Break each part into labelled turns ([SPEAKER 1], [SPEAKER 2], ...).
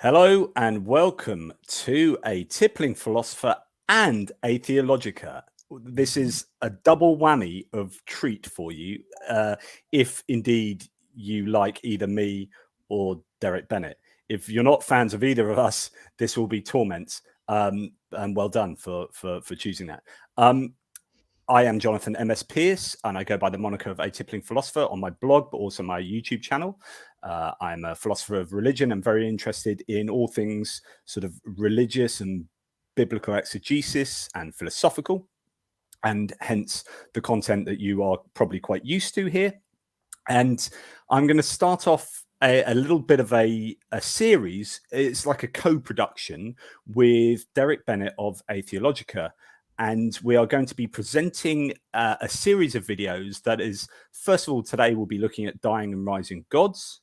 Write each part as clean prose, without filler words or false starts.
[SPEAKER 1] Hello and welcome to A Tippling Philosopher and Atheologica. This is a double whammy of treat for you, if indeed you like either me or Derreck Bennett. If you're not fans of either of us, this will be torment. And well done for choosing that. I am Jonathan M.S. Pierce, and I go by the moniker of A Tippling Philosopher on my blog, but also my YouTube channel. I'm a philosopher of religion and very interested in all things sort of religious and biblical exegesis and philosophical, and hence the content that you are probably quite used to here. And I'm going to start off a little bit of a series. It's like a co-production with Derreck Bennett of Atheologica. And we are going to be presenting a series of videos that is, first of all, today we'll be looking at dying and rising gods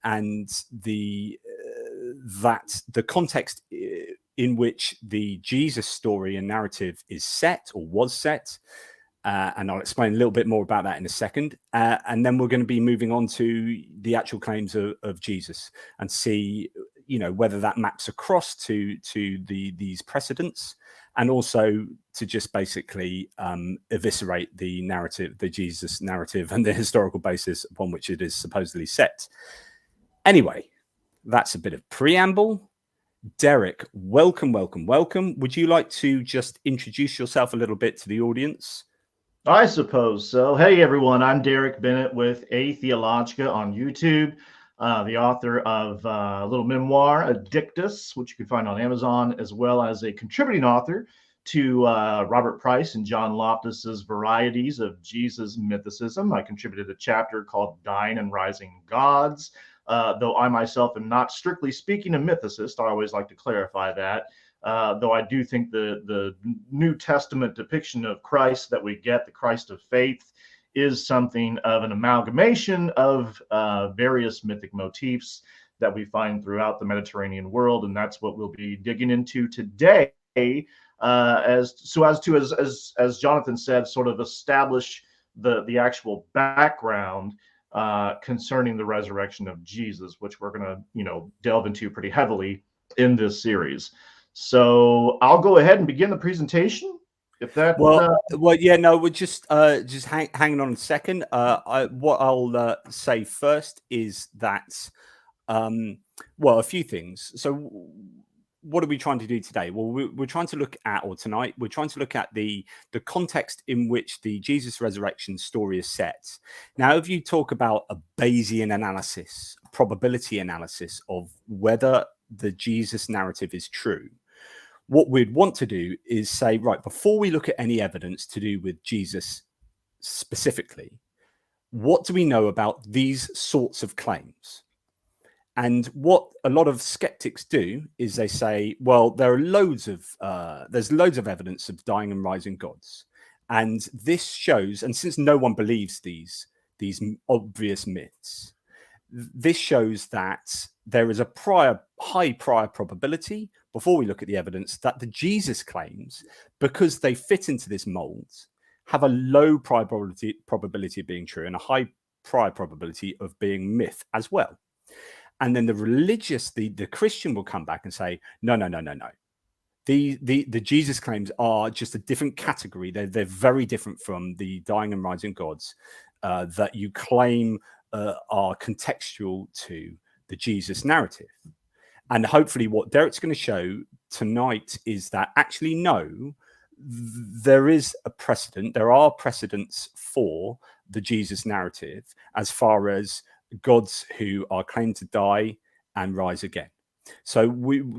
[SPEAKER 1] and the context in which the Jesus story and narrative is set or was set. And I'll explain a little bit more about that in a second. And then we're going to be moving on to the actual claims of Jesus and see, whether that maps across to these precedents, and also to just basically eviscerate the narrative, the Jesus narrative, and the historical basis upon which it is supposedly set. Anyway, that's a bit of preamble. Derreck, welcome. Would you like to just introduce yourself a little bit to the audience?
[SPEAKER 2] I suppose so. Hey, everyone. I'm Derreck Bennett with Atheologica on YouTube, the author of a little memoir, Addictus, which you can find on Amazon, as well as a contributing author to Robert Price and John Loftus's Varieties of Jesus Mythicism. I contributed a chapter called Dying and Rising Gods. Though I myself am not strictly speaking a mythicist, I always like to clarify that. Though I do think the New Testament depiction of Christ that we get, the Christ of faith, is something of an amalgamation of various mythic motifs that we find throughout the Mediterranean world, and that's what we'll be digging into today. As Jonathan said, sort of establish the actual background concerning the resurrection of Jesus, which we're going to delve into pretty heavily in this series. So I'll go ahead and begin the presentation. If that
[SPEAKER 1] we're just hanging on a second. What I'll say first is that a few things. So what are we trying to do today? Well, we're trying to look at, or tonight, we're trying to look at the context in which the Jesus resurrection story is set. Now, if you talk about a Bayesian analysis, probability analysis of whether the Jesus narrative is true, what we'd want to do is say, right, before we look at any evidence to do with Jesus specifically, what do we know about these sorts of claims? And what a lot of skeptics do is they say, well, there are loads of evidence of dying and rising gods. And this shows, and since no one believes these obvious myths, this shows that there is a high prior probability, before we look at the evidence, that the Jesus claims, because they fit into this mold, have a low prior probability of being true and a high prior probability of being myth as well. And then the Christian will come back and say, no. The Jesus claims are just a different category. They're very different from the dying and rising gods that you claim are contextual to the Jesus narrative. And hopefully what Derreck's going to show tonight is that actually, no, there is a precedent. There are precedents for the Jesus narrative as far as gods who are claimed to die and rise again. So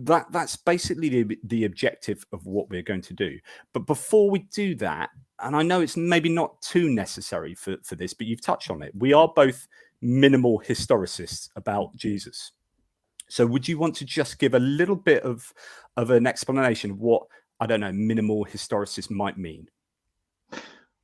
[SPEAKER 1] that's basically the objective of what we're going to do. But before we do that, and I know it's maybe not too necessary for this, but you've touched on it. We are both minimal historicists about Jesus. So would you want to just give a little bit of an explanation of what, I don't know, minimal historicist might mean?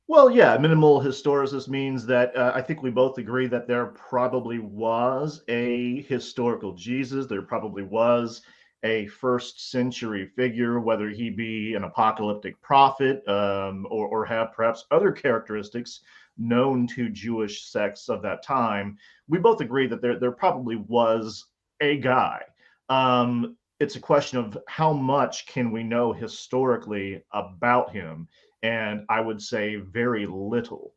[SPEAKER 2] Well, yeah, minimal historicist means that I think we both agree that there probably was a historical Jesus. There probably was a first century figure, whether he be an apocalyptic prophet or have perhaps other characteristics known to Jewish sects of that time. We both agree that there probably was a guy. It's a question of how much can we know historically about him, and I would say very little.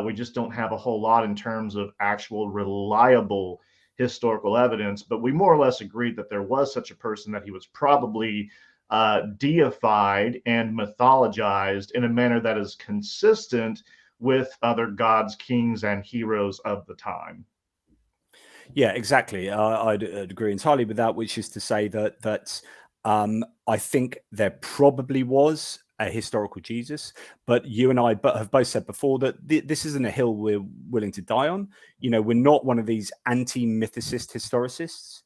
[SPEAKER 2] We just don't have a whole lot in terms of actual reliable historical evidence, but we more or less agreed that there was such a person, that he was probably deified and mythologized in a manner that is consistent with other gods, kings, and heroes of the time.
[SPEAKER 1] Yeah, exactly. I'd agree entirely with that, which is to say that I think there probably was a historical Jesus, but you and I have both said before that this isn't a hill we're willing to die on. You know, we're not one of these anti-mythicist historicists.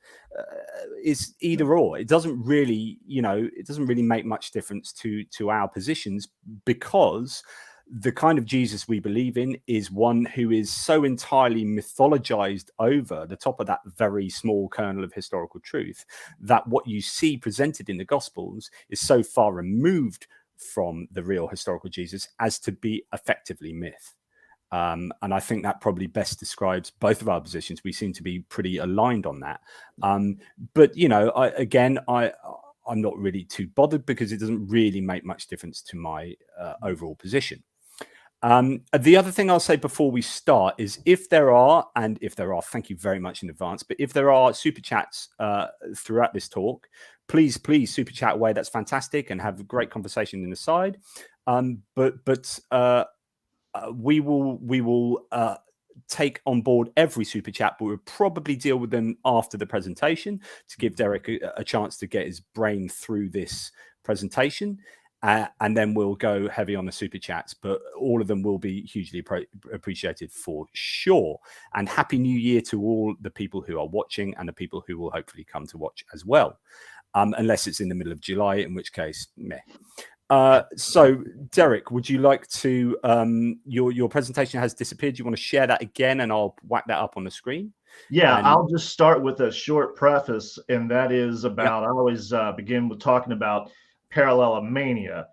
[SPEAKER 1] It's either or. It doesn't really, it doesn't really make much difference to our positions, because the kind of Jesus we believe in is one who is so entirely mythologized over the top of that very small kernel of historical truth, that what you see presented in the Gospels is so far removed from the real historical Jesus as to be effectively myth. And I think that probably best describes both of our positions. We seem to be pretty aligned on that. But, I'm not really too bothered, because it doesn't really make much difference to my overall position. The other thing I'll say before we start is, if there are, thank you very much in advance, but if there are super chats throughout this talk, please super chat away. That's fantastic, and have a great conversation in the side. We will take on board every super chat, but we'll probably deal with them after the presentation to give Derek a chance to get his brain through this presentation. And then we'll go heavy on the super chats, but all of them will be hugely appreciated for sure. And Happy New Year to all the people who are watching, and the people who will hopefully come to watch as well. Unless it's in the middle of July, in which case, meh. So Derek, would you like to, your presentation has disappeared. Do you want to share that again, and I'll whack that up on the screen?
[SPEAKER 2] Yeah, I'll just start with a short preface, and that is about, I always begin with talking about parallelomania.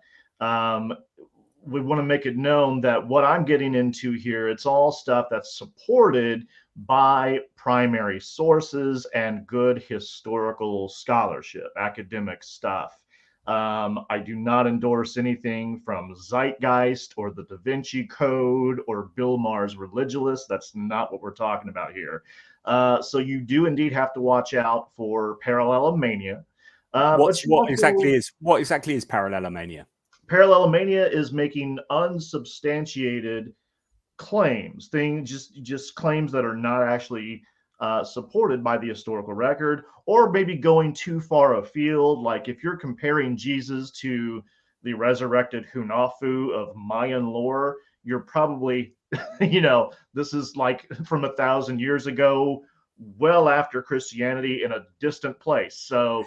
[SPEAKER 2] We want to make it known that what I'm getting into here, it's all stuff that's supported by primary sources and good historical scholarship, academic stuff. I do not endorse anything from Zeitgeist or the Da Vinci Code or Bill Maher's Religulous. That's not what we're talking about here. So you do indeed have to watch out for parallelomania.
[SPEAKER 1] What exactly is parallelomania?
[SPEAKER 2] Parallelomania is making unsubstantiated claims, just claims that are not actually supported by the historical record, or maybe going too far afield. Like if you're comparing Jesus to the resurrected Hunafu of Mayan lore, you're probably, this is like from 1,000 years ago, well after Christianity, in a distant place. So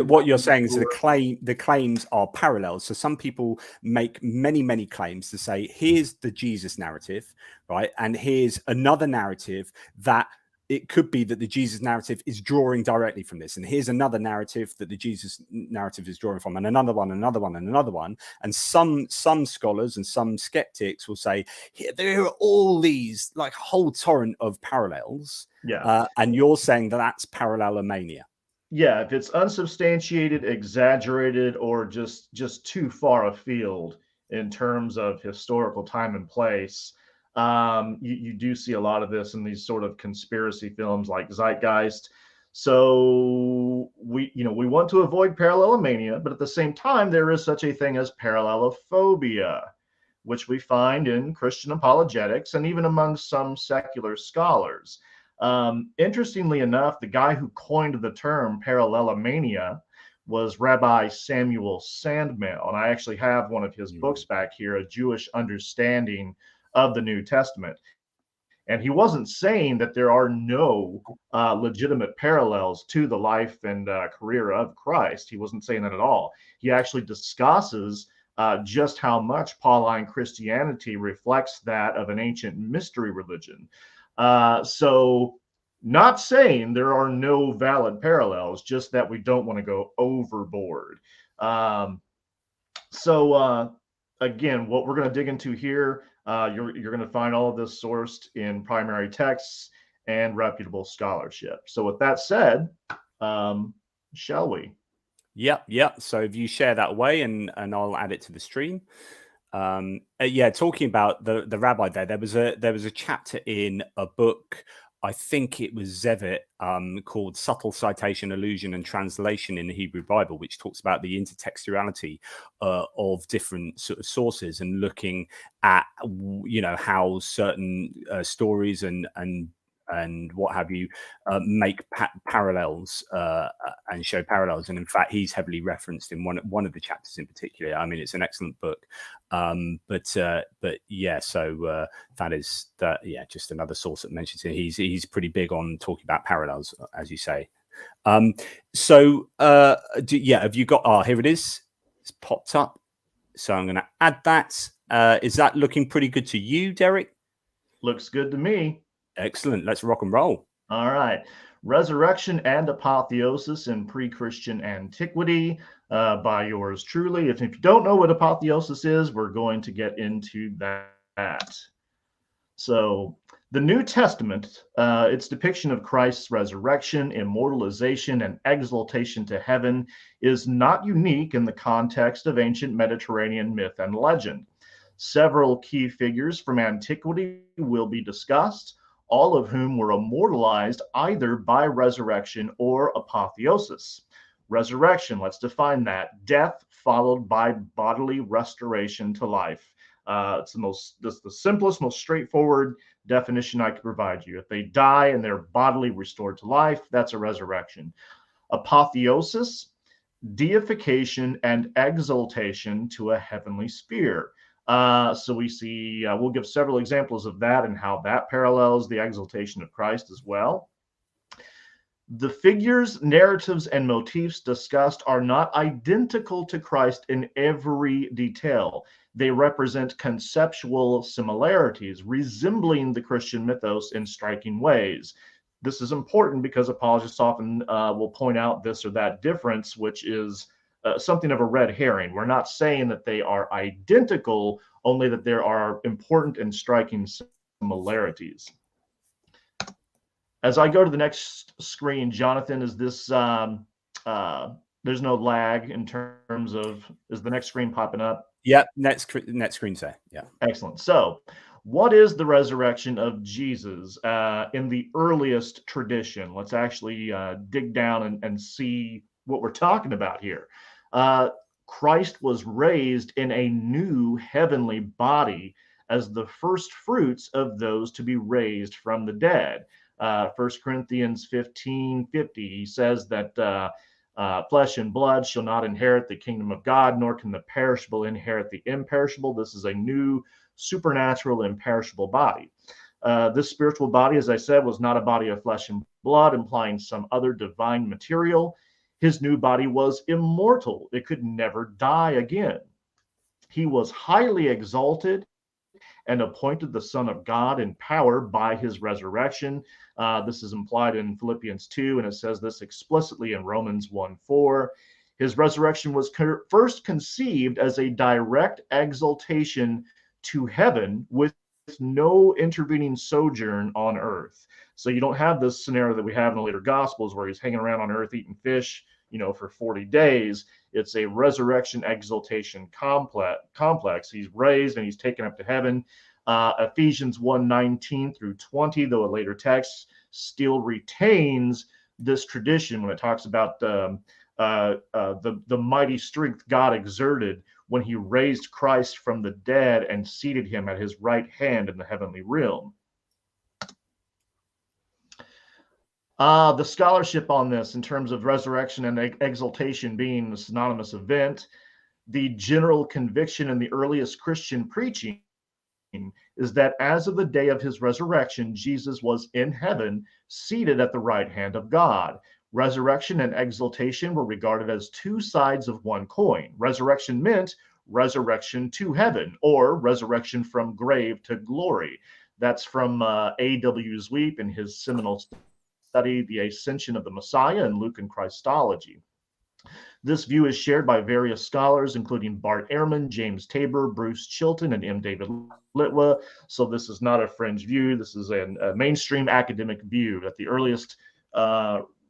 [SPEAKER 1] what you're saying is the claims are parallels. So some people make many claims to say, here's the Jesus narrative, right? And here's another narrative that it could be that the Jesus narrative is drawing directly from this. And here's another narrative that the Jesus narrative is drawing from, and another one, and another one. And some scholars and some skeptics will say, there are all these like whole torrent of parallels.
[SPEAKER 2] Yeah.
[SPEAKER 1] And you're saying that that's parallelomania.
[SPEAKER 2] Yeah, if it's unsubstantiated, exaggerated, or just too far afield in terms of historical time and place, you do see a lot of this in these sort of conspiracy films like Zeitgeist. So we want to avoid parallelomania, but at the same time, there is such a thing as parallelophobia, which we find in Christian apologetics and even among some secular scholars. Interestingly enough, the guy who coined the term parallelomania was Rabbi Samuel Sandmel. And I actually have one of his books back here, A Jewish Understanding of the New Testament. And he wasn't saying that there are no legitimate parallels to the life and career of Christ. He wasn't saying that at all. He actually discusses just how much Pauline Christianity reflects that of an ancient mystery religion. So not saying there are no valid parallels, just that we don't want to go overboard. Again, what we're going to dig into here, you're going to find all of this sourced in primary texts and reputable scholarship. So with that said, shall we?
[SPEAKER 1] Yep. So if you share that away, and I'll add it to the stream. Yeah, talking about the rabbi there was a chapter in a book, I think it was Zevet, called Subtle Citation, Allusion and Translation in the Hebrew Bible, which talks about the intertextuality of different sort of sources, and looking at, you know, how certain stories and what have you make parallels and show parallels. And in fact, he's heavily referenced in one of the chapters in particular. I mean, it's an excellent book. But yeah, so that is that. Yeah, just another source that mentions it. He's pretty big on talking about parallels, as you say. So yeah, have you got? Oh, here it is. It's popped up. So I'm going to add that. Is that looking pretty good to you, Derek?
[SPEAKER 2] Looks good to me.
[SPEAKER 1] Excellent. Let's rock and roll.
[SPEAKER 2] All right. Resurrection and Apotheosis in Pre-Christian Antiquity by yours truly. If you don't know what apotheosis is, we're going to get into that. So the New Testament, its depiction of Christ's resurrection, immortalization, and exaltation to heaven is not unique in the context of ancient Mediterranean myth and legend. Several key figures from antiquity will be discussed, all of whom were immortalized either by resurrection or apotheosis. Resurrection, let's define that. Death followed by bodily restoration to life. It's the simplest, most straightforward definition I could provide you. If they die and they're bodily restored to life, that's a resurrection. Apotheosis, deification and exaltation to a heavenly sphere. So we see, we'll give several examples of that and how that parallels the exaltation of Christ as well. The figures, narratives, and motifs discussed are not identical to Christ in every detail. They represent conceptual similarities, resembling the Christian mythos in striking ways. This is important because apologists often will point out this or that difference, which is something of a red herring. We're not saying that they are identical, only that there are important and striking similarities. As I go to the next screen, Jonathan, is this, there's no lag in terms of, is the next screen popping up?
[SPEAKER 1] Yeah, next screen say, yeah.
[SPEAKER 2] Excellent. So what is the resurrection of Jesus in the earliest tradition? Let's actually dig down and see what we're talking about here. Christ was raised in a new heavenly body as the first fruits of those to be raised from the dead. 1 Corinthians 15:50, he says that flesh and blood shall not inherit the kingdom of God, nor can the perishable inherit the imperishable. This is a new supernatural imperishable body. This spiritual body, as I said, was not a body of flesh and blood, implying some other divine material. His new body was immortal. It could never die again. He was highly exalted and appointed the Son of God in power by his resurrection. This is implied in Philippians 2, and it says this explicitly in Romans 1:4. His resurrection was first conceived as a direct exaltation to heaven with no intervening sojourn on earth. So you don't have this scenario that we have in the later Gospels where he's hanging around on earth eating fish, for 40 days. It's a resurrection exaltation complex. He's raised and he's taken up to heaven. Ephesians 1:19 through 20, though a later text, still retains this tradition when it talks about the mighty strength God exerted when he raised Christ from the dead and seated him at his right hand in the heavenly realm. The scholarship on this in terms of resurrection and exaltation being a synonymous event, the general conviction in the earliest Christian preaching is that as of the day of his resurrection, Jesus was in heaven, seated at the right hand of God. Resurrection and exaltation were regarded as two sides of one coin. Resurrection meant resurrection to heaven, or resurrection from grave to glory. That's from A.W. Zweep in his seminal study, The Ascension of the Messiah in Luke and Christology. This view is shared by various scholars, including Bart Ehrman, James Tabor, Bruce Chilton, and M. David Litwa. So this is not a fringe view. This is a mainstream academic view that the earliest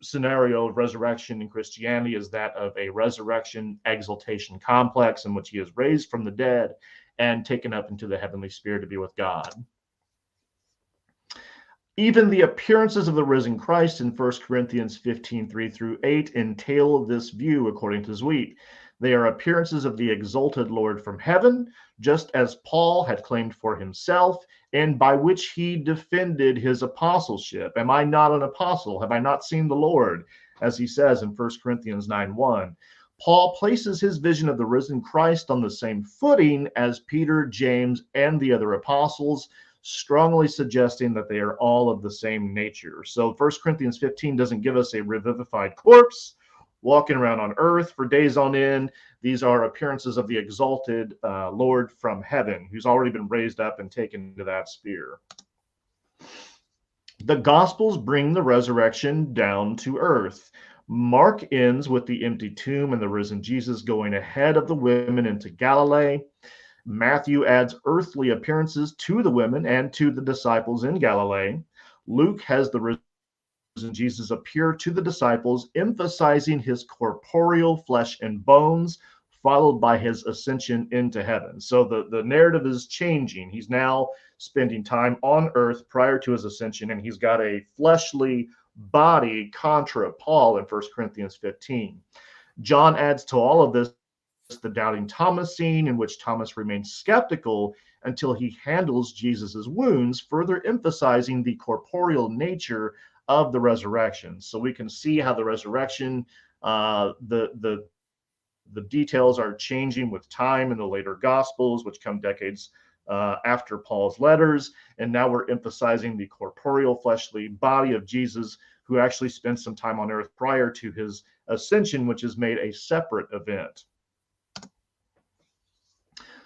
[SPEAKER 2] scenario of resurrection in Christianity is that of a resurrection exaltation complex in which he is raised from the dead and taken up into the heavenly sphere to be with God. Even the appearances of the risen Christ in 1 Corinthians 15, 3-8 entail this view according to Zweig. They are appearances of the exalted Lord from heaven, just as Paul had claimed for himself, and by which he defended his apostleship. Am I not an apostle? Have I not seen the Lord? As he says in 1 Corinthians 9:1. Paul places his vision of the risen Christ on the same footing as Peter, James, and the other apostles, strongly suggesting that they are all of the same nature. So 1 Corinthians 15 doesn't give us a revivified corpse walking around on earth for days on end. These are appearances of the exalted Lord from heaven, who's already been raised up and taken to that sphere. The Gospels bring the resurrection down to earth. Mark ends with the empty tomb and the risen Jesus going ahead of the women into Galilee. Matthew adds earthly appearances to the women and to the disciples in Galilee. Luke has the risen Jesus appear to the disciples, emphasizing his corporeal flesh and bones, followed by his ascension into heaven. So the narrative is changing. He's now spending time on earth prior to his ascension, and he's got a fleshly body contra Paul in 1 Corinthians 15. John adds to all of this the doubting Thomas scene, in which Thomas remains skeptical until he handles Jesus's wounds, further emphasizing the corporeal nature of the resurrection. So we can see how the resurrection, the details are changing with time in the later Gospels, which come decades after Paul's letters. And now we're emphasizing the corporeal fleshly body of Jesus, who actually spent some time on earth prior to his ascension, which is made a separate event.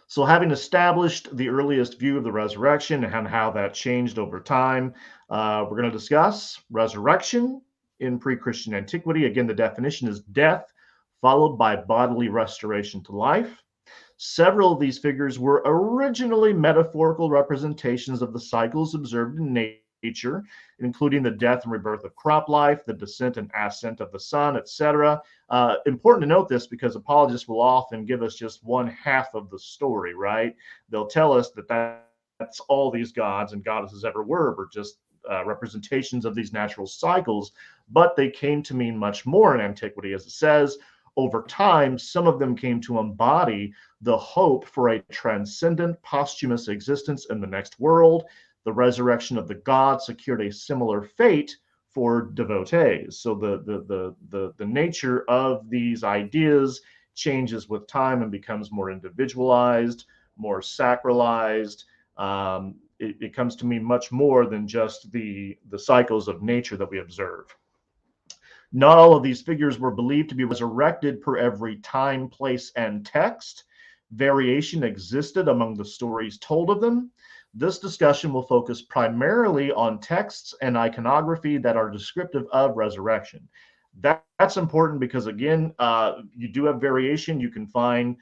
[SPEAKER 2] So having established the earliest view of the resurrection and how that changed over time, we're going to discuss resurrection in pre-Christian antiquity. Again, the definition is death followed by bodily restoration to life. Several of these figures were originally metaphorical representations of the cycles observed in nature, including the death and rebirth of crop life, the descent and ascent of the sun, etc. Important to note this because apologists will often give us just one half of the story, right? They'll tell us that that's all these gods and goddesses ever were just representations of these natural cycles, but they came to mean much more in antiquity. As it says, over time, some of them came to embody the hope for a transcendent posthumous existence in the next world. The resurrection of the gods secured a similar fate for devotees. So the nature of these ideas changes with time and becomes more individualized, more sacralized. It comes to mean much more than just the cycles of nature that we observe. Not all of these figures were believed to be resurrected per every time, place, and text. Variation existed among the stories told of them. This discussion will focus primarily on texts and iconography that are descriptive of resurrection. That's important because, again, you do have variation. You can find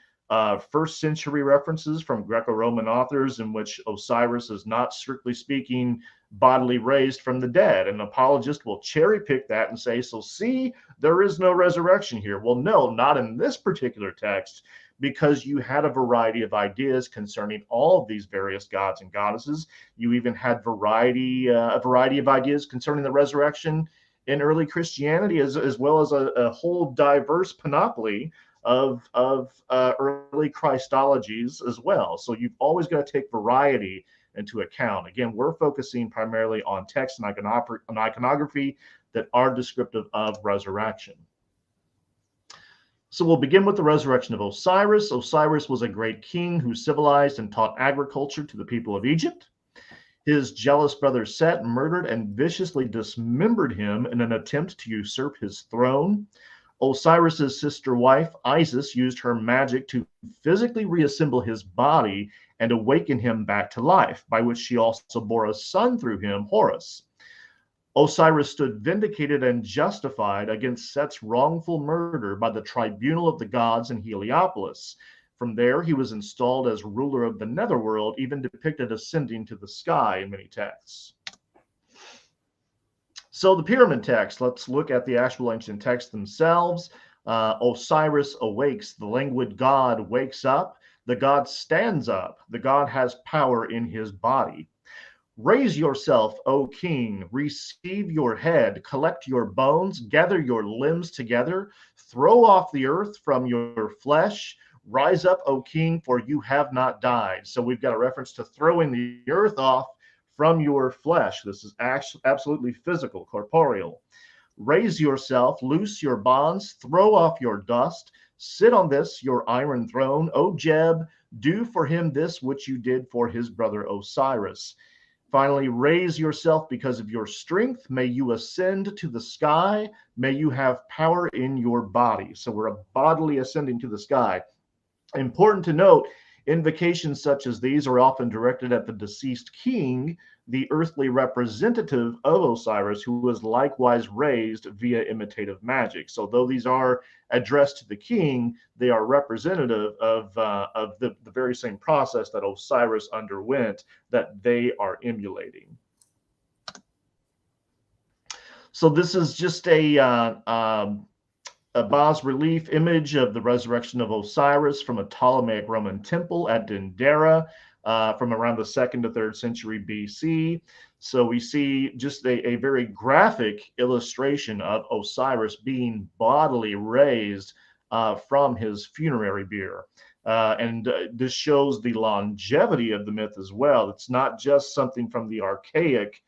[SPEAKER 2] first century references from Greco-Roman authors in which Osiris is not, strictly speaking, bodily raised from the dead. An apologist will cherry pick that and say, so see, there is no resurrection here. Well, no, not in this particular text, because you had a variety of ideas concerning all of these various gods and goddesses. You even had a variety of ideas concerning the resurrection in early Christianity, as well as a whole diverse panoply of early Christologies as well. So you've always got to take variety into account. Again, we're focusing primarily on text and iconography that are descriptive of resurrection. So we'll begin with the resurrection of Osiris. Osiris was a great king who civilized and taught agriculture to the people of Egypt. His jealous brother Set murdered and viciously dismembered him in an attempt to usurp his throne. Osiris's sister wife, Isis, used her magic to physically reassemble his body and awaken him back to life, by which she also bore a son through him, Horus. Osiris stood vindicated and justified against Set's wrongful murder by the tribunal of the gods in Heliopolis. From there, he was installed as ruler of the netherworld, even depicted ascending to the sky in many texts. So the pyramid text, let's look at the actual ancient texts themselves. Osiris awakes, the languid god wakes up, the god stands up, the god has power in his body. Raise yourself, O king, receive your head, collect your bones, gather your limbs together, throw off the earth from your flesh, rise up, O king, for you have not died. So we've got a reference to throwing the earth off from your flesh. This is absolutely physical, corporeal. Raise yourself, loose your bonds, throw off your dust, sit on this, your iron throne, O Jeb, do for him this which you did for his brother Osiris. Finally, raise yourself because of your strength. May you ascend to the sky. May you have power in your body. So we're bodily ascending to the sky. Important to note, invocations such as these are often directed at the deceased king, the earthly representative of Osiris, who was likewise raised via imitative magic. So though these are addressed to the king, they are representative of the very same process that Osiris underwent that they are emulating. So this is just a bas-relief image of the resurrection of Osiris from a Ptolemaic Roman temple at Dendera from around the 2nd to 3rd century BC. So we see just a very graphic illustration of Osiris being bodily raised from his funerary bier. This shows the longevity of the myth as well. It's not just something from the archaic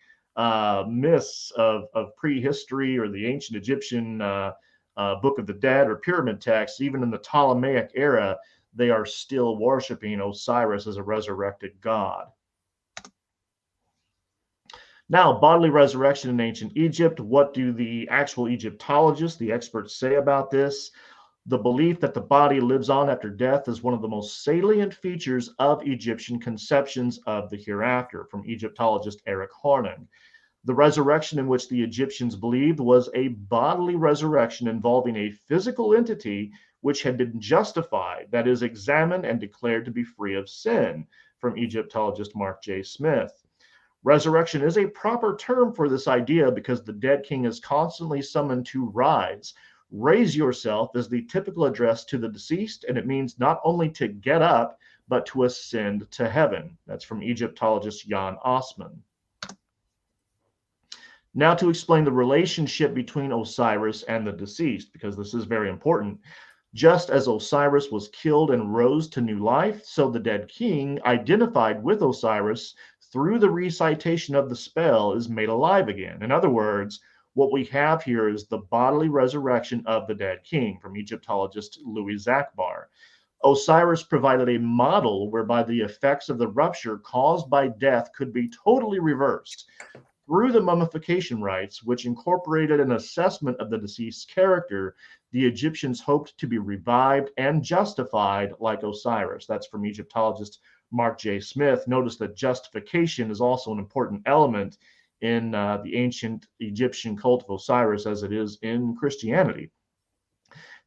[SPEAKER 2] myths of prehistory or the ancient Egyptian Book of the Dead or pyramid texts. Even in the Ptolemaic era, they are still worshiping Osiris as a resurrected god. Now, bodily resurrection in ancient Egypt. What do the actual Egyptologists, the experts, say about this? The belief that the body lives on after death is one of the most salient features of Egyptian conceptions of the hereafter, from Egyptologist Eric Hornung. The resurrection in which the Egyptians believed was a bodily resurrection involving a physical entity which had been justified, that is, examined and declared to be free of sin, from Egyptologist Mark J. Smith. Resurrection is a proper term for this idea because the dead king is constantly summoned to rise. Raise yourself is the typical address to the deceased, and it means not only to get up, but to ascend to heaven. That's from Egyptologist Jan Osman. Now to explain the relationship between Osiris and the deceased, because this is very important. Just as Osiris was killed and rose to new life, so the dead king, identified with Osiris through the recitation of the spell, is made alive again. In other words, what we have here is the bodily resurrection of the dead king, from Egyptologist Louis Zachbar. Osiris provided a model whereby the effects of the rupture caused by death could be totally reversed. Through the mummification rites, which incorporated an assessment of the deceased's character, the Egyptians hoped to be revived and justified like Osiris. That's from Egyptologist Mark J. Smith. Notice that justification is also an important element in the ancient Egyptian cult of Osiris as it is in Christianity.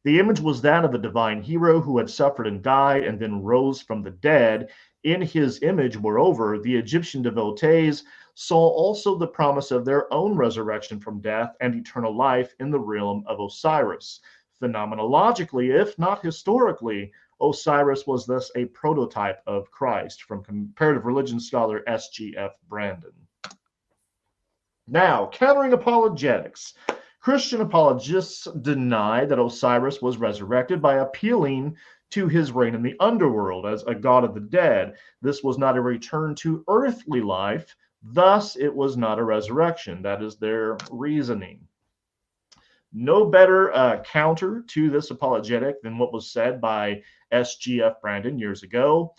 [SPEAKER 2] The image was that of a divine hero who had suffered and died and then rose from the dead. In his image, moreover, the Egyptian devotees saw also the promise of their own resurrection from death and eternal life in the realm of Osiris. Phenomenologically, if not historically, Osiris was thus a prototype of Christ, from comparative religion scholar S.G.F. Brandon. Now, countering apologetics. Christian apologists deny that Osiris was resurrected by appealing to his reign in the underworld as a god of the dead. This was not a return to earthly life, thus it was not a resurrection. That is their reasoning. No better counter to this apologetic than what was said by S.G.F. Brandon years ago.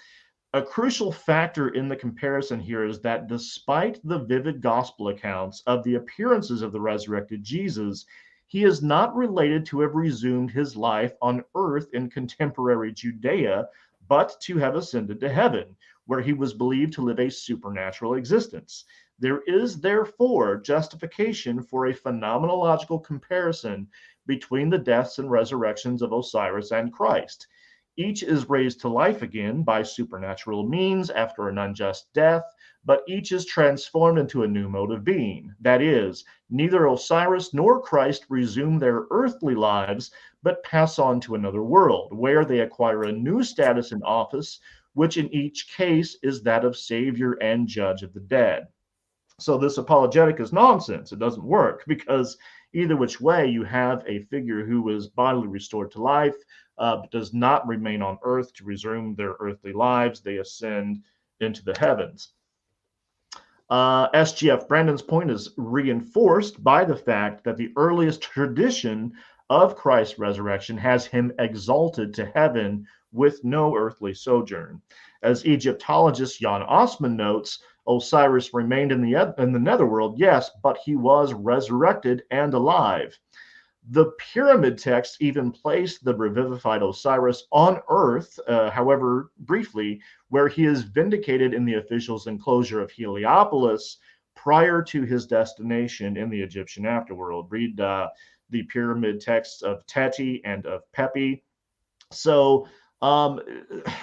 [SPEAKER 2] A crucial factor in the comparison here is that despite the vivid gospel accounts of the appearances of the resurrected Jesus, he is not related to have resumed his life on earth in contemporary Judea, but to have ascended to heaven, where he was believed to live a supernatural existence. There is therefore justification for a phenomenological comparison between the deaths and resurrections of Osiris and Christ. Each is raised to life again by supernatural means after an unjust death, but each is transformed into a new mode of being. That is, neither Osiris nor Christ resume their earthly lives, but pass on to another world, where they acquire a new status and office, which in each case is that of Savior and Judge of the dead. So this apologetic is nonsense. It doesn't work, because either which way, you have a figure who is bodily restored to life, but does not remain on earth to resume their earthly lives. They ascend into the heavens. SGF Brandon's point is reinforced by the fact that the earliest tradition of Christ's resurrection has him exalted to heaven with no earthly sojourn. As Egyptologist Jan Osman notes, Osiris remained in the netherworld, yes, but he was resurrected and alive. The pyramid texts even placed the revivified Osiris on earth, however briefly, where he is vindicated in the official's enclosure of Heliopolis prior to his destination in the Egyptian afterworld. Read the pyramid texts of Teti and of Pepi. So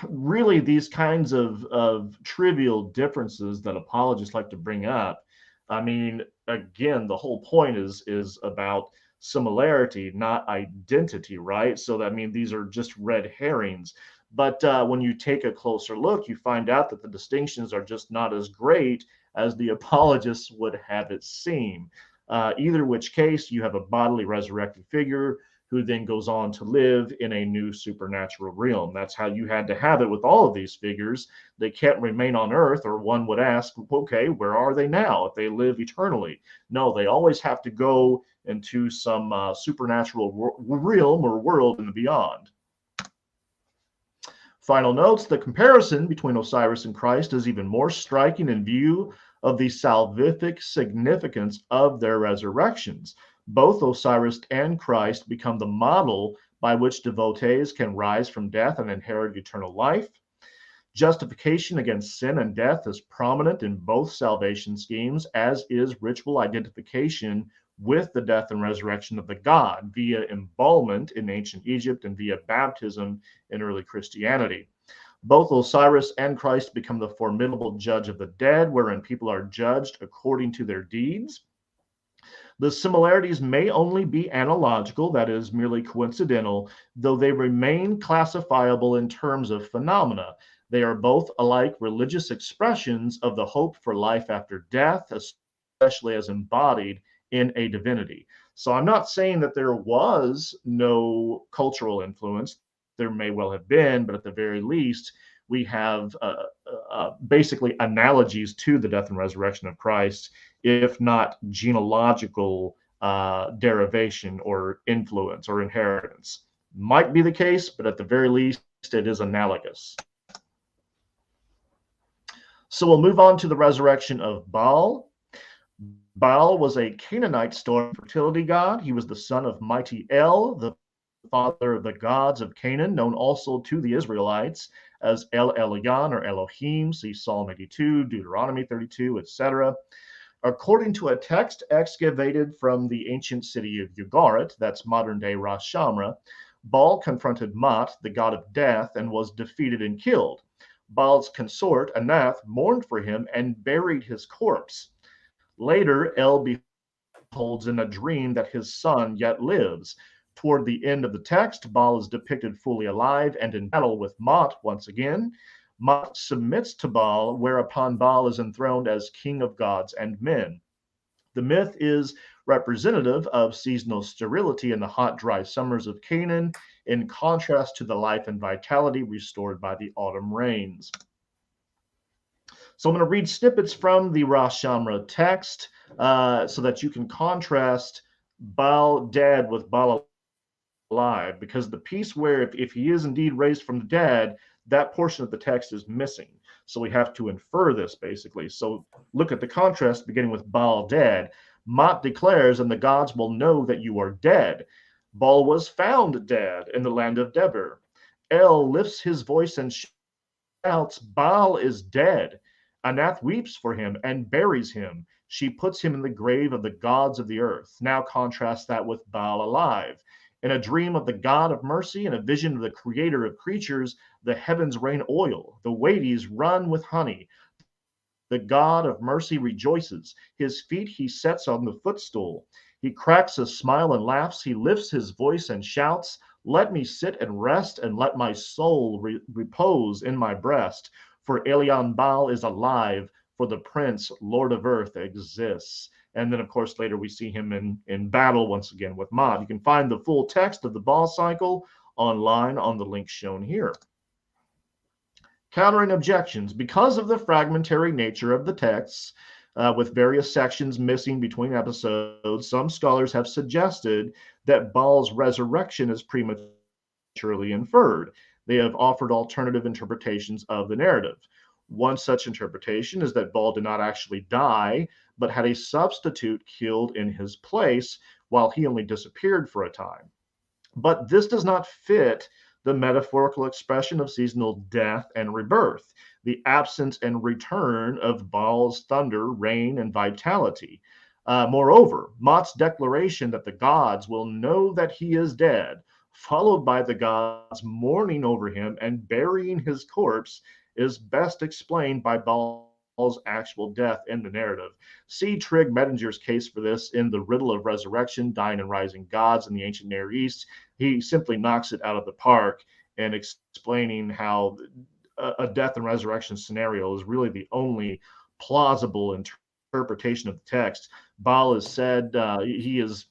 [SPEAKER 2] really, these kinds of trivial differences that apologists like to bring up, I mean, again, the whole point is about similarity, not identity, right? So that, I mean, these are just red herrings. But when you take a closer look, you find out that the distinctions are just not as great as the apologists would have it seem. Either which case, you have a bodily resurrected figure who then goes on to live in a new supernatural realm. That's how you had to have it with all of these figures. They can't remain on earth, or one would ask, okay, where are they now if they live eternally? No, they always have to go into some supernatural realm or world in the beyond. Final notes, the comparison between Osiris and Christ is even more striking in view of the salvific significance of their resurrections. Both Osiris and Christ become the model by which devotees can rise from death and inherit eternal life. Justification against sin and death is prominent in both salvation schemes, as is ritual identification with the death and resurrection of the god via embalmment in ancient Egypt and via baptism in early Christianity. Both Osiris and Christ become the formidable judge of the dead, wherein people are judged according to their deeds. The similarities may only be analogical, that is, merely coincidental, though they remain classifiable in terms of phenomena. They are both alike religious expressions of the hope for life after death, especially as embodied in a divinity. So I'm not saying that there was no cultural influence. There may well have been, but at the very least, we have basically analogies to the death and resurrection of Christ, if not genealogical derivation or influence or inheritance. Might be the case, but at the very least, it is analogous. So we'll move on to the resurrection of Baal. Baal was a Canaanite storm fertility god. He was the son of mighty El, the father of the gods of Canaan, known also to the Israelites as El Elyon or Elohim. See Psalm 82, Deuteronomy 32, etc. According to a text excavated from the ancient city of Ugarit, that's modern-day Ras Shamra, Baal confronted Mot, the god of death, and was defeated and killed. Baal's consort, Anath, mourned for him and buried his corpse. Later, El beholds in a dream that his son yet lives. Toward the end of the text, Baal is depicted fully alive and in battle with Mot once again. Mot submits to Baal, whereupon Baal is enthroned as king of gods and men. The myth is representative of seasonal sterility in the hot, dry summers of Canaan, in contrast to the life and vitality restored by the autumn rains. So I'm going to read snippets from the Ras Shamra text so that you can contrast Baal dead with Baal alive, because the piece where if he is indeed raised from the dead, that portion of the text is missing. So we have to infer this, basically. So look at the contrast, beginning with Baal dead. Mot declares, and the gods will know that you are dead. Baal was found dead in the land of Debir. El lifts his voice and shouts, Baal is dead. Anath weeps for him and buries him. She puts him in the grave of the gods of the earth. Now contrast that with Baal alive. In a dream of the God of mercy and a vision of the creator of creatures, the heavens rain oil, the Wades run with honey. The God of mercy rejoices. His feet he sets on the footstool. He cracks a smile and laughs. He lifts his voice and shouts, "Let me sit and rest, and let my soul repose in my breast. For Elyon Baal is alive, for the prince, Lord of earth, exists." And then, of course, later we see him in battle once again with Mot. You can find the full text of the Baal cycle online on the link shown here. Countering objections. Because of the fragmentary nature of the texts, with various sections missing between episodes, some scholars have suggested that Baal's resurrection is prematurely inferred. They have offered alternative interpretations of the narrative. One such interpretation is that Baal did not actually die, but had a substitute killed in his place while he only disappeared for a time. But this does not fit the metaphorical expression of seasonal death and rebirth, the absence and return of Baal's thunder, rain, and vitality. Moreover, Mot's declaration that the gods will know that he is dead, followed by the gods mourning over him and burying his corpse, is best explained by Baal's actual death in the narrative. See Trigg Mettinger's case for this in The Riddle of Resurrection, Dying and Rising Gods in the Ancient Near East. He simply knocks it out of the park in explaining how a death and resurrection scenario is really the only plausible interpretation of the text. Baal is said, he is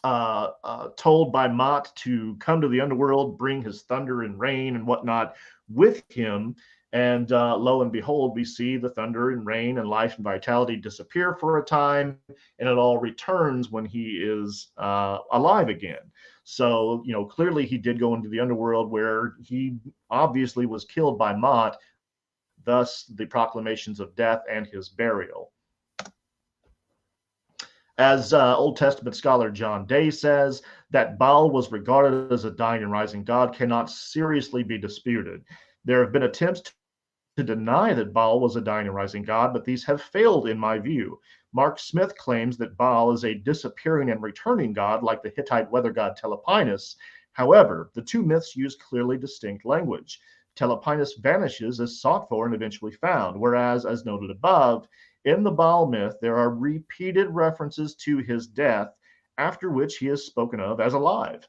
[SPEAKER 2] told by Mot to come to the underworld, bring his thunder and rain and whatnot with him. And lo and behold, we see the thunder and rain and life and vitality disappear for a time, and it all returns when he is alive again. So, clearly he did go into the underworld where he obviously was killed by Mot, thus the proclamations of death and his burial. As Old Testament scholar John Day says, that Baal was regarded as a dying and rising god cannot seriously be disputed. There have been attempts to deny that Baal was a dying and rising god, but these have failed in my view. Mark Smith claims that Baal is a disappearing and returning god like the Hittite weather god Teleponus. However, the two myths use clearly distinct language. Teleponus vanishes as sought for and eventually found, whereas, as noted above, in the Baal myth, there are repeated references to his death, after which he is spoken of as alive.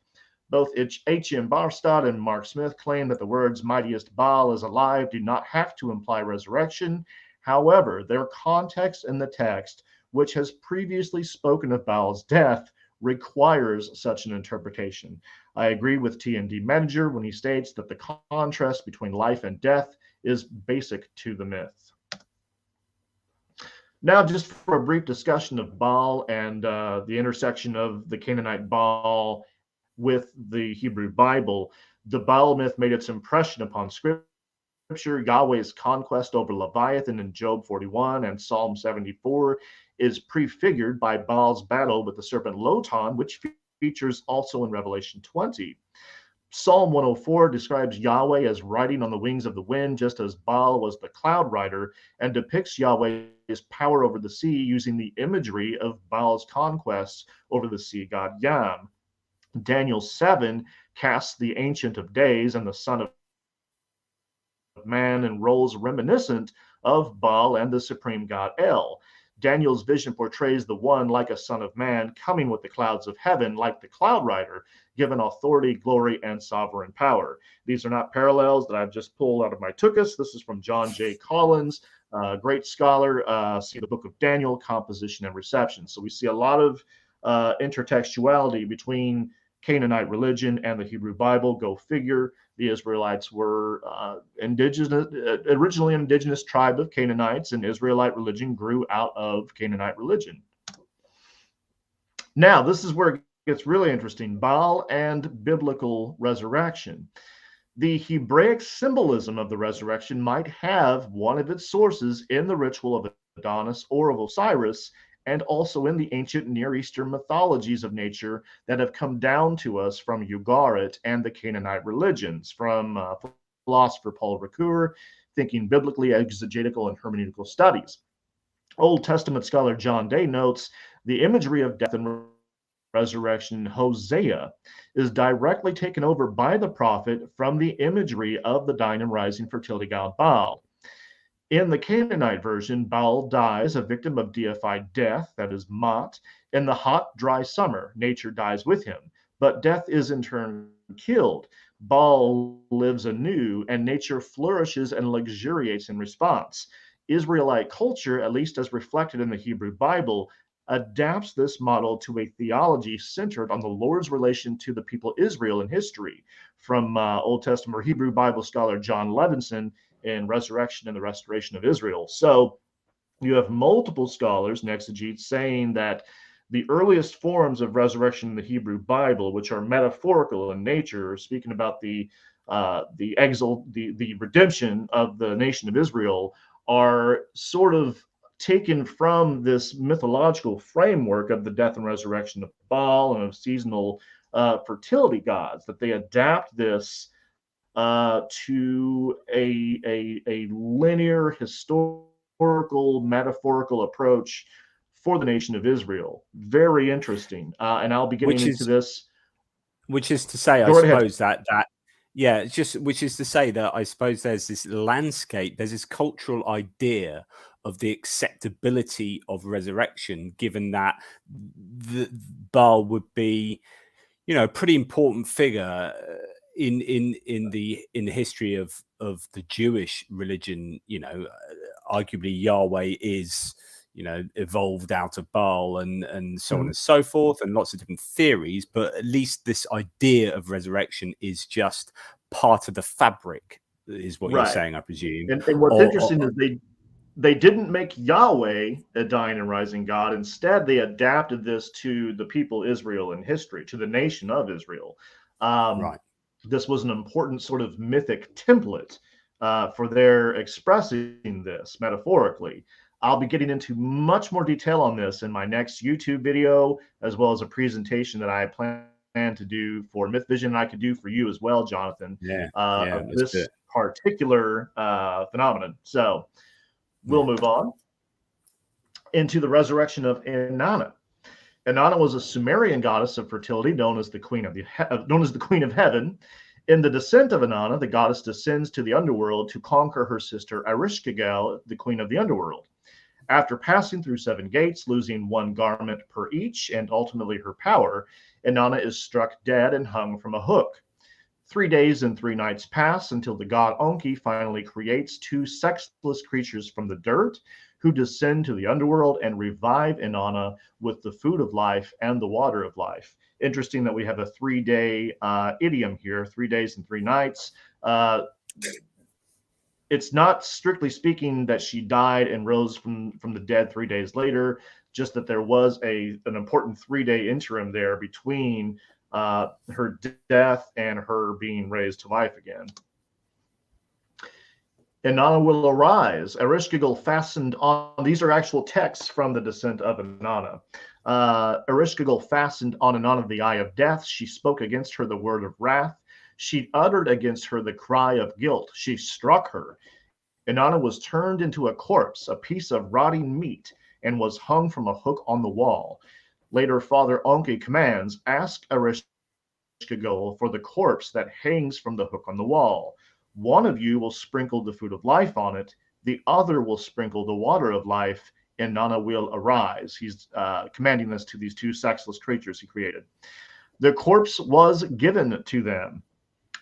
[SPEAKER 2] Both H.M. Barstad and Mark Smith claim that the words "mightiest Baal is alive" do not have to imply resurrection. However, their context in the text, which has previously spoken of Baal's death, requires such an interpretation. I agree with T.N.D. Mettinger when he states that the contrast between life and death is basic to the myth. Now, just for a brief discussion of Baal and the intersection of the Canaanite Baal with the Hebrew Bible, the Baal myth made its impression upon Scripture. Yahweh's conquest over Leviathan in Job 41 and Psalm 74 is prefigured by Baal's battle with the serpent Lotan, which features also in Revelation 20. Psalm 104 describes Yahweh as riding on the wings of the wind, just as Baal was the cloud rider, and depicts Yahweh's power over the sea using the imagery of Baal's conquests over the sea god Yam. Daniel 7 casts the Ancient of Days and the Son of Man in roles reminiscent of Baal and the supreme god El. Daniel's vision portrays the one like a son of man coming with the clouds of heaven like the cloud rider, given authority, glory, and sovereign power. These are not parallels that I've just pulled out of my Tuchus. This is from John J. Collins, great scholar. See the book of Daniel, Composition and Reception. So we see a lot of intertextuality between Canaanite religion and the Hebrew Bible. Go figure. The Israelites were originally an indigenous tribe of Canaanites, and Israelite religion grew out of Canaanite religion. Now, this is where it gets really interesting. Baal and biblical resurrection. The Hebraic symbolism of the resurrection might have one of its sources in the ritual of Adonis or of Osiris, and also in the ancient Near Eastern mythologies of nature that have come down to us from Ugarit and the Canaanite religions, from philosopher Paul Ricoeur, thinking biblically, exegetical, and hermeneutical studies. Old Testament scholar John Day notes the imagery of death and resurrection Hosea is directly taken over by the prophet from the imagery of the dying and rising fertility god Baal. In the Canaanite version, Baal dies a victim of deified death, that is Mot, in the hot, dry summer. Nature dies with him, but death is in turn killed. Baal lives anew, and nature flourishes and luxuriates in response. Israelite culture, at least as reflected in the Hebrew Bible, adapts this model to a theology centered on the Lord's relation to the people Israel in history, from Old Testament or Hebrew Bible scholar John Levinson in Resurrection and the Restoration of Israel. So you have multiple scholars and exegetes saying that the earliest forms of resurrection in the Hebrew Bible, which are metaphorical in nature, speaking about the redemption of the nation of Israel, are sort of taken from this mythological framework of the death and resurrection of Baal and of seasonal fertility gods, that they adapt this to a linear, historical, metaphorical approach for the nation of Israel. Very interesting. And I'll be getting into this.
[SPEAKER 1] Which is to say, I suppose that yeah, it's just which is to say that I suppose there's this landscape, there's this cultural idea of the acceptability of resurrection, given that the Baal would be, you know, a pretty important figure in the history of the Jewish religion. You know, arguably Yahweh is, you know, evolved out of Baal and so on and so forth, and lots of different theories, but at least this idea of resurrection is just part of the fabric, is what you're saying, I presume.
[SPEAKER 2] And what's interesting is they didn't make Yahweh a dying and rising God. Instead, they adapted this to the people Israel in history, to the nation of Israel. This was an important sort of mythic template for their expressing this metaphorically. I'll be getting into much more detail on this in my next YouTube video, as well as a presentation that I plan to do for Myth Vision, and I could do for you as well, Jonathan, of this particular phenomenon. So we'll move on into the resurrection of Inanna. Inanna was a Sumerian goddess of fertility, known as the Queen of Heaven. In the descent of Inanna, the goddess descends to the underworld to conquer her sister Ereshkigal, the queen of the underworld. After passing through 7 gates, losing 1 garment per each, and ultimately her power, Inanna is struck dead and hung from a hook. 3 days and 3 nights pass until the god Enki finally creates 2 sexless creatures from the dirt, who descend to the underworld and revive Inanna with the food of life and the water of life. Interesting that we have a 3-day idiom here, 3 days and 3 nights. It's not strictly speaking that she died and rose from the dead 3 days later, just that there was an important 3-day interim there between her death and her being raised to life again. Inanna will arise. Ereshkigal fastened on, these are actual texts from the descent of Inanna. Ereshkigal fastened on Inanna the eye of death. She spoke against her the word of wrath. She uttered against her the cry of guilt. She struck her. Inanna was turned into a corpse, a piece of rotting meat, and was hung from a hook on the wall. Later, Father Enki commands, ask Ereshkigal for the corpse that hangs from the hook on the wall. One of you will sprinkle the food of life on it. The other will sprinkle the water of life, and Inanna will arise. He's commanding this to these 2 sexless creatures he created. The corpse was given to them.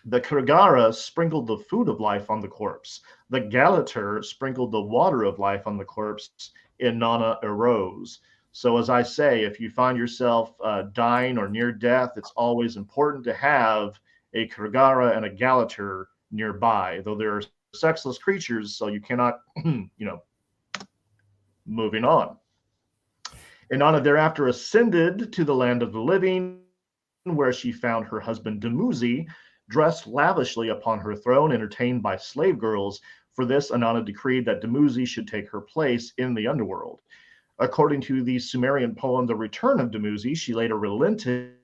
[SPEAKER 2] The Kirgara sprinkled the food of life on the corpse. The Galater sprinkled the water of life on the corpse. Inanna arose. So as I say, if you find yourself dying or near death, it's always important to have a Kirgara and a Galater nearby, though there are sexless creatures, so you cannot, moving on. Inanna thereafter ascended to the land of the living, where she found her husband Dumuzi dressed lavishly upon her throne, entertained by slave girls. For this, Inanna decreed that Dumuzi should take her place in the underworld. According to the Sumerian poem, The Return of Dumuzi, she later relented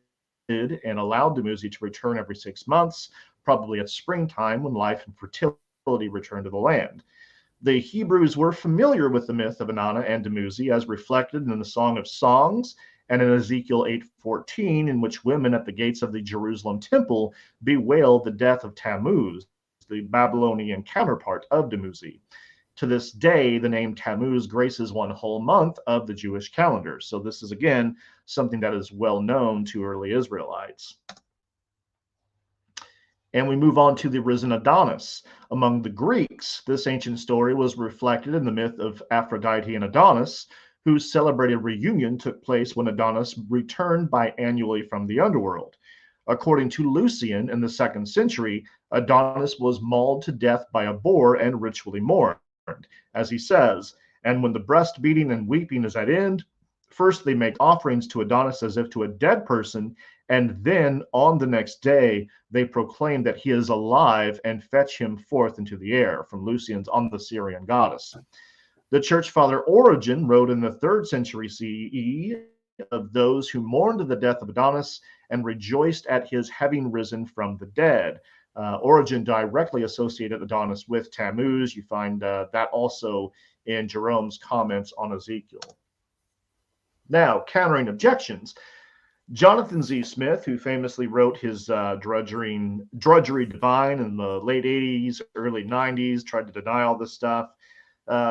[SPEAKER 2] and allowed Dumuzi to return every 6 months, probably at springtime when life and fertility returned to the land. The Hebrews were familiar with the myth of Inanna and Dumuzi as reflected in the Song of Songs and in Ezekiel 8:14, in which women at the gates of the Jerusalem temple bewailed the death of Tammuz, the Babylonian counterpart of Dumuzi. To this day, the name Tammuz graces one whole month of the Jewish calendar. So this is, again, something that is well known to early Israelites. And we move on to the Risen Adonis. Among the Greeks, this ancient story was reflected in the myth of Aphrodite and Adonis, whose celebrated reunion took place when Adonis returned biannually from the underworld. According to Lucian, in the 2nd century, Adonis was mauled to death by a boar and ritually mourned. As he says, and when the breast beating and weeping is at end, first they make offerings to Adonis as if to a dead person, and then on the next day they proclaim that he is alive and fetch him forth into the air, from Lucian's On the Syrian Goddess. The church father Origen wrote in the 3rd century CE of those who mourned the death of Adonis and rejoiced at his having risen from the dead. Origen directly associated Adonis with Tammuz. You find that also in Jerome's comments on Ezekiel. Now, countering objections. Jonathan Z. Smith, who famously wrote his Drudgery Divine in the late 80s, early 90s, tried to deny all this stuff.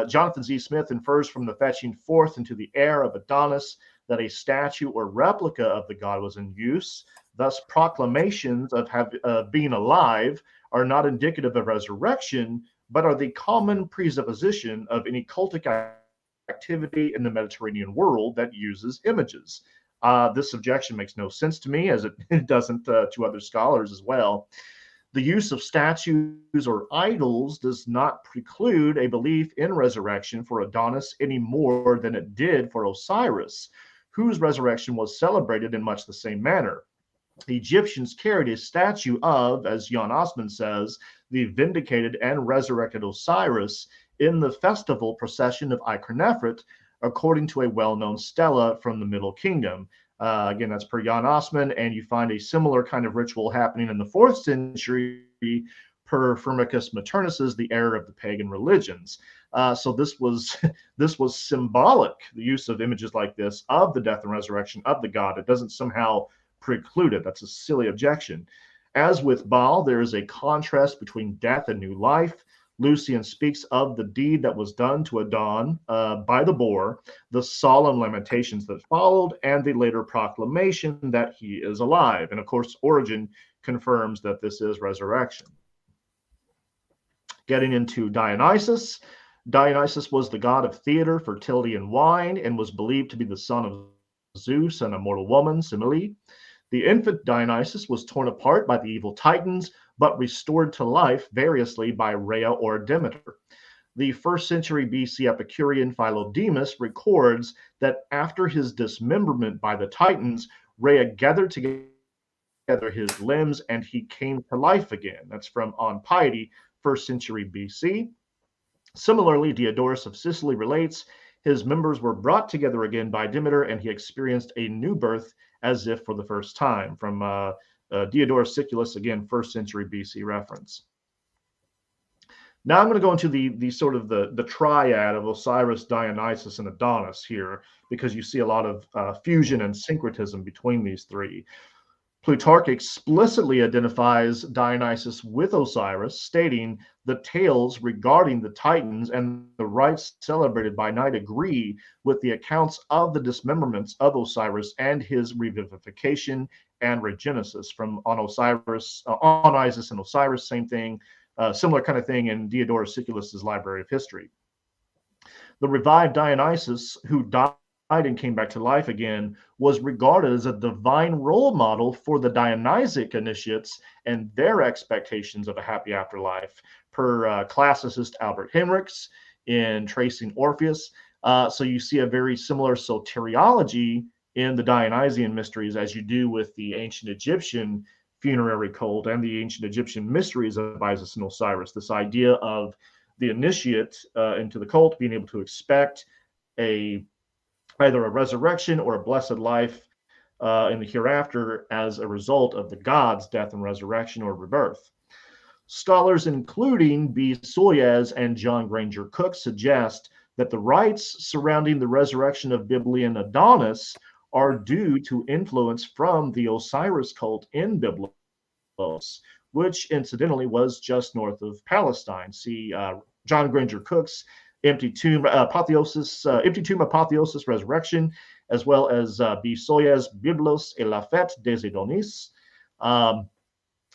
[SPEAKER 2] Jonathan Z. Smith infers from the fetching forth into the air of Adonis that a statue or replica of the god was in use. Thus, proclamations of being alive are not indicative of resurrection, but are the common presupposition of any cultic activity in the Mediterranean world that uses images. This objection makes no sense to me, as it doesn't to other scholars as well. The use of statues or idols does not preclude a belief in resurrection for Adonis any more than it did for Osiris, whose resurrection was celebrated in much the same manner. The Egyptians carried a statue of, as Jan Osman says, the vindicated and resurrected Osiris in the festival procession of Icarnefrit, according to a well-known stela from the Middle Kingdom. Again, that's per Jan Osman, and you find a similar kind of ritual happening in the 4th century per Firmicus Maternus's The Error of the Pagan Religions. So this was symbolic, the use of images like this of the death and resurrection of the god. It doesn't somehow preclude it. That's a silly objection. As with Baal, there is a contrast between death and new life. Lucian speaks of the deed that was done to Adon by the boar, the solemn lamentations that followed, and the later proclamation that he is alive. And of course, Origen confirms that this is resurrection. Getting into Dionysus. Dionysus was the god of theater, fertility, and wine, and was believed to be the son of Zeus and a mortal woman, Semele. The infant Dionysus was torn apart by the evil Titans, but restored to life variously by Rhea or Demeter. The 1st century BC Epicurean Philodemus records that after his dismemberment by the Titans, Rhea gathered together his limbs and he came to life again. That's from On Piety, 1st century BC. Similarly, Diodorus of Sicily relates his members were brought together again by Demeter and he experienced a new birth as if for the first time, from Diodorus Siculus, again, 1st century BC reference. Now I'm going to go into the sort of the triad of Osiris, Dionysus, and Adonis here, because you see a lot of fusion and syncretism between these three. Plutarch explicitly identifies Dionysus with Osiris, stating the tales regarding the Titans and the rites celebrated by night agree with the accounts of the dismemberments of Osiris and his revivification and regenesis. From on Isis and Osiris, same thing, similar kind of thing in Diodorus Siculus's Library of History. The revived Dionysus, who died and came back to life again, was regarded as a divine role model for the Dionysic initiates and their expectations of a happy afterlife, per classicist Albert Henrichs in Tracing Orpheus. So you see a very similar soteriology in the Dionysian mysteries as you do with the ancient Egyptian funerary cult and the ancient Egyptian mysteries of Isis and Osiris. This idea of the initiate into the cult being able to expect either a resurrection or a blessed life in the hereafter as a result of the god's death and resurrection or rebirth. Scholars including B. Soyez and John Granger Cook suggest that the rites surrounding the resurrection of Biblian Adonis are due to influence from the Osiris cult in Byblos, which incidentally was just north of Palestine. See John Granger Cook's Empty Tomb Apotheosis, Resurrection, as well as Bisoya's Byblos et la Fête des Adonis.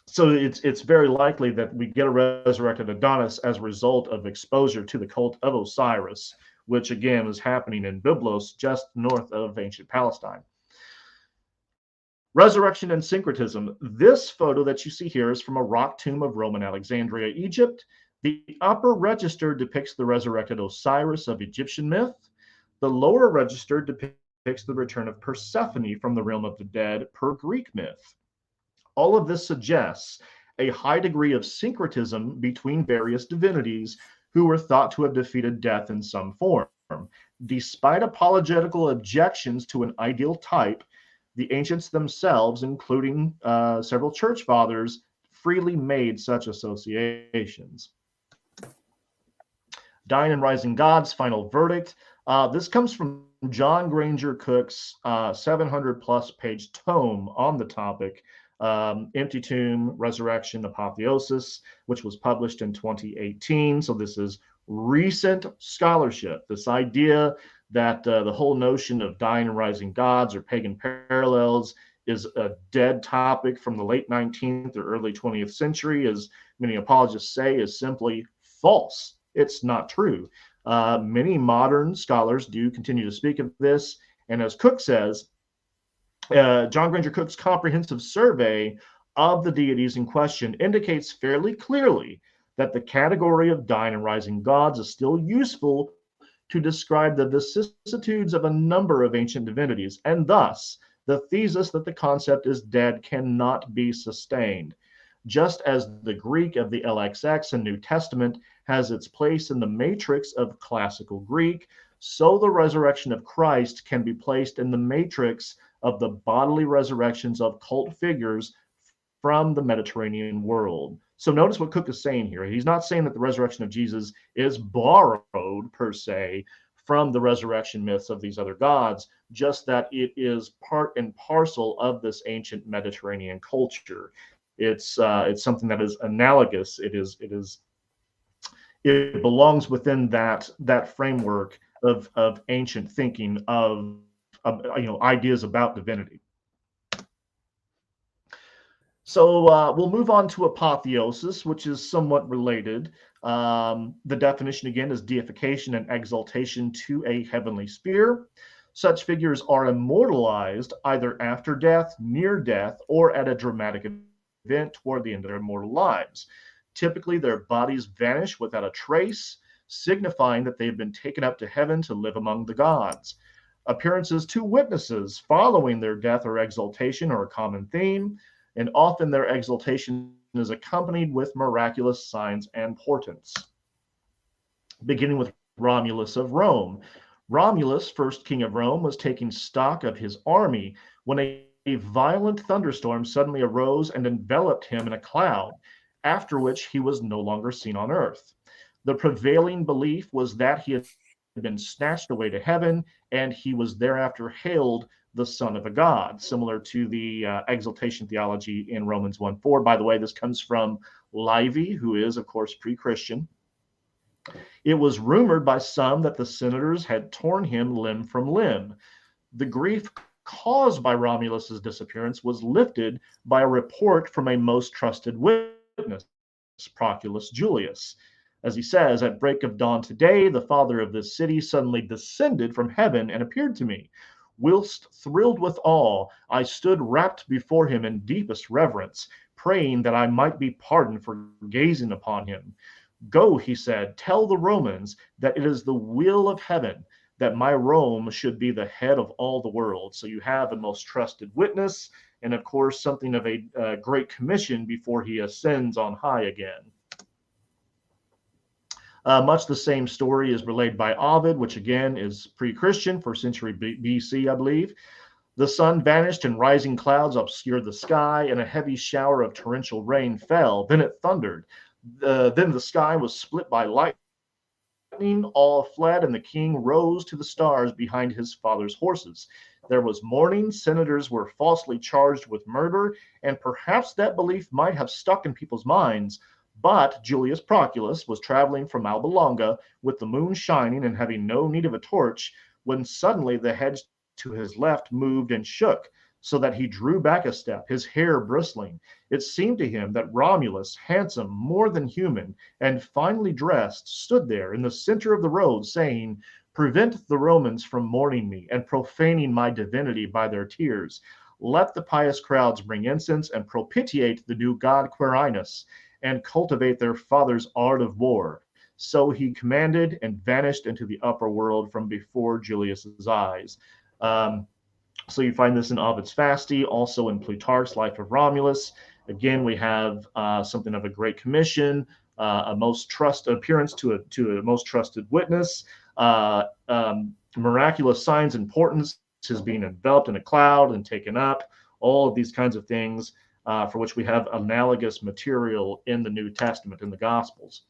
[SPEAKER 2] So it's very likely that we get a resurrected Adonis as a result of exposure to the cult of Osiris, which again is happening in Byblos, just north of ancient Palestine. Resurrection and syncretism. This photo that you see here is from a rock tomb of Roman Alexandria, Egypt. The upper register depicts the resurrected Osiris of Egyptian myth. The lower register depicts the return of Persephone from the realm of the dead per Greek myth. All of this suggests a high degree of syncretism between various divinities who were thought to have defeated death in some form. Despite apologetical objections to an ideal type, the ancients themselves, including several church fathers, freely made such associations. Dying and Rising Gods, Final Verdict. This comes from John Granger Cook's 700-plus page tome on the topic, Empty Tomb, Resurrection, Apotheosis, which was published in 2018. So this is recent scholarship. This idea that the whole notion of dying and rising gods or pagan parallels is a dead topic from the late 19th or early 20th century, as many apologists say, is simply false. It's not true. Many modern scholars do continue to speak of this. And as Cook says, John Granger Cook's comprehensive survey of the deities in question indicates fairly clearly that the category of dying and rising gods is still useful to describe the vicissitudes of a number of ancient divinities, and thus the thesis that the concept is dead cannot be sustained. Just as the Greek of the LXX and New Testament has its place in the matrix of classical Greek, so the resurrection of Christ can be placed in the matrix of the bodily resurrections of cult figures from the Mediterranean world. So notice what Cook is saying here. He's not saying that the resurrection of Jesus is borrowed per se from the resurrection myths of these other gods, just that it is part and parcel of this ancient Mediterranean culture. It's something that is analogous. It belongs within that framework of ancient thinking of ideas about divinity. So we'll move on to apotheosis, which is somewhat related. The definition, again, is deification and exaltation to a heavenly sphere. Such figures are immortalized either after death, near death, or at a dramatic event toward the end of their mortal lives. Typically, their bodies vanish without a trace, signifying that they have been taken up to heaven to live among the gods. Appearances to witnesses following their death or exaltation are a common theme, and often their exaltation is accompanied with miraculous signs and portents. Beginning with Romulus of Rome. Romulus, first king of Rome, was taking stock of his army when a violent thunderstorm suddenly arose and enveloped him in a cloud, after which he was no longer seen on earth. The prevailing belief was that he had been snatched away to heaven, and he was thereafter hailed the son of a god, similar to the exaltation theology in Romans 1:4. By the way, this comes from Livy, who is, of course, pre-Christian. It was rumored by some that the senators had torn him limb from limb. The grief caused by Romulus's disappearance was lifted by a report from a most trusted witness, Proculus Julius. As he says, "At break of dawn today, the father of this city suddenly descended from heaven and appeared to me. Whilst thrilled with awe, I stood rapt before him in deepest reverence, praying that I might be pardoned for gazing upon him. 'Go,' he said, 'tell the Romans that it is the will of heaven that my Rome should be the head of all the world.'" So you have a most trusted witness, and of course, something of a great commission before he ascends on high again. Much the same story is relayed by Ovid, which again is pre-Christian, 1st century BC, I believe. "The sun vanished and rising clouds obscured the sky, and a heavy shower of torrential rain fell. Then it thundered. Then the sky was split by lightning. All fled, and the king rose to the stars behind his father's horses. There was mourning, senators were falsely charged with murder, and perhaps that belief might have stuck in people's minds. But Julius Proculus was traveling from Alba Longa with the moon shining and having no need of a torch when suddenly the hedge to his left moved and shook, so that he drew back a step, his hair bristling. It seemed to him that Romulus, handsome, more than human, and finely dressed, stood there in the center of the road, saying, "Prevent the Romans from mourning me and profaning my divinity by their tears. Let the pious crowds bring incense and propitiate the new god Quirinus, and cultivate their father's art of war." So he commanded and vanished into the upper world from before Julius's eyes. So you find this in Ovid's Fasti, also in Plutarch's Life of Romulus. Again, we have something of a great commission, a most trusted appearance to a most trusted witness, miraculous signs and portents, his being enveloped in a cloud and taken up, all of these kinds of things for which we have analogous material in the New Testament, in the Gospels.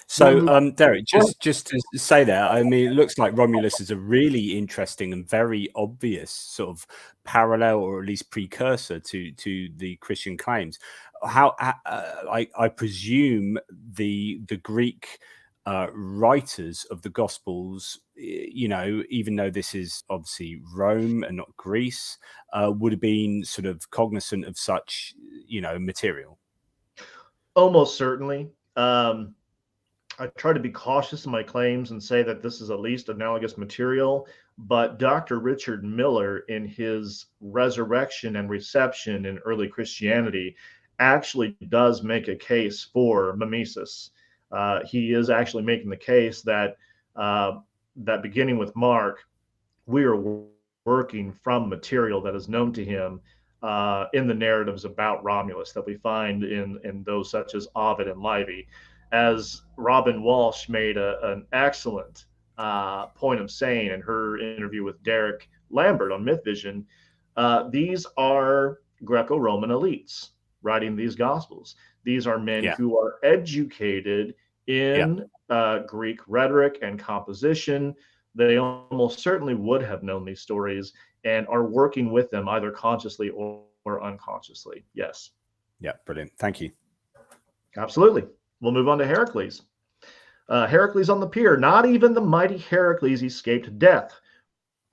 [SPEAKER 1] So, Derek, just to say that, I mean, it looks like Romulus is a really interesting and very obvious sort of parallel, or at least precursor to the Christian claims. I presume the Greek writers of the Gospels, you know, even though this is obviously Rome and not Greece, would have been sort of cognizant of such, you know, material.
[SPEAKER 2] Almost certainly. I try to be cautious in my claims and say that this is at least analogous material, but Dr. Richard Miller, in his Resurrection and Reception in Early Christianity, actually does make a case for mimesis. He is actually making the case that that beginning with Mark, we are working from material that is known to him in the narratives about Romulus that we find in those such as Ovid and Livy. As Robin Walsh made an excellent point of saying in her interview with Derek Lambert on Myth Vision, these are Greco-Roman elites writing these Gospels. These are men who are educated in Greek rhetoric and composition. They almost certainly would have known these stories and are working with them either consciously or unconsciously. Yes.
[SPEAKER 1] Yeah, brilliant. Thank you.
[SPEAKER 2] Absolutely. We'll move on to Heracles. Heracles on the pier. Not even the mighty Heracles escaped death,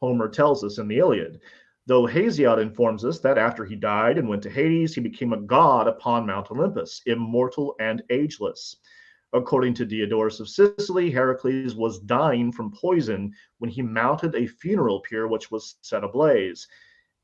[SPEAKER 2] Homer tells us in the Iliad, though Hesiod informs us that after he died and went to Hades, he became a god upon Mount Olympus, immortal and ageless. According to Diodorus of Sicily, Heracles was dying from poison when he mounted a funeral pyre which was set ablaze.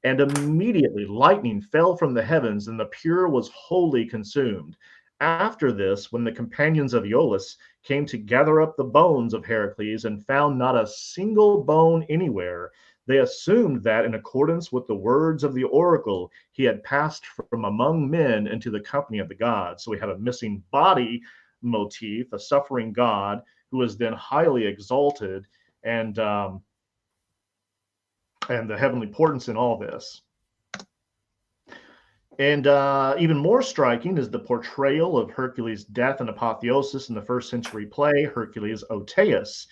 [SPEAKER 2] And immediately lightning fell from the heavens, and the pyre was wholly consumed. After this, when the companions of Iolaus came to gather up the bones of Heracles and found not a single bone anywhere, they assumed that, in accordance with the words of the oracle, he had passed from among men into the company of the gods. So we have a missing body motif, a suffering god who is then highly exalted, and the heavenly portents in all this. And even more striking is the portrayal of Hercules' death and apotheosis in the first century play, Hercules Otaeus.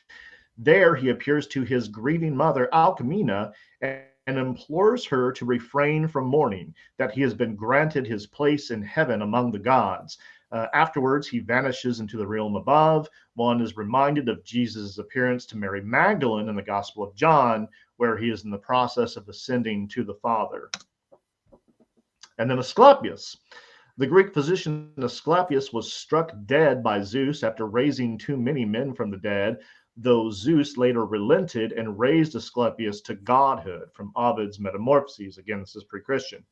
[SPEAKER 2] There he appears to his grieving mother, Alcmena, and implores her to refrain from mourning, that he has been granted his place in heaven among the gods. Afterwards, he vanishes into the realm above. One is reminded of Jesus' appearance to Mary Magdalene in the Gospel of John, where he is in the process of ascending to the Father. And then Asclepius. The Greek physician Asclepius was struck dead by Zeus after raising too many men from the dead, though Zeus later relented and raised Asclepius to godhood from Ovid's Metamorphoses. Again, this is pre-Christian.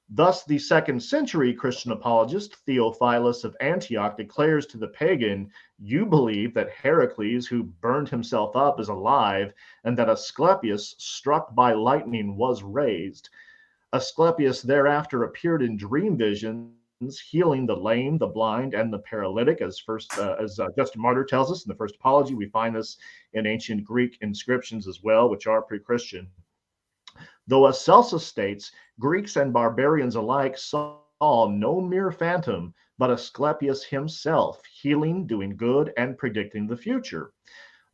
[SPEAKER 2] Thus, the second century Christian apologist Theophilus of Antioch declares to the pagan, "You believe that Heracles, who burned himself up, is alive, and that Asclepius, struck by lightning, was raised." Asclepius thereafter appeared in dream visions, healing the lame, the blind, and the paralytic, as Justin Martyr tells us in the First Apology. We find this in ancient Greek inscriptions as well, which are pre-Christian. Though, as Celsus states, Greeks and barbarians alike saw no mere phantom, but Asclepius himself, healing, doing good, and predicting the future.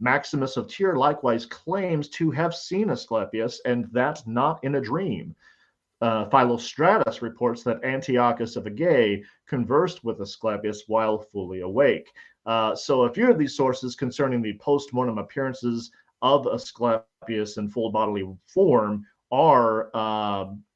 [SPEAKER 2] Maximus of Tyre likewise claims to have seen Asclepius, and that not in a dream. Philostratus reports that Antiochus of Agae conversed with Asclepius while fully awake. So a few of these sources concerning the post-mortem appearances of Asclepius in full bodily form are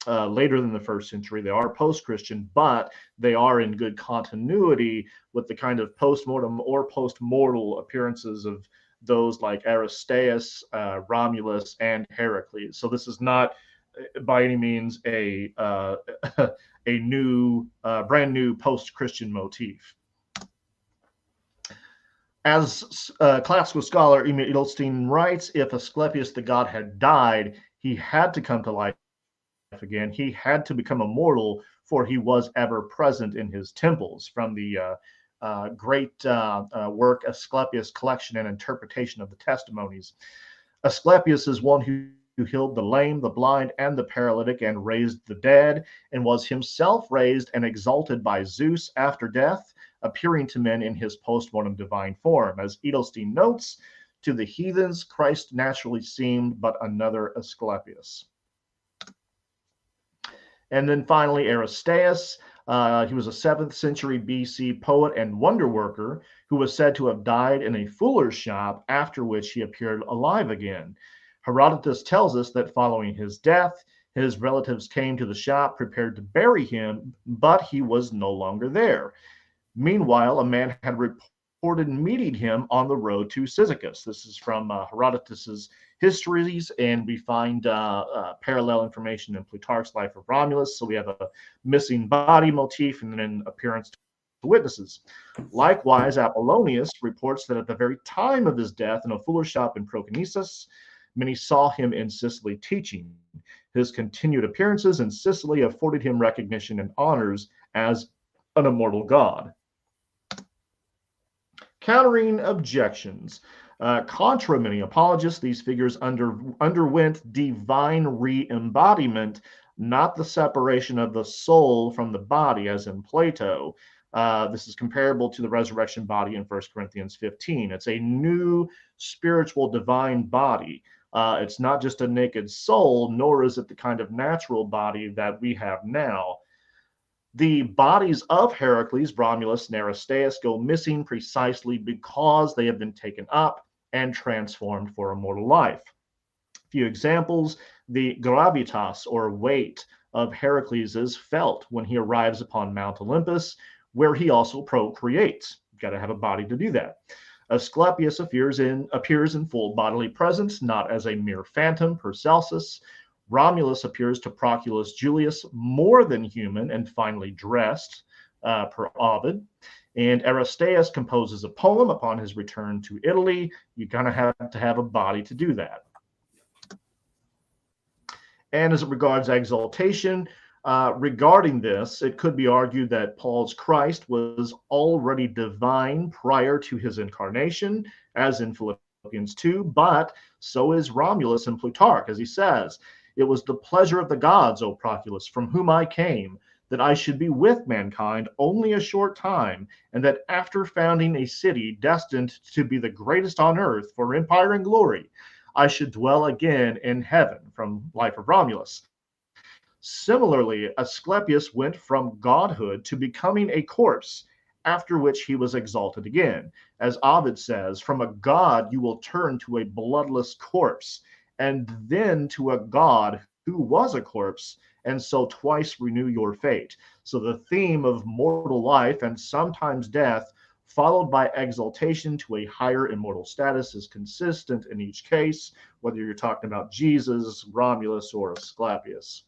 [SPEAKER 2] later than the first century. They are post-Christian, but they are in good continuity with the kind of post-mortem or post-mortal appearances of those like Aristeas, Romulus, and Heracles. So this is not by any means a new, brand new post-Christian motif. As classical scholar Emil Edelstein writes, if Asclepius the god had died, he had to come to life again. He had to become immortal, for he was ever present in his temples. From the great work Asclepius Collection and Interpretation of the Testimonies. Asclepius is one who healed the lame, the blind, and the paralytic, and raised the dead, and was himself raised and exalted by Zeus after death, appearing to men in his post-mortem divine form. As Edelstein notes, to the heathens, Christ naturally seemed but another Asclepius. And then finally, Aristeas. He was a 7th century BC poet and wonder worker who was said to have died in a fuller's shop, after which he appeared alive again. Herodotus tells us that following his death, his relatives came to the shop prepared to bury him, but he was no longer there. Meanwhile, a man had reported meeting him on the road to Cyzicus. This is from Herodotus's Histories, and we find parallel information in Plutarch's Life of Romulus. So we have a missing body motif and then appearance to witnesses. Likewise, Apollonius reports that at the very time of his death in a fuller's shop in Proconnesus, many saw him in Sicily teaching. His continued appearances in Sicily afforded him recognition and honors as an immortal god. Countering objections. Contra many apologists, these figures underwent divine re-embodiment, not the separation of the soul from the body, as in Plato. This is comparable to the resurrection body in 1 Corinthians 15. It's a new spiritual divine body. It's not just a naked soul, nor is it the kind of natural body that we have now. The bodies of Heracles, Romulus, and Aristeas go missing precisely because they have been taken up and transformed for immortal life. A few examples: the gravitas, or weight, of Heracles is felt when he arrives upon Mount Olympus, where he also procreates. You've got to have a body to do that. Asclepius appears in full bodily presence, not as a mere phantom per Celsus. Romulus appears to Proculus Julius more than human and finely dressed, per Ovid. And Aristeas composes a poem upon his return to Italy. You're going to have a body to do that. And as it regards exaltation, regarding this, it could be argued that Paul's Christ was already divine prior to his incarnation, as in Philippians 2, but so is Romulus in Plutarch, as he says, "It was the pleasure of the gods, O Proculus, from whom I came, that I should be with mankind only a short time, and that after founding a city destined to be the greatest on earth for empire and glory, I should dwell again in heaven," from Life of Romulus. Similarly, Asclepius went from godhood to becoming a corpse, after which he was exalted again. As Ovid says, "From a god you will turn to a bloodless corpse, and then to a god who was a corpse, and so twice renew your fate." So the theme of mortal life and sometimes death, followed by exaltation to a higher immortal status, is consistent in each case, whether you're talking about Jesus, Romulus, or Asclepius.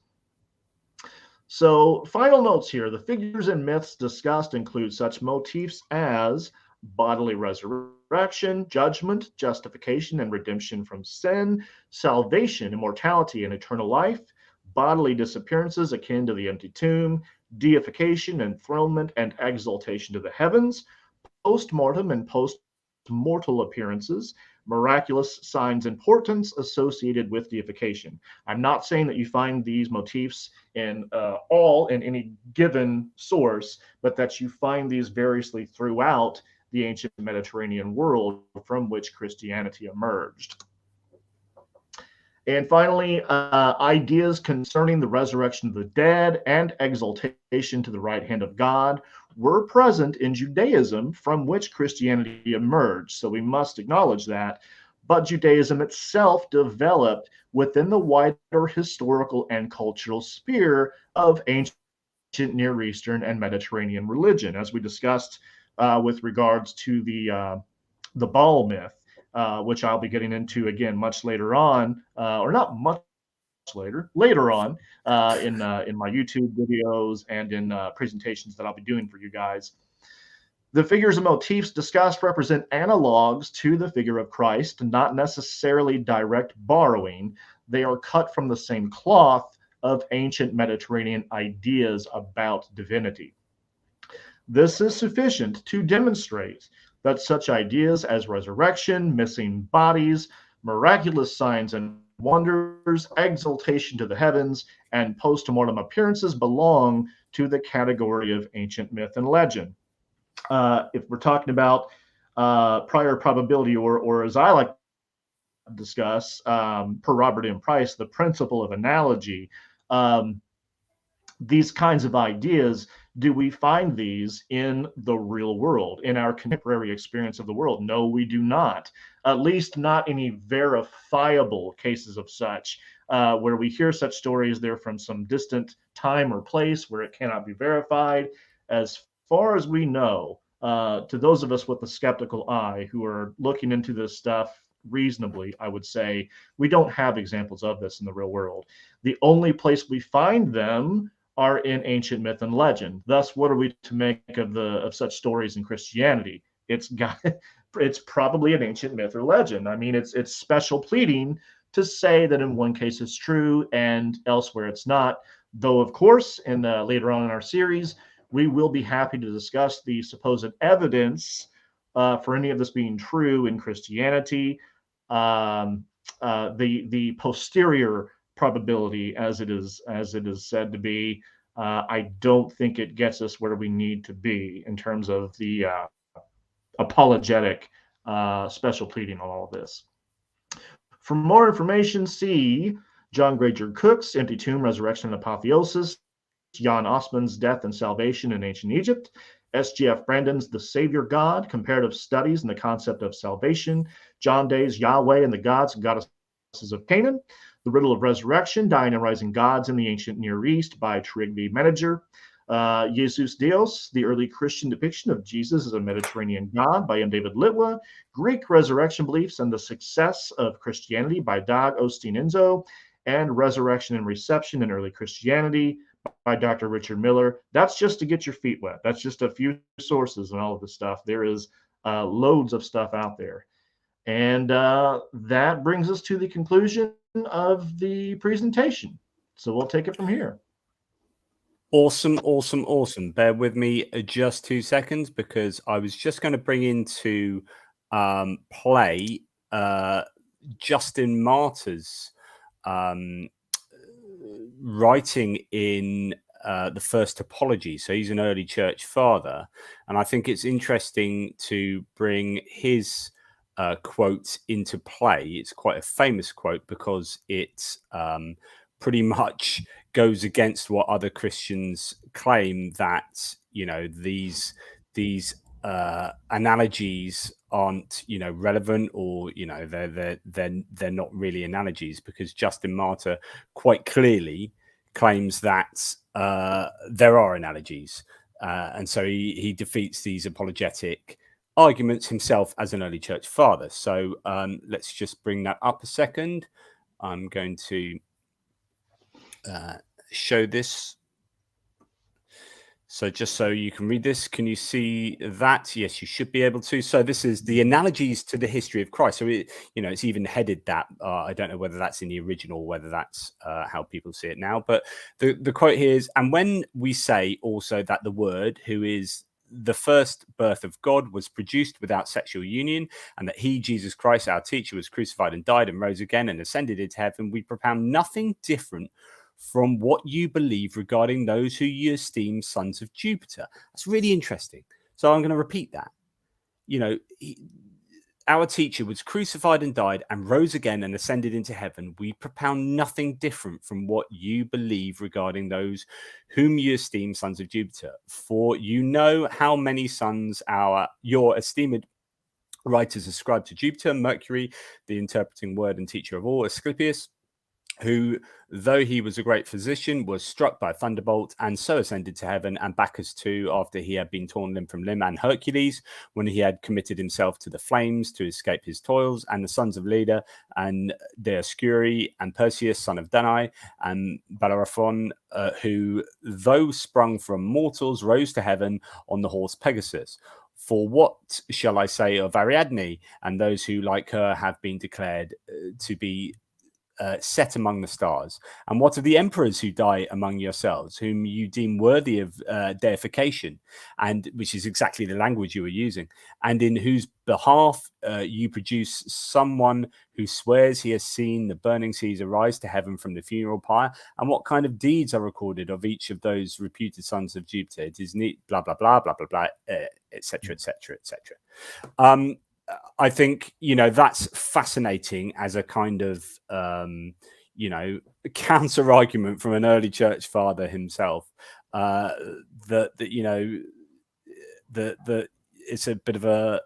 [SPEAKER 2] So final notes here. The figures and myths discussed include such motifs as bodily resurrection, judgment, justification and redemption from sin, salvation, immortality, and eternal life, bodily disappearances akin to the empty tomb, deification, enthronement, and exaltation to the heavens, post-mortem and post-mortal appearances, miraculous signs and portents associated with deification. I'm not saying that you find these motifs in all in any given source, but that you find these variously throughout the ancient Mediterranean world from which Christianity emerged. And finally, ideas concerning the resurrection of the dead and exaltation to the right hand of God were present in Judaism from which Christianity emerged. So we must acknowledge that. But Judaism itself developed within the wider historical and cultural sphere of ancient Near Eastern and Mediterranean religion, as we discussed with regards to the Baal myth. Which I'll be getting into again much later on, or not much later on in my YouTube videos and in presentations that I'll be doing for you guys. The figures and motifs discussed represent analogs to the figure of Christ, not necessarily direct borrowing. They are cut from the same cloth of ancient Mediterranean ideas about divinity. This is sufficient to demonstrate that such ideas as resurrection, missing bodies, miraculous signs and wonders, exaltation to the heavens, and post-mortem appearances belong to the category of ancient myth and legend. If we're talking about prior probability, or as I like to discuss, per Robert M. Price, the principle of analogy, these kinds of ideas, do we find these in the real world, in our contemporary experience of the world? No, we do not. At least not any verifiable cases of such, where we hear such stories. They're from some distant time or place where it cannot be verified. As far as we know, to those of us with a skeptical eye who are looking into this stuff reasonably, I would say we don't have examples of this in the real world. The only place we find them are in ancient myth and legend. Thus, what are we to make of such stories in Christianity? It's probably an ancient myth or legend. I mean, it's special pleading to say that in one case it's true and elsewhere it's not. Though, of course, and later on in our series, we will be happy to discuss the supposed evidence for any of this being true in Christianity, the posterior probability, as it is said to be. I don't think it gets us where we need to be in terms of the apologetic special pleading on all of this. For more information, see John Granger Cook's Empty Tomb, Resurrection and Apotheosis, Jan Osman's Death and Salvation in Ancient Egypt, S.G.F. Brandon's The Savior God, Comparative Studies in the Concept of Salvation, John Day's Yahweh and the Gods and Goddesses of Canaan, The Riddle of Resurrection, Dying and Rising Gods in the Ancient Near East by Triad Manager, Jesus Dios, The Early Christian Depiction of Jesus as a Mediterranean God by M. David Litwa, Greek Resurrection Beliefs and the Success of Christianity by Dag Osteen Enzo, and Resurrection and Reception in Early Christianity by Dr. Richard Miller. That's just to get your feet wet. That's just a few sources and all of this stuff. There is loads of stuff out there. And that brings us to the conclusion of the presentation. So we'll take it from here.
[SPEAKER 1] Awesome, awesome, awesome. Bear with me just 2 seconds, because I was just going to bring into play Justin Martyr's writing in the First Apology. So he's an early church father, and I think it's interesting to bring his quote into play. It's quite a famous quote because it pretty much goes against what other Christians claim, that these analogies aren't relevant, or they're not really analogies, because Justin Martyr quite clearly claims that there are analogies, and so he defeats these apologetic arguments himself as an early church father. So let's just bring that up a second. I'm going to show this. So just so you can read this, can you see that? Yes, you should be able to. So this is the analogies to the history of Christ. So it's even headed that. I don't know whether that's in the original, whether that's how people see it now. But the quote here is, and when we say also that the Word, who is the first birth of God, was produced without sexual union, and that he, Jesus Christ, our teacher, was crucified and died and rose again and ascended into heaven, we propound nothing different from what you believe regarding those who you esteem sons of Jupiter. That's really interesting. So I'm going to repeat that. our teacher was crucified and died and rose again and ascended into heaven. We propound nothing different from what you believe regarding those whom you esteem sons of Jupiter. For you know how many sons your esteemed writers ascribe to Jupiter, Mercury, the interpreting word and teacher of all, Asclepius, who, though he was a great physician, was struck by a thunderbolt and so ascended to heaven, and Bacchus too, after he had been torn limb from limb, and Hercules, when he had committed himself to the flames to escape his toils, and the sons of Leda, and Dioscuri, and Perseus, son of Danae, and Bellerophon, who, though sprung from mortals, rose to heaven on the horse Pegasus. For what shall I say of Ariadne, and those who, like her, have been declared to be set among the stars? And what of the emperors who die among yourselves, whom you deem worthy of deification, and which is exactly the language you were using, and in whose behalf you produce someone who swears he has seen the burning seas arise to heaven from the funeral pyre? And what kind of deeds are recorded of each of those reputed sons of Jupiter? It is neat, blah blah blah blah blah blah, etc etc etc. I think, that's fascinating as a kind of, counter argument from an early church father himself, that it's a bit of a,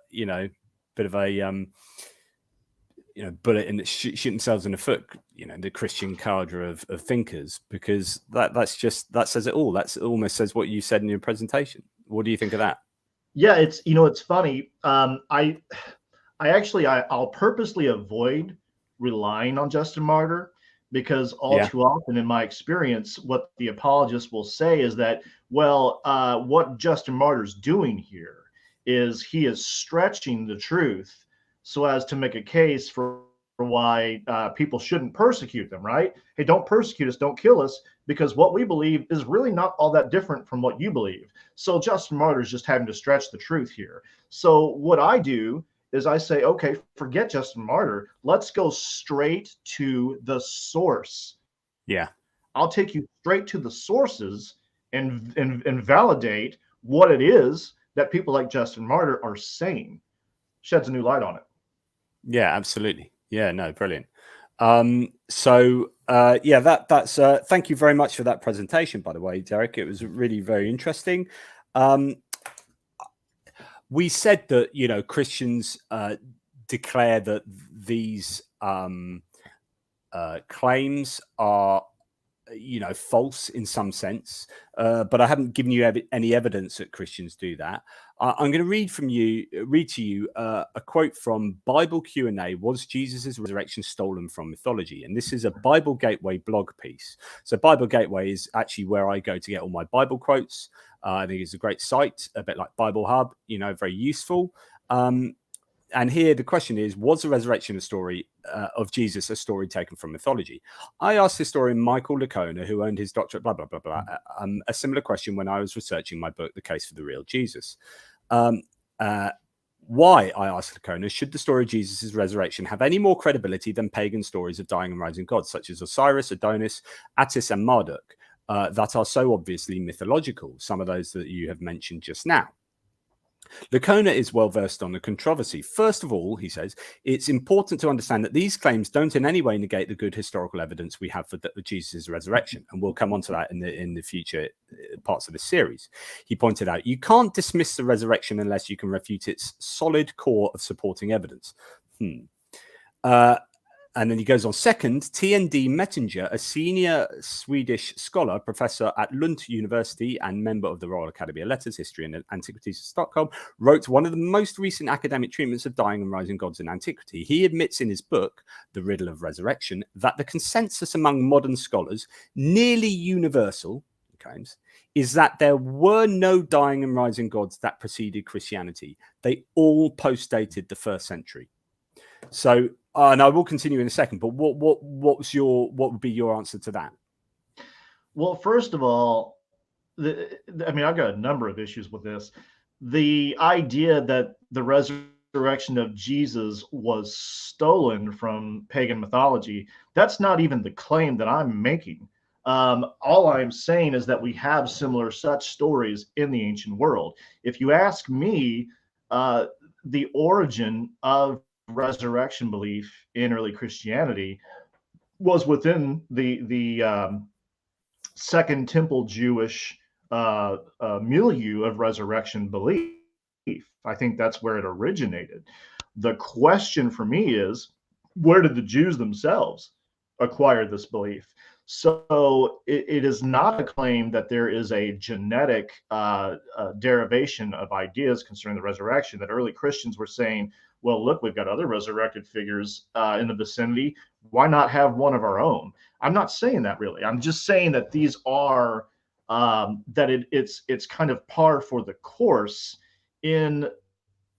[SPEAKER 1] bullet in that shoot themselves in the foot, the Christian cadre of thinkers, because that says it all. That almost says what you said in your presentation. What do you think of that?
[SPEAKER 2] Yeah, it's funny. I'll purposely avoid relying on Justin Martyr, because too often in my experience, what the apologists will say is that, what Justin Martyr's doing here is he is stretching the truth so as to make a case for why people shouldn't persecute them, right? Hey, don't persecute us, don't kill us, because what we believe is really not all that different from what you believe. So Justin Martyr's just having to stretch the truth here. So what I do is I say, okay, forget Justin Martyr. Let's go straight to the source.
[SPEAKER 1] Yeah.
[SPEAKER 2] I'll take you straight to the sources and validate what it is that people like Justin Martyr are saying. Sheds a new light on it.
[SPEAKER 1] Yeah, absolutely. Yeah, no, brilliant. That's thank you very much for that presentation, by the way, Derek. It was really very interesting. We said that, Christians declare that these claims are, false in some sense, but I haven't given you any evidence that Christians do that. I'm going to read to you a quote from Bible Q&A. Was Jesus' resurrection stolen from mythology? And this is a Bible Gateway blog piece. So Bible Gateway is actually where I go to get all my Bible quotes. I think it's a great site, a bit like Bible Hub, very useful. And here the question is, was the resurrection story of Jesus a story taken from mythology? I asked historian Michael Licona, who earned his doctorate, blah, blah, blah, blah, a similar question when I was researching my book, The Case for the Real Jesus. Why, I asked Licona, should the story of Jesus' resurrection have any more credibility than pagan stories of dying and rising gods, such as Osiris, Adonis, Attis, and Marduk, that are so obviously mythological, some of those that you have mentioned just now? Licona is well versed on the controversy. First of all, he says, it's important to understand that these claims don't in any way negate the good historical evidence we have for Jesus' resurrection. And we'll come on to that in the future parts of the series. He pointed out, you can't dismiss the resurrection unless you can refute its solid core of supporting evidence. And then he goes on. Second, T.N.D. Mettinger, a senior Swedish scholar, professor at Lund University and member of the Royal Academy of Letters, History and Antiquities of Stockholm, wrote one of the most recent academic treatments of dying and rising gods in antiquity. He admits in his book, The Riddle of Resurrection, that the consensus among modern scholars, nearly universal, he claims, is that there were no dying and rising gods that preceded Christianity. They all post-dated the 1st century. So, and I will continue in a second, but what would be your answer to that?
[SPEAKER 2] Well, first of all, I've got a number of issues with this. The idea that the resurrection of Jesus was stolen from pagan mythology, that's not even the claim that I'm making. All I'm saying is that we have similar such stories in the ancient world. If you ask me, the origin of resurrection belief in early Christianity was within the Second Temple Jewish milieu of resurrection belief. I think that's where it originated. The question for me is, where did the Jews themselves acquire this belief? So it is not a claim that there is a genetic derivation of ideas concerning the resurrection, that early Christians were saying, well, look, we've got other resurrected figures in the vicinity. Why not have one of our own? I'm not saying that really. I'm just saying that these are, that it's kind of par for the course in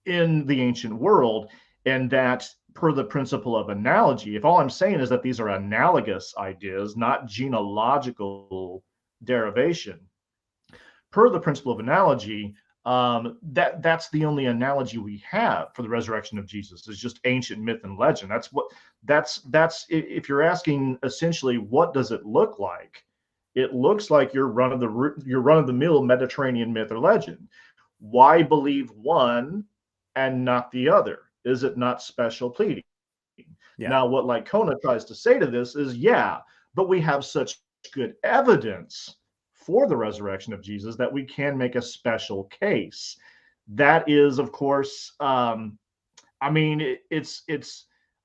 [SPEAKER 2] the ancient world, and that per the principle of analogy, if all I'm saying is that these are analogous ideas, not genealogical derivation, per the principle of analogy, that's the only analogy we have for the resurrection of Jesus, is just ancient myth and legend. That's if you're asking essentially what does it look like, it looks like your run of the mill Mediterranean myth or legend. Why believe one and not the other? Is it not special pleading? Yeah. Now, what Lycona tries to say to this is, yeah, but we have such good evidence for the resurrection of Jesus that we can make a special case. That is, of course, I mean,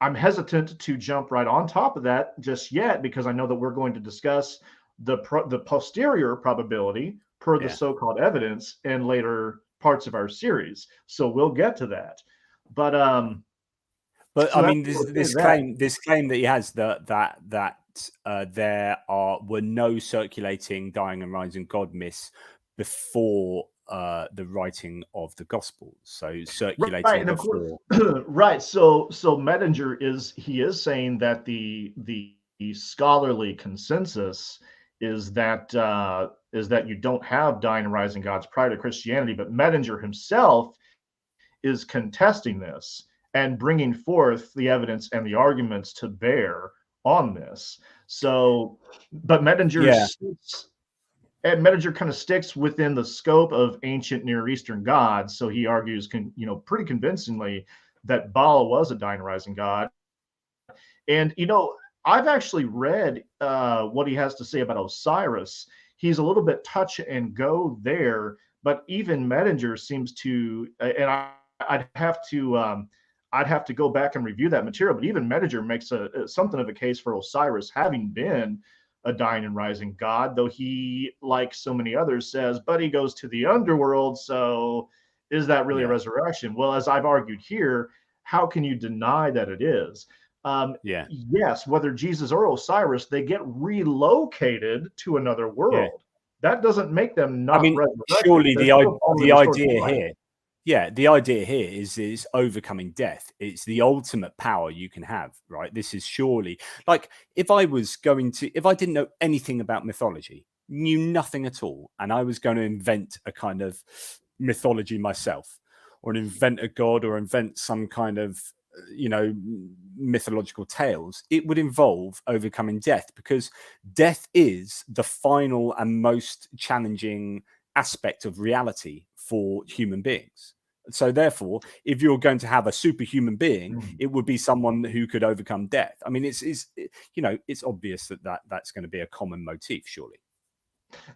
[SPEAKER 2] I'm hesitant to jump right on top of that just yet, because I know that we're going to discuss the posterior probability per the so-called evidence in later parts of our series. So we'll get to that. But
[SPEAKER 1] so I mean, this claim that he has that there were no circulating dying and rising God myths before the writing of the Gospels. So circulating before,
[SPEAKER 2] right? So Mettinger is saying that the scholarly consensus is that you don't have dying and rising gods prior to Christianity, but Mettinger himself is contesting this and bringing forth the evidence and the arguments to bear on this. So, but Mettinger kind of sticks within the scope of ancient Near Eastern gods. So he argues, pretty convincingly that Baal was a dying and rising god. And, I've actually read what he has to say about Osiris. He's a little bit touch and go there, but even Mettinger seems to, and I'd have to go back and review that material, but even Mettinger makes something of a case for Osiris having been a dying and rising god, though he, like so many others, says, but he goes to the underworld, so is that really a resurrection? Well, as I've argued here, how can you deny that it is? Yes, whether Jesus or Osiris, they get relocated to another world. That doesn't make them not resurrected.
[SPEAKER 1] Surely the idea here, the idea here is overcoming death. It's the ultimate power you can have, right? This is surely, like, if I didn't know anything about mythology, knew nothing at all, and I was going to invent a kind of mythology myself, or invent a god, or invent some kind of mythological tales, it would involve overcoming death, because death is the final and most challenging aspect of reality for human beings. So therefore, if you're going to have a superhuman being, it would be someone who could overcome death. I mean, it's obvious that's going to be a common motif, surely.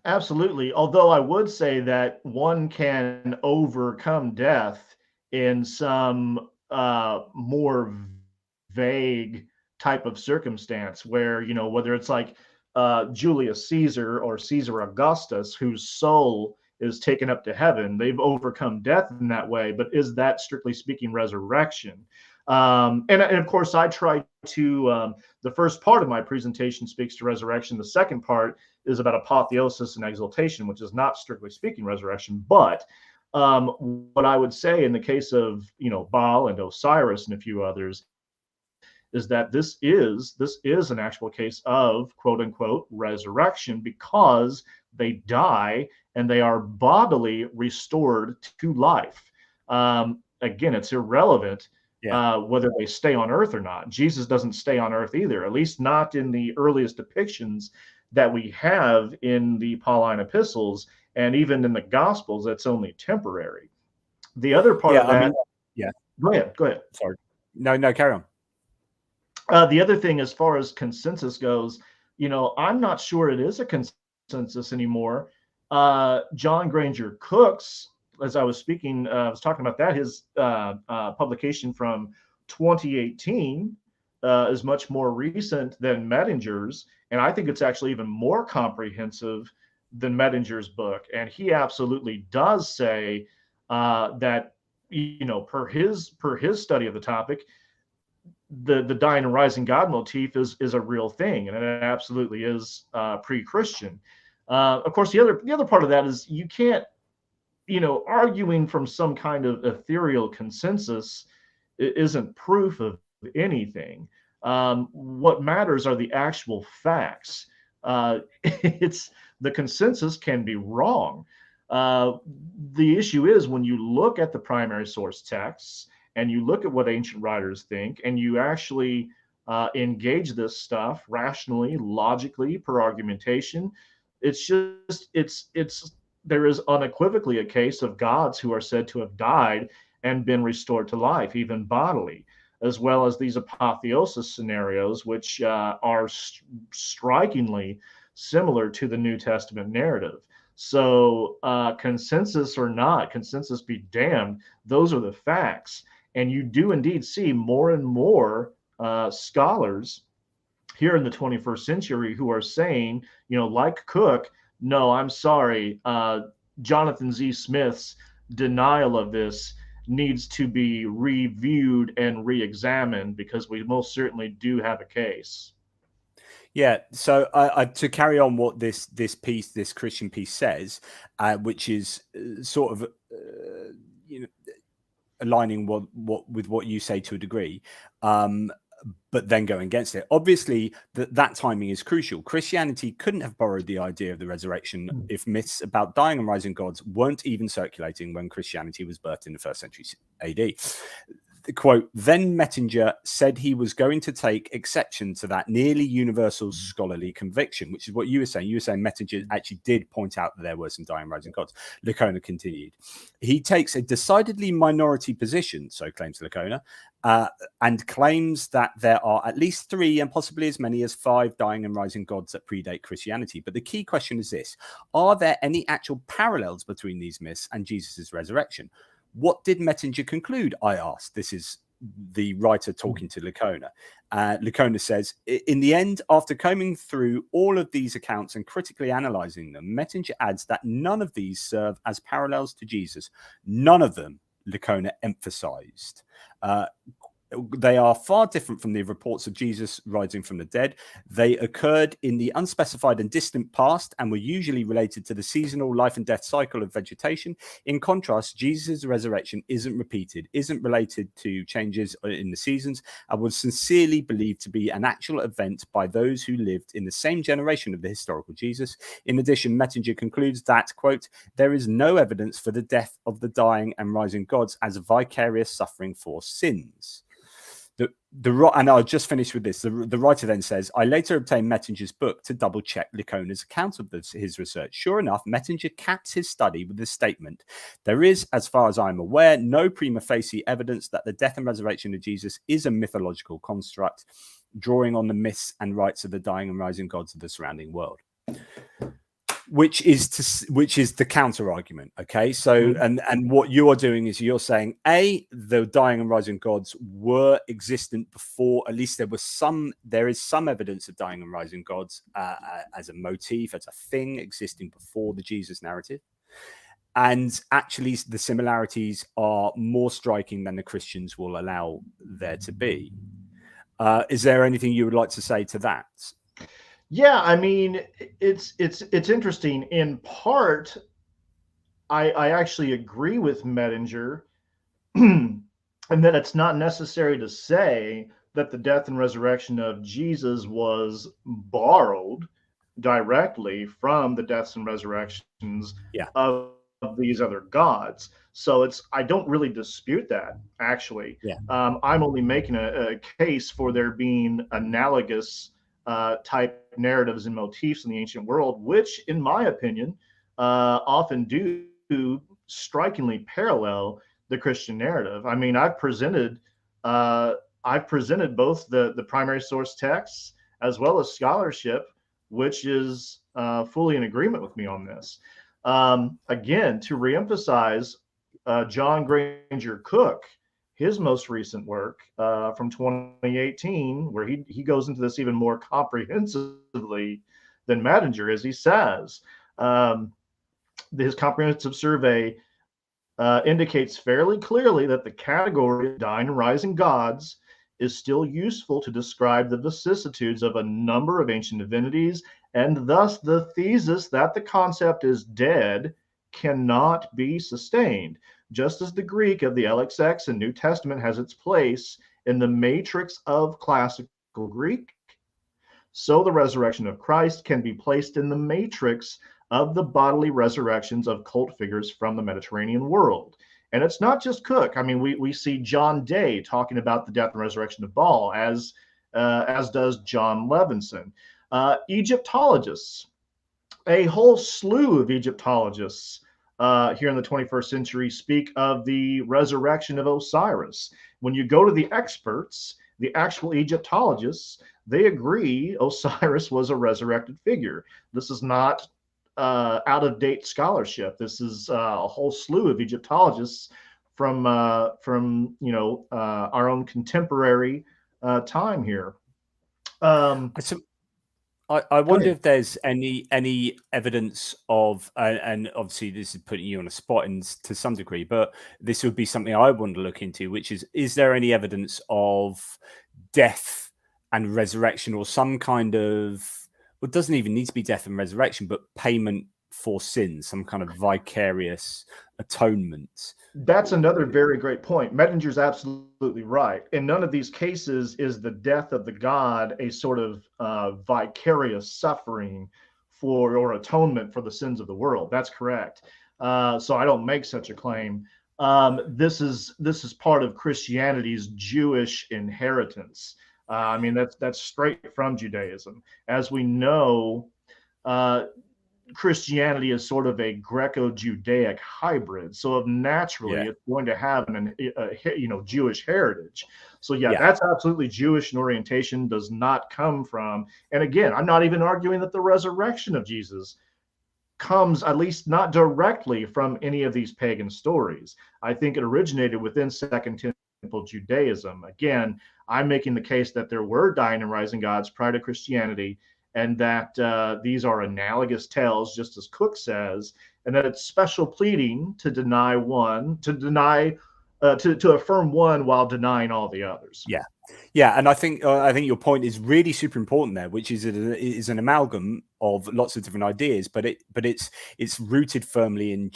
[SPEAKER 2] Absolutely. Although I would say that one can overcome death in some more vague type of circumstance, where, whether it's like Julius Caesar or Caesar Augustus, whose soul is taken up to heaven, they've overcome death in that way. But is that, strictly speaking, resurrection? And of course, I try to, the first part of my presentation speaks to resurrection. The second part is about apotheosis and exaltation, which is not, strictly speaking, resurrection. But what I would say in the case of, Baal and Osiris and a few others, is that this is an actual case of, quote unquote, resurrection, because they die and they are bodily restored to life. Again, it's irrelevant whether they stay on earth or not. Jesus doesn't stay on earth either, at least not in the earliest depictions that we have in the Pauline epistles, and even in the Gospels. That's only temporary. The other part of that,
[SPEAKER 1] Yeah.
[SPEAKER 2] Go ahead. Go ahead.
[SPEAKER 1] Sorry. No, carry on.
[SPEAKER 2] The other thing, as far as consensus goes, I'm not sure it is a consensus anymore. John Granger Cook's, as I was speaking, I was talking about that, his publication from 2018 is much more recent than Mettinger's, and I think it's actually even more comprehensive than Mettinger's book. And he absolutely does say that, per his study of the topic, the dying and rising God motif is a real thing, and it absolutely is pre-Christian. Of course, the other part of that is you can't, arguing from some kind of ethereal consensus isn't proof of anything. What matters are the actual facts. It's the consensus can be wrong. The issue is when you look at the primary source texts and you look at what ancient writers think, and you actually engage this stuff rationally, logically, per argumentation, there is unequivocally a case of gods who are said to have died and been restored to life, even bodily, as well as these apotheosis scenarios, which are strikingly similar to the New Testament narrative. So consensus or not, consensus be damned, those are the facts. And you do indeed see more and more scholars here in the 21st century who are saying, like Cook, no, I'm sorry, Jonathan Z. Smith's denial of this needs to be reviewed and re-examined because we most certainly do have a case.
[SPEAKER 1] Yeah. So to carry on what this Christian piece says, which is sort of aligning with what you say to a degree, but then going against it. Obviously, that timing is crucial. Christianity couldn't have borrowed the idea of the resurrection if myths about dying and rising gods weren't even circulating when Christianity was birthed in the 1st century AD. The quote, then Mettinger said he was going to take exception to that nearly universal scholarly conviction, which is what you were saying. You were saying Mettinger actually did point out that there were some dying and rising gods. Licona continued. He takes a decidedly minority position, so claims Licona, and claims that there are at least 3 and possibly as many as 5 dying and rising gods that predate Christianity. But the key question is this: are there any actual parallels between these myths and Jesus' resurrection? What did Mettinger conclude? I asked. This is the writer talking to Licona. Licona says, in the end, after combing through all of these accounts and critically analyzing them, Mettinger adds that none of these serve as parallels to Jesus. None of them, Licona emphasized. They are far different from the reports of Jesus rising from the dead. They occurred in the unspecified and distant past and were usually related to the seasonal life and death cycle of vegetation. In contrast, Jesus' resurrection isn't repeated, isn't related to changes in the seasons, and was sincerely believed to be an actual event by those who lived in the same generation of the historical Jesus. In addition, Mettinger concludes that, quote, there is no evidence for the death of the dying and rising gods as vicarious suffering for sins. And I'll just finish with this. The writer then says, I later obtained Mettinger's book to double check Licona's account of his research. Sure enough, Mettinger caps his study with the statement, there is, as far as I'm aware, no prima facie evidence that the death and resurrection of Jesus is a mythological construct, drawing on the myths and rites of the dying and rising gods of the surrounding world. Which is the counter argument. Okay, so and what you are doing is you're saying the dying and rising gods were existent before. At least there is some evidence of dying and rising gods as a motif, as a thing existing before the Jesus narrative. And actually, the similarities are more striking than the Christians will allow there to be. Is there anything you would like to say to that?
[SPEAKER 2] Yeah, I mean, it's interesting. In part, I actually agree with Mettinger, and that it's not necessary to say that the death and resurrection of Jesus was borrowed directly from the deaths and resurrections of these other gods. So I don't really dispute that, actually.
[SPEAKER 1] Yeah.
[SPEAKER 2] I'm only making a case for there being analogous type narratives and motifs in the ancient world, which, in my opinion, often do strikingly parallel the Christian narrative. I mean, I've presented both the primary source texts as well as scholarship, which is fully in agreement with me on this. Again, to reemphasize, John Granger Cook, his most recent work from 2018, where he goes into this even more comprehensively than Medinger, as he says. His comprehensive survey indicates fairly clearly that the category of dying and rising gods is still useful to describe the vicissitudes of a number of ancient divinities, and thus the thesis that the concept is dead cannot be sustained, just as the Greek of the LXX and New Testament has its place in the matrix of classical Greek. So the resurrection of Christ can be placed in the matrix of the bodily resurrections of cult figures from the Mediterranean world. And it's not just Cook. I mean, we see John Day talking about the death and resurrection of Baal, as does John Levinson. Egyptologists, a whole slew of Egyptologists here in the 21st century speak of the resurrection of Osiris. When you go to the experts, the actual Egyptologists, they agree Osiris was a resurrected figure. This is not out-of-date scholarship. This is a whole slew of Egyptologists from our own contemporary time here.
[SPEAKER 1] I wonder if there's any evidence of, and obviously this is putting you on a spot to some degree, but this would be something I want to look into, which is there any evidence of death and resurrection, or some kind of, well, it doesn't even need to be death and resurrection, but payment for sins, some kind of vicarious atonement?
[SPEAKER 2] That's another very great point. Medinger's absolutely right. In none of these cases is the death of the god a sort of vicarious suffering for or atonement for the sins of the world. That's correct. So I don't make such a claim. This is part of Christianity's Jewish inheritance. I mean, that's straight from Judaism. As we know, Christianity is sort of a Greco-Judaic hybrid, so naturally it's going to have a Jewish heritage. So that's absolutely Jewish in orientation, does not come from. And again, I'm not even arguing that the resurrection of Jesus comes, at least not directly, from any of these pagan stories. I think it originated within Second Temple Judaism. Again, I'm making the case that there were dying and rising gods prior to Christianity, and that these are analogous tales, just as Cook says, and that it's special pleading to deny one, to affirm one while denying all the others.
[SPEAKER 1] Yeah, and I think your point is really super important there, which is an amalgam of lots of different ideas, but it's rooted firmly in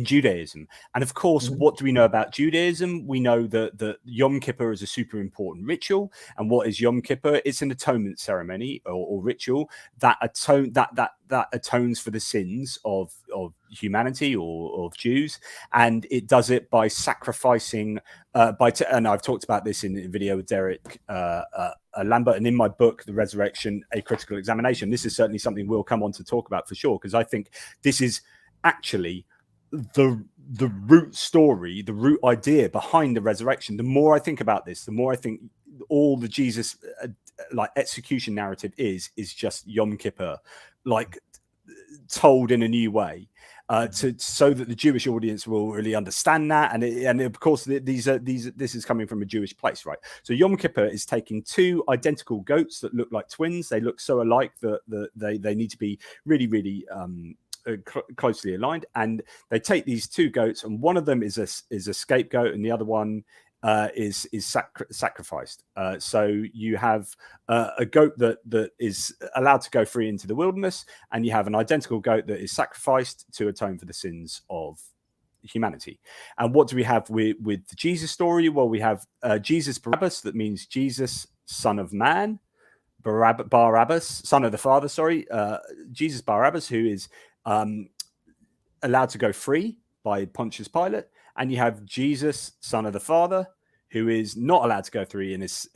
[SPEAKER 1] Judaism. And of course, what do we know about Judaism? We know that Yom Kippur is a super important ritual. And what is Yom Kippur? It's an atonement ceremony or ritual that atones for the sins of humanity or of Jews, and it does it by sacrificing. And I've talked about this in a video with Derreck Lambert, and in my book, The Resurrection: A Critical Examination. This is certainly something we'll come on to talk about for sure, because I think this is actually the root story, the root idea behind the resurrection. The more I think about this, the more I think all the Jesus execution narrative is just Yom Kippur, told in a new way, so that the Jewish audience will really understand that. And of course, this is coming from a Jewish place, right? So Yom Kippur is taking two identical goats that look like twins. They look so alike that they need to be really, really closely aligned, and they take these two goats, and one of them is a scapegoat, and the other one is sacrificed. So you have a goat that is allowed to go free into the wilderness, and you have an identical goat that is sacrificed to atone for the sins of humanity. And what do we have with the Jesus story? Well, we have Jesus Barabbas, that means Jesus, son of man. Barabbas, son of the Father, Jesus Barabbas, who is allowed to go free by Pontius Pilate, and you have Jesus, son of the Father, who is not allowed to go free and is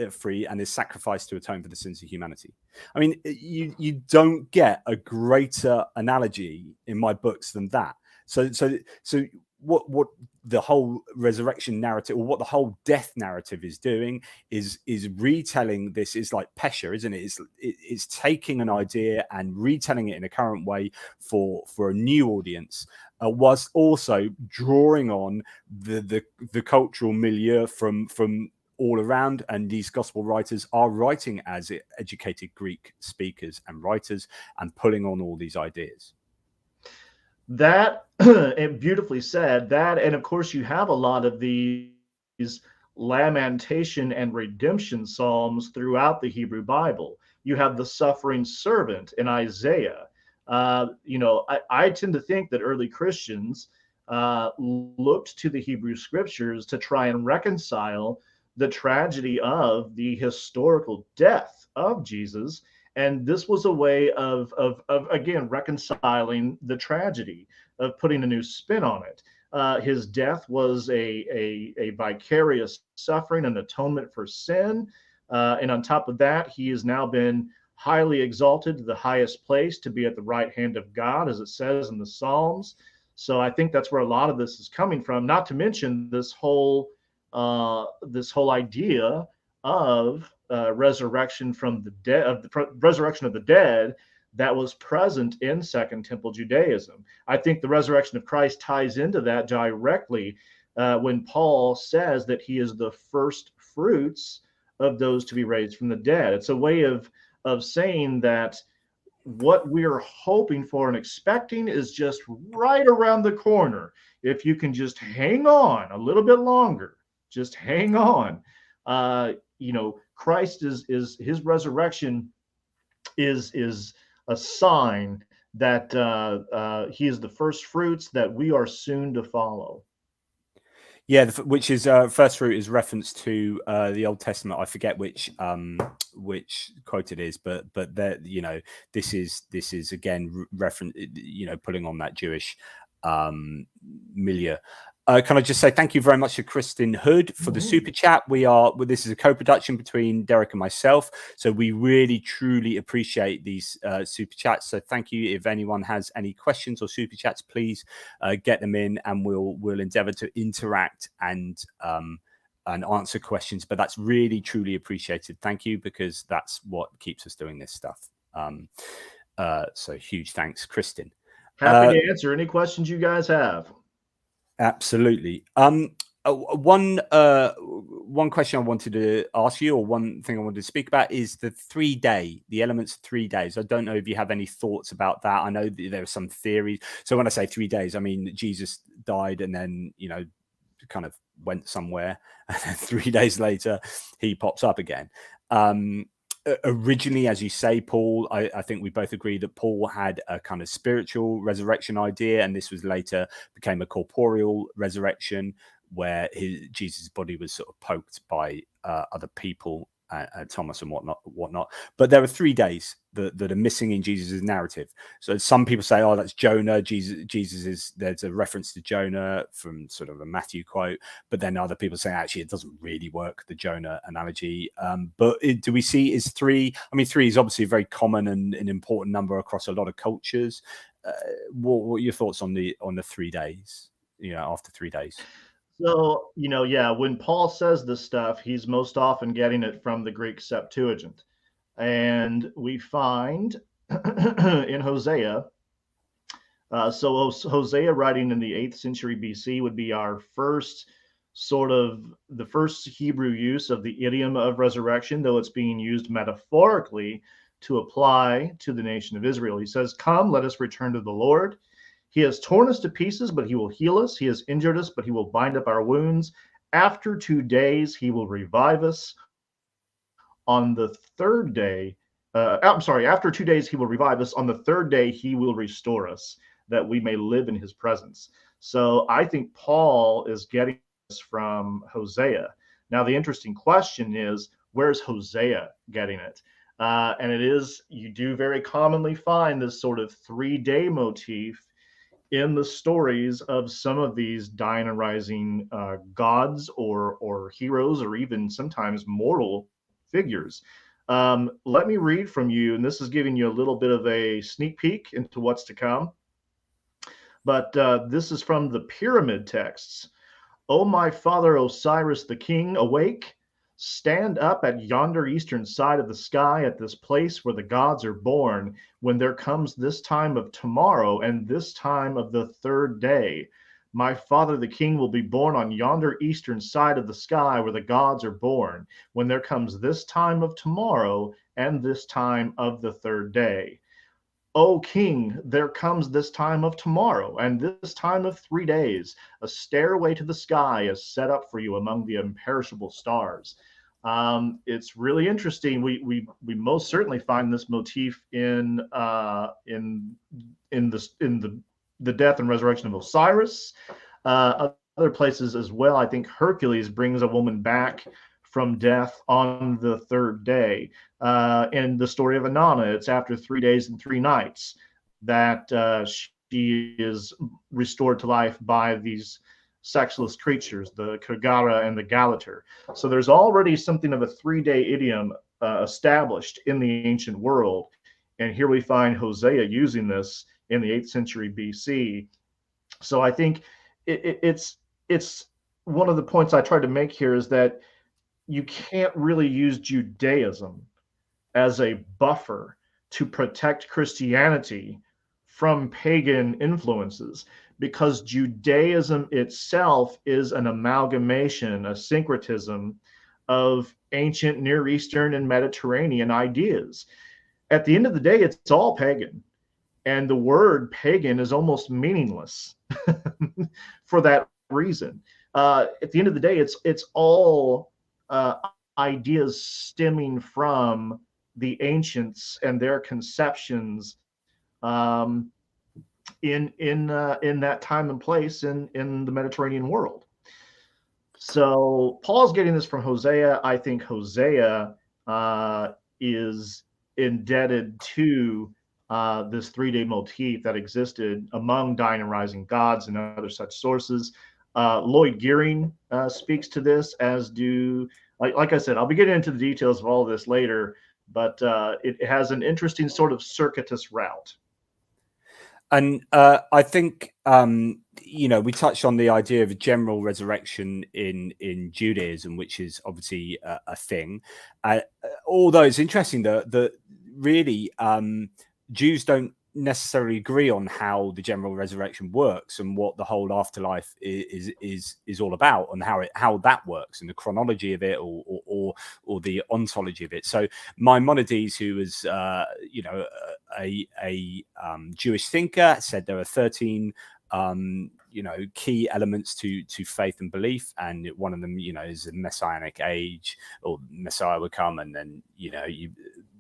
[SPEAKER 1] sacrificed to atone for the sins of humanity. I mean, you don't get a greater analogy in my books than that. So what the whole resurrection narrative, or what the whole death narrative is doing, is retelling this. Is like Pesha, isn't it? It's taking an idea and retelling it in a current way for a new audience, whilst also drawing on the cultural milieu from all around. And these gospel writers are writing as educated Greek speakers and writers, and pulling on all these ideas.
[SPEAKER 2] That and beautifully said. That, and of course, you have a lot of these lamentation and redemption psalms throughout the Hebrew Bible. You have the suffering servant in Isaiah. I tend to think that early Christians looked to the Hebrew scriptures to try and reconcile the tragedy of the historical death of Jesus. And this was a way of again, reconciling the tragedy, of putting a new spin on it. His death was a vicarious suffering, an atonement for sin. And on top of that, he has now been highly exalted to the highest place, to be at the right hand of God, as it says in the Psalms. So I think that's where a lot of this is coming from, not to mention this whole idea of resurrection from the dead, of the resurrection of the dead, that was present in Second Temple Judaism. I think the resurrection of Christ ties into that directly when Paul says that he is the first fruits of those to be raised from the dead. It's a way of saying that what we're hoping for and expecting is just right around the corner. If you can just hang on a little bit longer, just hang on. Christ is his resurrection is a sign that he is the first fruits that we are soon to follow.
[SPEAKER 1] Yeah, which is first fruit is reference to the Old Testament. I forget which quote it is, but that, this is again reference, pulling on that Jewish milieu. Can I just say thank you very much to Kristen Hood for the super chat. This is a co-production between Derek and myself, so we really truly appreciate these super chats. So thank you. If anyone has any questions or super chats, please get them in, and we'll endeavour to interact and answer questions. But that's really truly appreciated. Thank you, because that's what keeps us doing this stuff. So huge thanks, Kristen.
[SPEAKER 2] Happy to answer any questions you guys have.
[SPEAKER 1] Absolutely. One question I wanted to ask you, or one thing I wanted to speak about, is the elements of 3 days. I don't know if you have any thoughts about that. I know there are some theories. So when I say 3 days, I mean Jesus died and then, kind of went somewhere, and then 3 days later he pops up again. Originally, as you say, Paul, I think we both agree that Paul had a kind of spiritual resurrection idea, and this was later became a corporeal resurrection, where Jesus' body was sort of poked by other people, Thomas and whatnot. But there are 3 days that are missing in Jesus' narrative. So some people say, oh, that's Jonah. There's a reference to Jonah from sort of a Matthew quote, but then other people say, actually, it doesn't really work, the Jonah analogy. But do we see, is 3? I mean, 3 is obviously a very common and an important number across a lot of cultures. What are your thoughts on the 3 days, after 3 days?
[SPEAKER 2] So, when Paul says this stuff, he's most often getting it from the Greek Septuagint. And we find in Hosea, so Hosea writing in the 8th century BC would be our first the first Hebrew use of the idiom of resurrection, though it's being used metaphorically to apply to the nation of Israel. He says, "Come, let us return to the Lord. He has torn us to pieces, but he will heal us. He has injured us, but he will bind up our wounds. After 2 days, he will revive us. On the third day, after 2 days, he will revive us. On the third day, he will restore us, that we may live in his presence." So I think Paul is getting this from Hosea. Now, the interesting question is, where's Hosea getting it? And you do very commonly find this sort of 3-day motif in the stories of some of these dying and rising gods or heroes, or even sometimes mortal figures. Let me read from you, and this is giving you a little bit of a sneak peek into what's to come. But this is from the pyramid texts. O my father Osiris the king, awake, stand up at yonder eastern side of the sky, at this place where the gods are born, when there comes this time of tomorrow and this time of the third day. My father the king will be born on yonder eastern side of the sky where the gods are born, when there comes this time of tomorrow and this time of the third day. O king, there comes this time of tomorrow and this time of 3 days. A stairway to the sky is set up for you among the imperishable stars. It's really interesting. We most certainly find this motif in the death and resurrection of Osiris. Other places as well. I think Hercules brings a woman back from death on the third day. In the story of Inanna, it's after 3 days and 3 nights that she is restored to life by these sexless creatures, the Kagara and the Galater. So there's already something of a 3-day idiom established in the ancient world. And here we find Hosea using this in the 8th century BC. So I think it's one of the points I tried to make here is that you can't really use Judaism as a buffer to protect Christianity from pagan influences, because Judaism itself is an amalgamation, a syncretism of ancient Near Eastern and Mediterranean ideas. At the end of the day, it's all pagan. And the word pagan is almost meaningless for that reason. At the end of the day, it's all ideas stemming from the ancients and their conceptions in that time and place in the Mediterranean world. So Paul's getting this from Hosea. I think Hosea is indebted to this 3-day motif that existed among dying and rising gods and other such sources. Lloyd Gearing speaks to this, as do, like I said, I'll be getting into the details of all of this later, but it has an interesting sort of circuitous route.
[SPEAKER 1] And I think, we touched on the idea of a general resurrection in Judaism, which is obviously a thing. Although it's interesting that really Jews don't necessarily agree on how the general resurrection works and what the whole afterlife is all about, and how that works, and the chronology of it, or the ontology of it. So Maimonides, who was a Jewish thinker, said there are 13 key elements to faith and belief, and one of them is a messianic age, or Messiah would come, and then you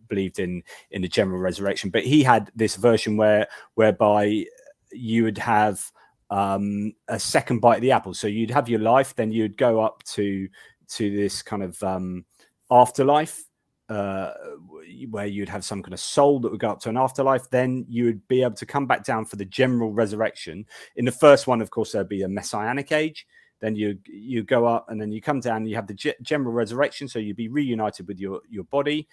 [SPEAKER 1] believed in the general resurrection. But he had this version whereby you would have a second bite of the apple. So you'd have your life, then you'd go up to this kind of afterlife, where you'd have some kind of soul that would go up to an afterlife. Then you would be able to come back down for the general resurrection. In the first one, of course, there'd be a messianic age. Then you go up, and then you come down, and you have the general resurrection. So you'd be reunited with your body.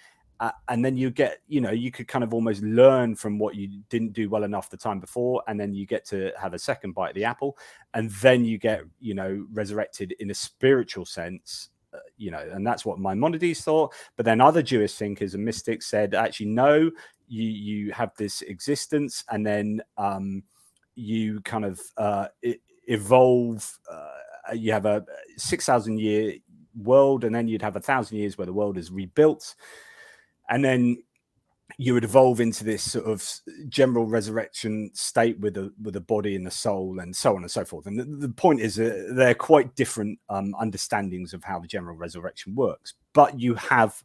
[SPEAKER 1] And then you get, you could kind of almost learn from what you didn't do well enough the time before. And then you get to have a second bite of the apple. And then you get, resurrected in a spiritual sense, and that's what Maimonides thought. But then other Jewish thinkers and mystics said, actually, no, you have this existence, and then you kind of evolve. You have a 6,000-year world, and then you'd have 1,000 years where the world is rebuilt. And then you would evolve into this sort of general resurrection state with the body and the soul, and so on and so forth. And the point is they're quite different understandings of how the general resurrection works. But you have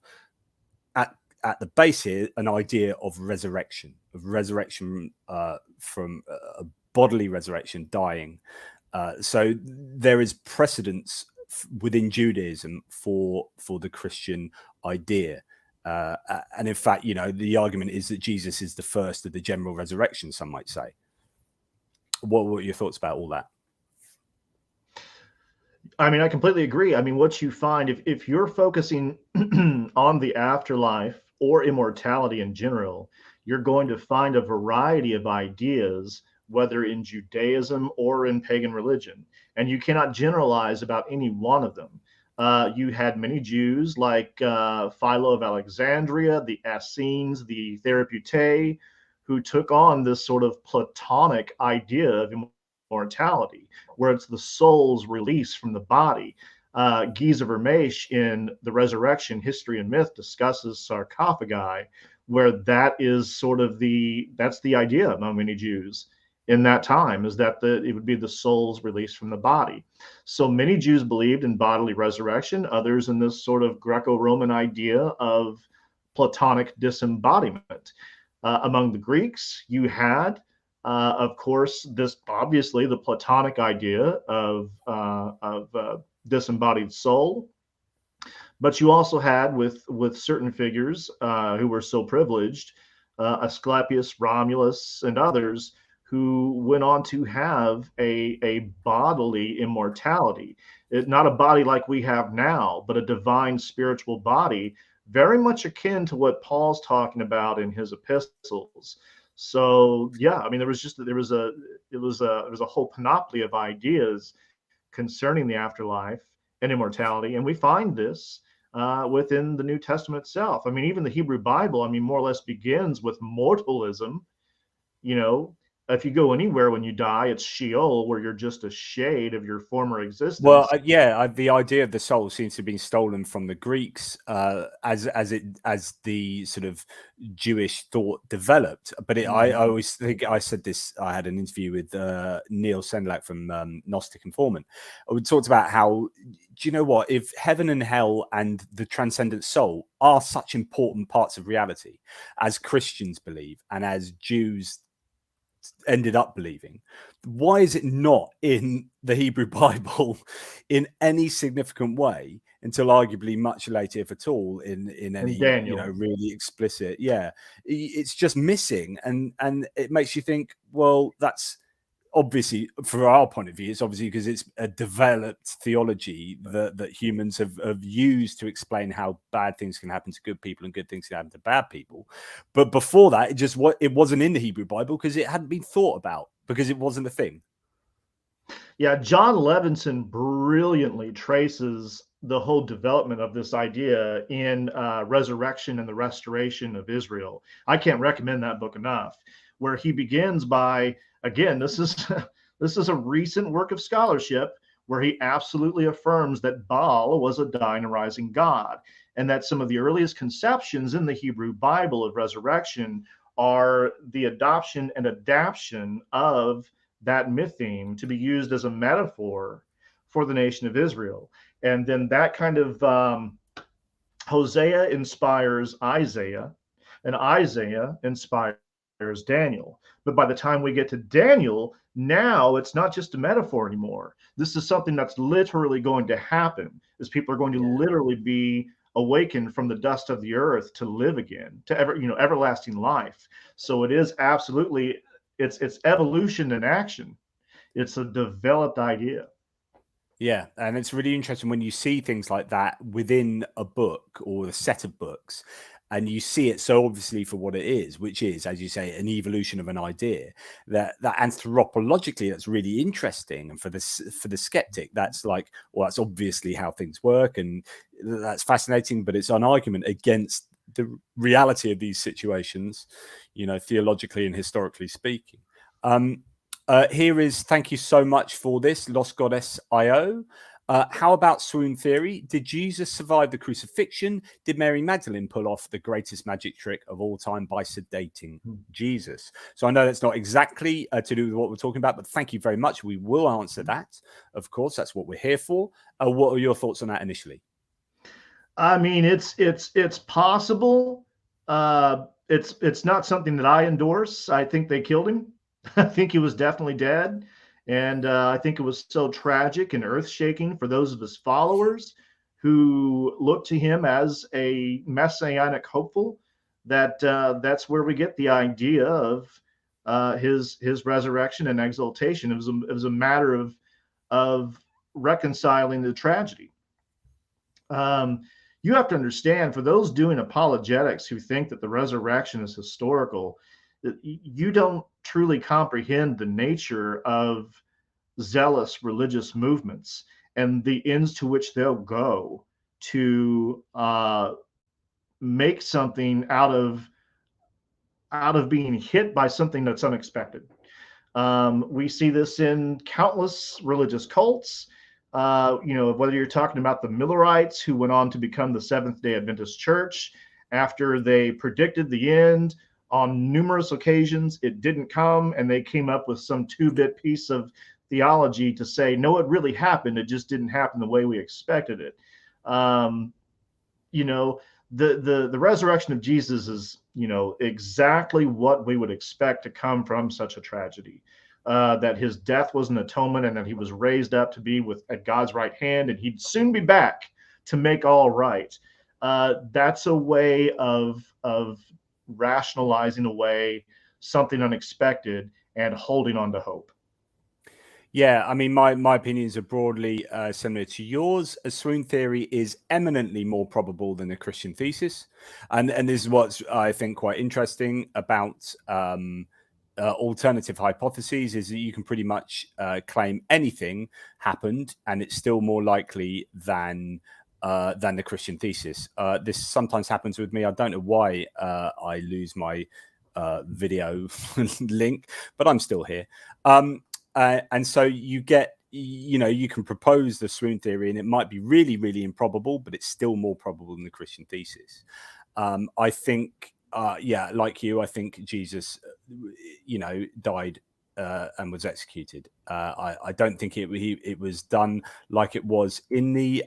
[SPEAKER 1] at the base here an idea of resurrection from a bodily resurrection, dying. So there is precedence within Judaism for the Christian idea. And in fact, the argument is that Jesus is the first of the general resurrection, some might say. What were your thoughts about all that?
[SPEAKER 2] I mean, I completely agree. I mean, what you find, if you're focusing on the afterlife or immortality in general, you're going to find a variety of ideas whether in Judaism or in pagan religion. And you cannot generalize about any one of them. You had many Jews like Philo of Alexandria, the Essenes, the Therapeutae, who took on this sort of Platonic idea of immortality, where it's the soul's release from the body. Guise of Hermèche in The Resurrection, History and Myth discusses sarcophagi, where that is sort of that's the idea among many Jews in that time, is that it would be the soul's release from the body. So many Jews believed in bodily resurrection, others in this sort of Greco-Roman idea of Platonic disembodiment. Among the Greeks, you had, of course, this obviously the Platonic idea of disembodied soul, but you also had with certain figures who were so privileged, Asclepius, Romulus, and others, who went on to have a bodily immortality. Not a body like we have now, but a divine spiritual body, very much akin to what Paul's talking about in his epistles. So yeah, I mean, there was a whole panoply of ideas concerning the afterlife and immortality, and we find this within the New Testament itself. I mean, even the Hebrew Bible, I mean, more or less begins with mortalism. You know, if you go anywhere when you die, it's Sheol, where you're just a shade of your former existence.
[SPEAKER 1] Well, yeah, the idea of the soul seems to have been stolen from the Greeks as the sort of Jewish thought developed. But I always think, I said this, I had an interview with Neil Sendelak from Gnostic Informant. We talked about how, do you know what, if heaven and hell and the transcendent soul are such important parts of reality, as Christians believe and as Jews ended up believing, why is it not in the Hebrew Bible in any significant way until arguably much later, if at all, in any really explicit? Yeah, it's just missing, and it makes you think, well, that's obviously, from our point of view, it's obviously because it's a developed theology that humans have used to explain how bad things can happen to good people and good things can happen to bad people. But before that, it wasn't in the Hebrew Bible because it hadn't been thought about, because it wasn't a thing.
[SPEAKER 2] Yeah, John Levinson brilliantly traces the whole development of this idea in Resurrection and the Restoration of Israel. I can't recommend that book enough, where he begins by, again, this is a recent work of scholarship where he absolutely affirms that Baal was a dying and rising god, and that some of the earliest conceptions in the Hebrew Bible of resurrection are the adoption and adaptation of that myth theme to be used as a metaphor for the nation of Israel. And then that kind of Hosea inspires Isaiah, and Isaiah inspires Daniel. But by the time we get to Daniel, now it's not just a metaphor anymore. This is something that's literally going to happen, as people are going to literally be awakened from the dust of the earth to live again, to everlasting life. So it is absolutely, it's evolution in action. It's a developed idea.
[SPEAKER 1] Yeah, and it's really interesting when you see things like that within a book or a set of books, and you see it so obviously for what it is, which is, as you say, an evolution of an idea. That anthropologically, that's really interesting, and for the skeptic, that's like, well, that's obviously how things work, and that's fascinating. But it's an argument against the reality of these situations, theologically and historically speaking. Here is, thank you so much for this, Lost Goddess IO. How about swoon theory? Did Jesus survive the crucifixion? Did Mary Magdalene pull off the greatest magic trick of all time by sedating Jesus? So I know that's not exactly to do with what we're talking about, but thank you very much. We will answer that. Of course, that's what we're here for. What are your thoughts on that initially?
[SPEAKER 2] I mean, it's possible. It's not something that I endorse. I think they killed him. I think he was definitely dead. And I think it was so tragic and earth-shaking for those of his followers who looked to him as a messianic hopeful that that's where we get the idea of his resurrection and exaltation. It was a matter of reconciling the tragedy. You have to understand, for those doing apologetics who think that the resurrection is historical, You don't truly comprehend the nature of zealous religious movements and the ends to which they'll go to make something out of being hit by something that's unexpected. We see this in countless religious cults. Whether you're talking about the Millerites, who went on to become the Seventh-day Adventist Church after they predicted the end on numerous occasions, it didn't come, and they came up with some two-bit piece of theology to say, no, it really happened. It just didn't happen the way we expected it. The resurrection of Jesus is, exactly what we would expect to come from such a tragedy. That his death was an atonement, and that he was raised up to be at God's right hand, and he'd soon be back to make all right. That's a way of rationalizing away something unexpected and holding on to hope.
[SPEAKER 1] Yeah, I mean, my opinions are broadly similar to yours. A swoon theory is eminently more probable than a Christian thesis, and this is what's, I think, quite interesting about alternative hypotheses, is that you can pretty much claim anything happened, and it's still more likely than the Christian thesis. This sometimes happens with me. I don't know why I lose my video link, but I'm still here. And so you get, you can propose the swoon theory, and it might be really, really improbable, but it's still more probable than the Christian thesis. I think, like you, I think Jesus, died and was executed. I don't think it was done like it was in the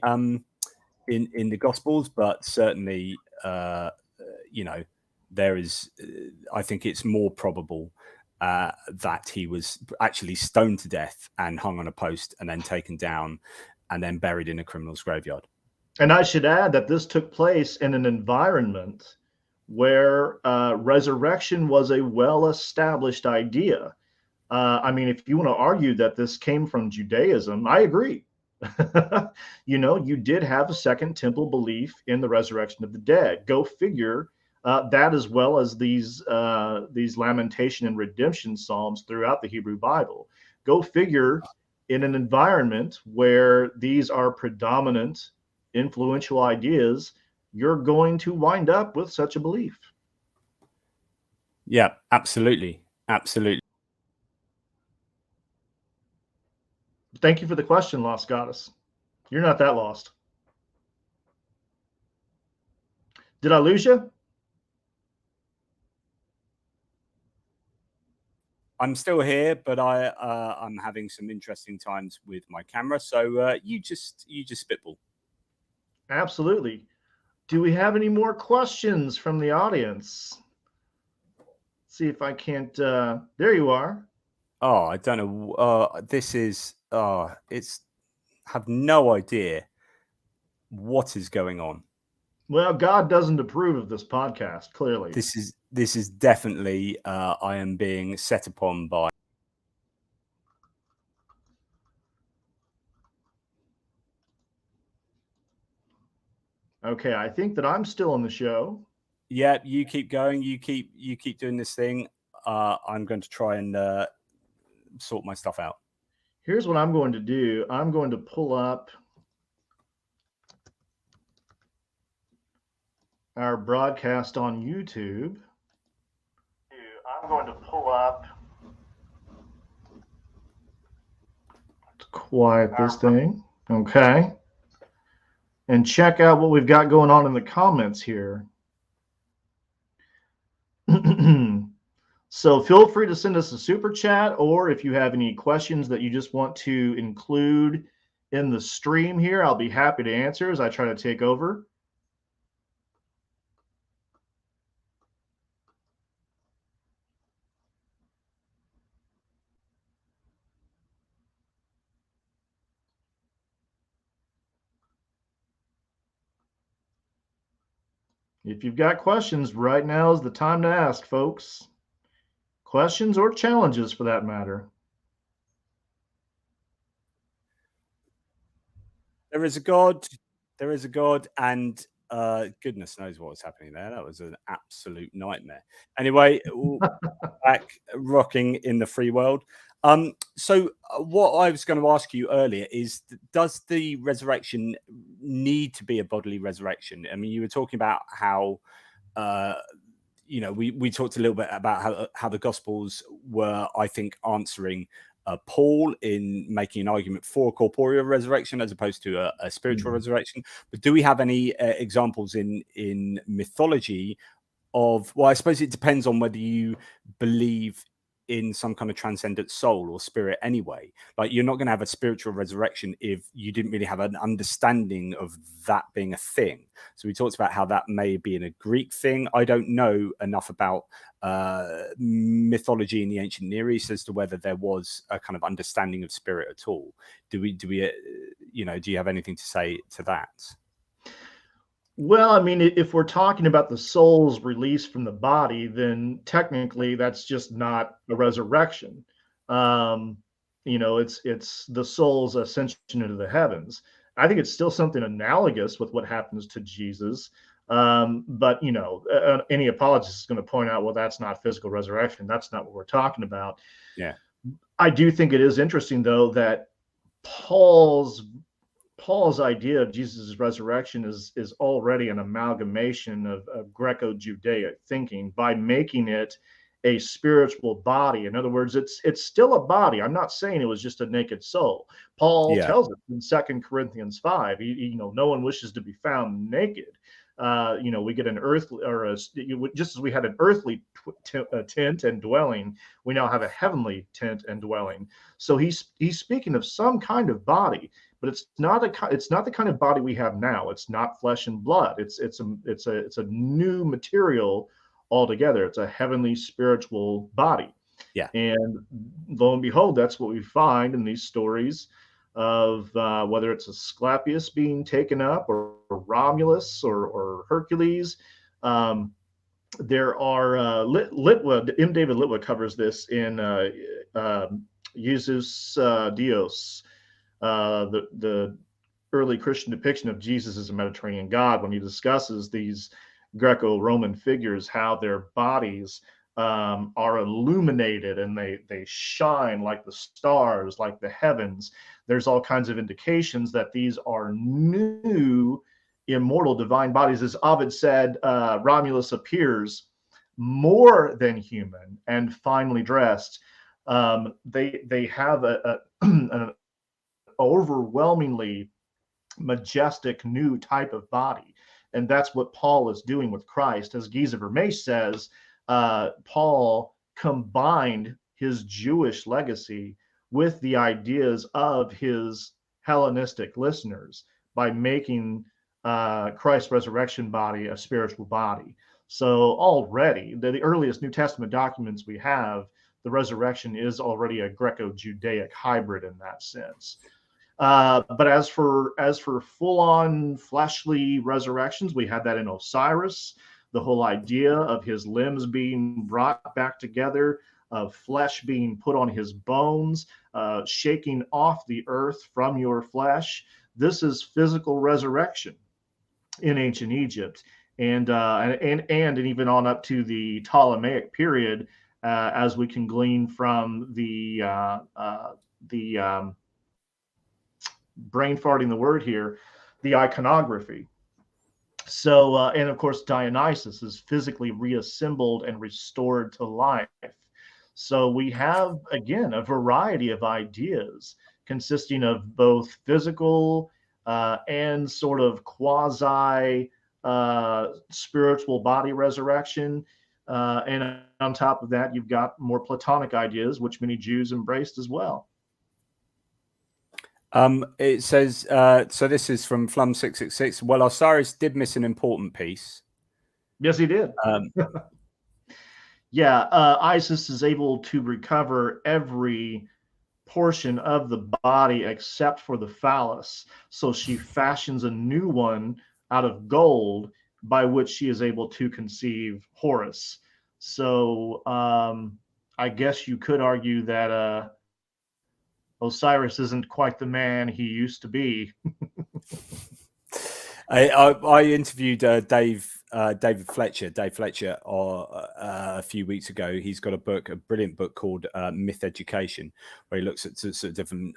[SPEAKER 1] in the Gospels, but certainly, there is. I think it's more probable that he was actually stoned to death and hung on a post and then taken down and then buried in a criminal's graveyard.
[SPEAKER 2] And I should add that this took place in an environment where resurrection was a well-established idea. If you want to argue that this came from Judaism, I agree. You did have a second temple belief in the resurrection of the dead. Go figure. That, as well as these lamentation and redemption psalms throughout the Hebrew Bible. Go figure, in an environment where these are predominant, influential ideas, you're going to wind up with such a belief.
[SPEAKER 1] Yeah, absolutely. Absolutely.
[SPEAKER 2] Thank you for the question, Lost Goddess. You're not that lost. Did I lose you?
[SPEAKER 1] I'm still here, but I'm having some interesting times with my camera. So you just spitball.
[SPEAKER 2] Absolutely. Do we have any more questions from the audience? Let's see if I can't. There you are.
[SPEAKER 1] Oh, I don't know. This is. It's. Have no idea what is going on.
[SPEAKER 2] Well, God doesn't approve of this podcast, clearly.
[SPEAKER 1] This is definitely I am being set upon by.
[SPEAKER 2] Okay, I think that I'm still on the show.
[SPEAKER 1] Yeah, you keep going. You keep doing this thing. I'm going to try and sort my stuff out.
[SPEAKER 2] Here's what I'm going to do. I'm going to pull up our broadcast on YouTube. I'm going to pull up. Let's quiet this thing. Okay. And check out what we've got going on in the comments here. So feel free to send us a super chat, or if you have any questions that you just want to include in the stream here, I'll be happy to answer as I try to take over. If you've got questions, right now is the time to ask, folks. Questions or challenges, for that matter.
[SPEAKER 1] There is a God. There is a God, and Goodness knows what was happening there. That was an absolute nightmare. Anyway, back rocking in the free world. So what I was going to ask you earlier is, does the resurrection need to be a bodily resurrection? I mean, you were talking about how, we talked a little bit about how the Gospels were, I think, answering Paul in making an argument for a corporeal resurrection as opposed to a spiritual resurrection. But do we have any examples in mythology of, well, I suppose it depends on whether you believe in some kind of transcendent soul or spirit anyway. Like, you're not going to have a spiritual resurrection if you didn't really have an understanding of that being a thing. So we talked about how that may be in a Greek thing. I don't know enough about mythology in the ancient Near East as to whether there was a kind of understanding of spirit at all. Do you have anything to say to that?
[SPEAKER 2] Well, I mean, if we're talking about the soul's release from the body, then technically that's just not a resurrection. It's the soul's ascension into the heavens. I think it's still something analogous with what happens to Jesus. But any apologist is going to point out, well, that's not physical resurrection. That's not what we're talking about.
[SPEAKER 1] Yeah.
[SPEAKER 2] I do think it is interesting, though, that Paul's idea of Jesus' resurrection is already an amalgamation of Greco-Judaic thinking by making it a spiritual body. In other words, it's still a body. I'm not saying it was just a naked soul. Paul tells us in 2 Corinthians 5, no one wishes to be found naked. We get an earthly, just as we had an earthly tent and dwelling, we now have a heavenly tent and dwelling. So he's speaking of some kind of body, but it's not the kind of body we have now. It's not flesh and blood. It's a new material altogether. It's a heavenly spiritual body.
[SPEAKER 1] Yeah.
[SPEAKER 2] And lo and behold, that's what we find in these stories of whether it's Asclepius being taken up or Romulus or Hercules. There are Litwa, M. David Litwa covers this in Jesus Dios, the early Christian depiction of Jesus as a Mediterranean god, when he discusses these Greco-Roman figures, how their bodies are illuminated and they shine like the stars, like the heavens. There's all kinds of indications that these are new, immortal, divine bodies. As Ovid said, Romulus appears more than human and finely dressed. They have an overwhelmingly majestic new type of body. And that's what Paul is doing with Christ. As Guy of Vermeer says, Paul combined his Jewish legacy with the ideas of his Hellenistic listeners by making Christ's resurrection body a spiritual body. So already, the earliest New Testament documents we have, the resurrection is already a Greco-Judaic hybrid in that sense. But as for full-on fleshly resurrections, we had that in Osiris. The whole idea of his limbs being brought back together, of flesh being put on his bones, shaking off the earth from your flesh. This is physical resurrection in ancient Egypt, and even on up to the Ptolemaic period, as we can glean from the brain farting the word here, the iconography. So, and of course, Dionysus is physically reassembled and restored to life. So we have, again, a variety of ideas consisting of both physical and sort of quasi spiritual body resurrection. And on top of that, you've got more Platonic ideas, which many Jews embraced as well.
[SPEAKER 1] It says, so this is from Flum 666. Well, Osiris did miss an important piece.
[SPEAKER 2] Yes, he did. Yeah, Isis is able to recover every portion of the body except for the phallus. So she fashions a new one out of gold by which she is able to conceive Horus. So I guess you could argue that Osiris isn't quite the man he used to be.
[SPEAKER 1] I interviewed Dave Fletcher a few weeks ago. He's got a brilliant book called Myth Education, where he looks at sort of different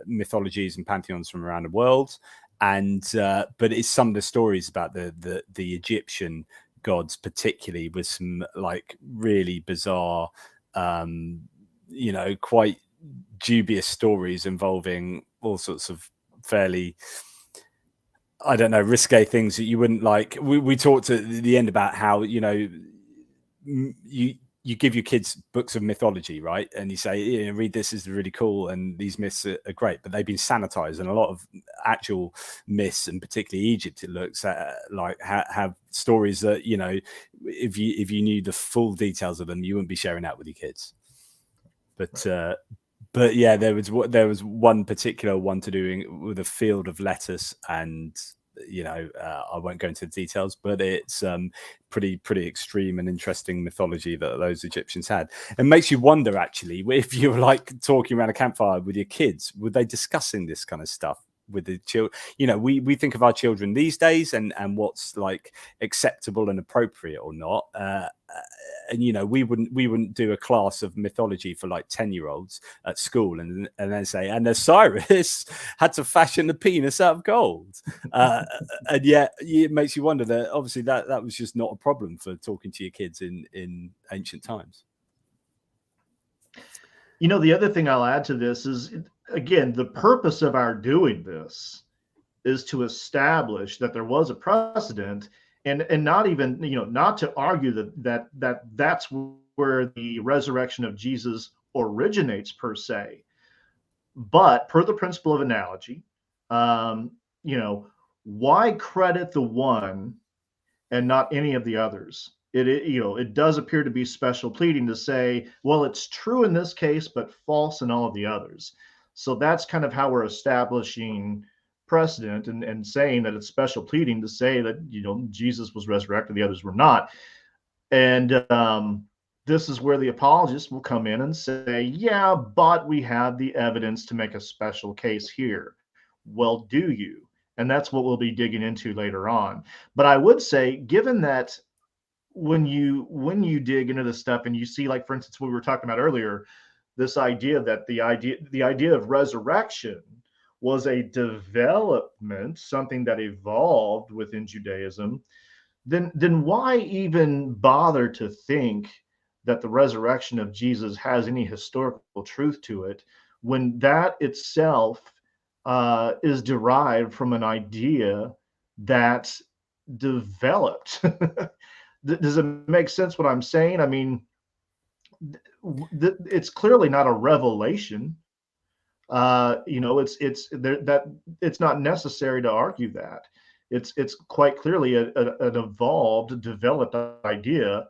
[SPEAKER 1] mythologies and pantheons from around the world. And but it's some of the stories about the Egyptian gods, particularly, with some like really bizarre, quite dubious stories involving all sorts of fairly, I don't know, risque things that you wouldn't like. We talked at the end about how, you give your kids books of mythology, right? And you say, read this, is really cool, and these myths are great, but they've been sanitized, and a lot of actual myths, and particularly Egypt, it looks at, like have stories that, if you knew the full details of them, you wouldn't be sharing that with your kids. But yeah, there was one particular one to do with a field of lettuce, and I won't go into the details, but it's pretty extreme and interesting mythology that those Egyptians had. It makes you wonder, actually, if you were like talking around a campfire with your kids, were they discussing this kind of stuff with the children? We think of our children these days and what's like acceptable and appropriate or not. And we wouldn't do a class of mythology for like 10-year-olds at school and then say, and Osiris had to fashion the penis out of gold. And yet it makes you wonder that obviously that was just not a problem for talking to your kids in ancient times.
[SPEAKER 2] The other thing I'll add to this is, again, the purpose of our doing this is to establish that there was a precedent, and not even, not to argue that's where the resurrection of Jesus originates per se, but per the principle of analogy, why credit the one and not any of the others? It does appear to be special pleading to say, well, it's true in this case, but false in all of the others. So that's kind of how we're establishing precedent and saying that it's special pleading to say that, Jesus was resurrected, the others were not. And this is where the apologists will come in and say, yeah, but we have the evidence to make a special case here. Well, do you? And that's what we'll be digging into later on. But I would say, given that when you dig into this stuff and you see, like, for instance, what we were talking about earlier, this idea that the idea of resurrection was a development, something that evolved within Judaism, then why even bother to think that the resurrection of Jesus has any historical truth to it, when that itself is derived from an idea that developed? Does it make sense what I'm saying? I mean, it's clearly not a revelation. It's not necessary to argue that. It's quite clearly an evolved, developed idea.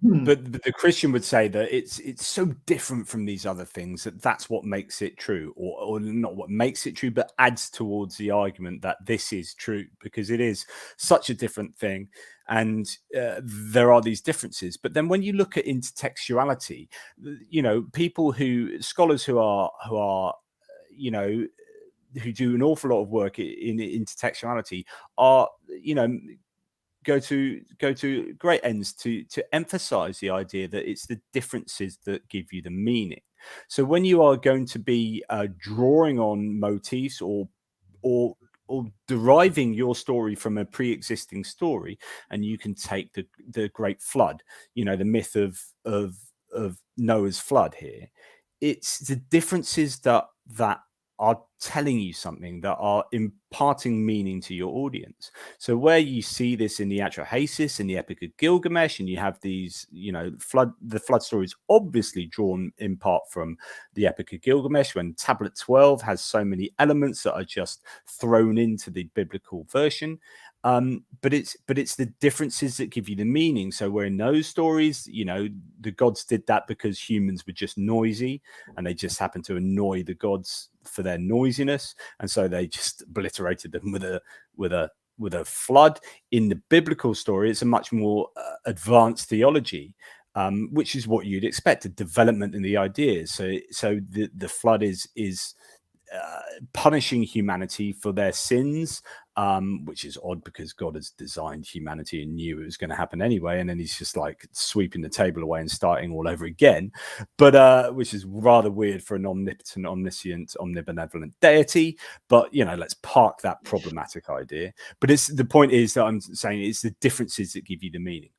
[SPEAKER 1] But the Christian would say that it's so different from these other things that's what makes it true, or not what makes it true, but adds towards the argument that this is true, because it is such a different thing, and there are these differences. But then when you look at intertextuality, scholars who do an awful lot of work in intertextuality are, go to great ends to emphasize the idea that it's the differences that give you the meaning. So when you are going to be drawing on motifs or deriving your story from a pre-existing story, and you can take the great flood, the myth of Noah's flood here, it's the differences that are telling you something, that are imparting meaning to your audience. So where you see this in the Apotheosis, in the Epic of Gilgamesh, and you have these, the flood stories obviously drawn in part from the Epic of Gilgamesh, when Tablet 12 has so many elements that are just thrown into the biblical version. But it's the differences that give you the meaning. So where in those stories, the gods did that because humans were just noisy, and they just happened to annoy the gods for their noisiness, and so they just obliterated them with a flood. In the biblical story, it's a much more advanced theology, which is what you'd expect, a development in the ideas. So the flood is punishing humanity for their sins, which is odd because God has designed humanity and knew it was going to happen anyway, and then he's just like sweeping the table away and starting all over again. But which is rather weird for an omnipotent, omniscient, omnibenevolent deity. But let's park that problematic idea. But the point is that I'm saying it's the differences that give you the meaning.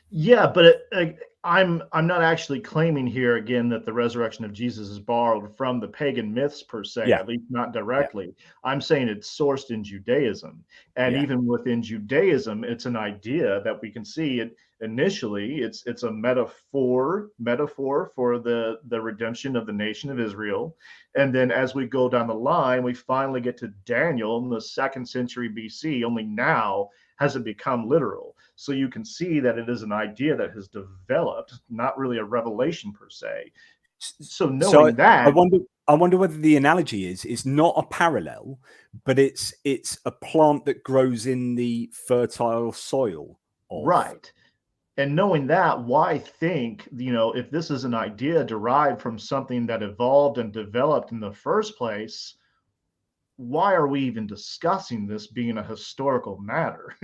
[SPEAKER 2] Yeah, but I'm not actually claiming here again that the resurrection of Jesus is borrowed from the pagan myths per se, at least not directly. I'm saying it's sourced in Judaism, and even within Judaism, it's an idea that we can see it initially. It's a metaphor for the redemption of the nation of Israel, and then as we go down the line, we finally get to Daniel in the 2nd century BC. Only now has it become literal. So you can see that it is an idea that has developed, not really a revelation per se. So knowing that,
[SPEAKER 1] I wonder whether the analogy is not a parallel, but it's a plant that grows in the fertile soil.
[SPEAKER 2] Right. And knowing that, why think, if this is an idea derived from something that evolved and developed in the first place, why are we even discussing this being a historical matter?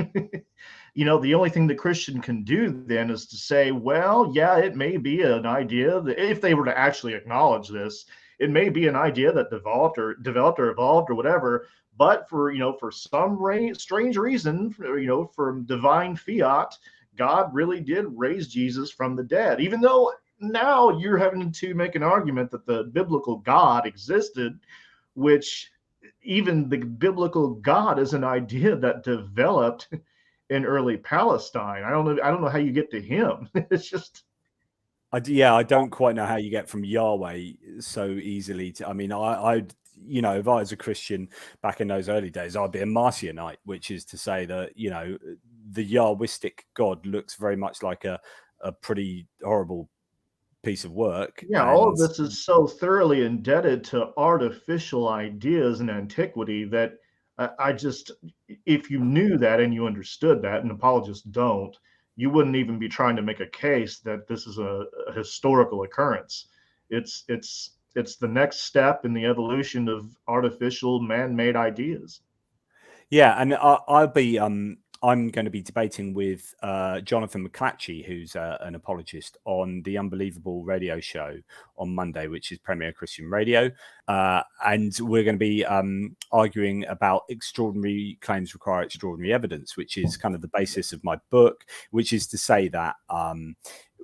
[SPEAKER 2] The only thing the Christian can do then is to say, well, yeah, it may be an idea that if they were to actually acknowledge this, it may be an idea that developed or evolved or whatever. But for some strange reason, from divine fiat, God really did raise Jesus from the dead, even though now you're having to make an argument that the biblical God existed, which even the biblical God is an idea that developed in early Palestine. I don't know how you get to him. It's just,
[SPEAKER 1] I don't quite know how you get from Yahweh so easily to. I mean, I'd if I was a Christian back in those early days, I'd be a Marcionite, which is to say that the Yahwistic God looks very much like a pretty horrible piece of work.
[SPEAKER 2] Yeah, all of this is so thoroughly indebted to artificial ideas in antiquity that I just, if you knew that and you understood that, and apologists don't, you wouldn't even be trying to make a case that this is a historical occurrence. It's the next step in the evolution of artificial man-made ideas.
[SPEAKER 1] Yeah, and I'm going to be debating with Jonathan McClatchy, who's an apologist, on the Unbelievable radio show on Monday, which is Premier Christian Radio. And we're going to be arguing about extraordinary claims require extraordinary evidence, which is kind of the basis of my book, which is to say that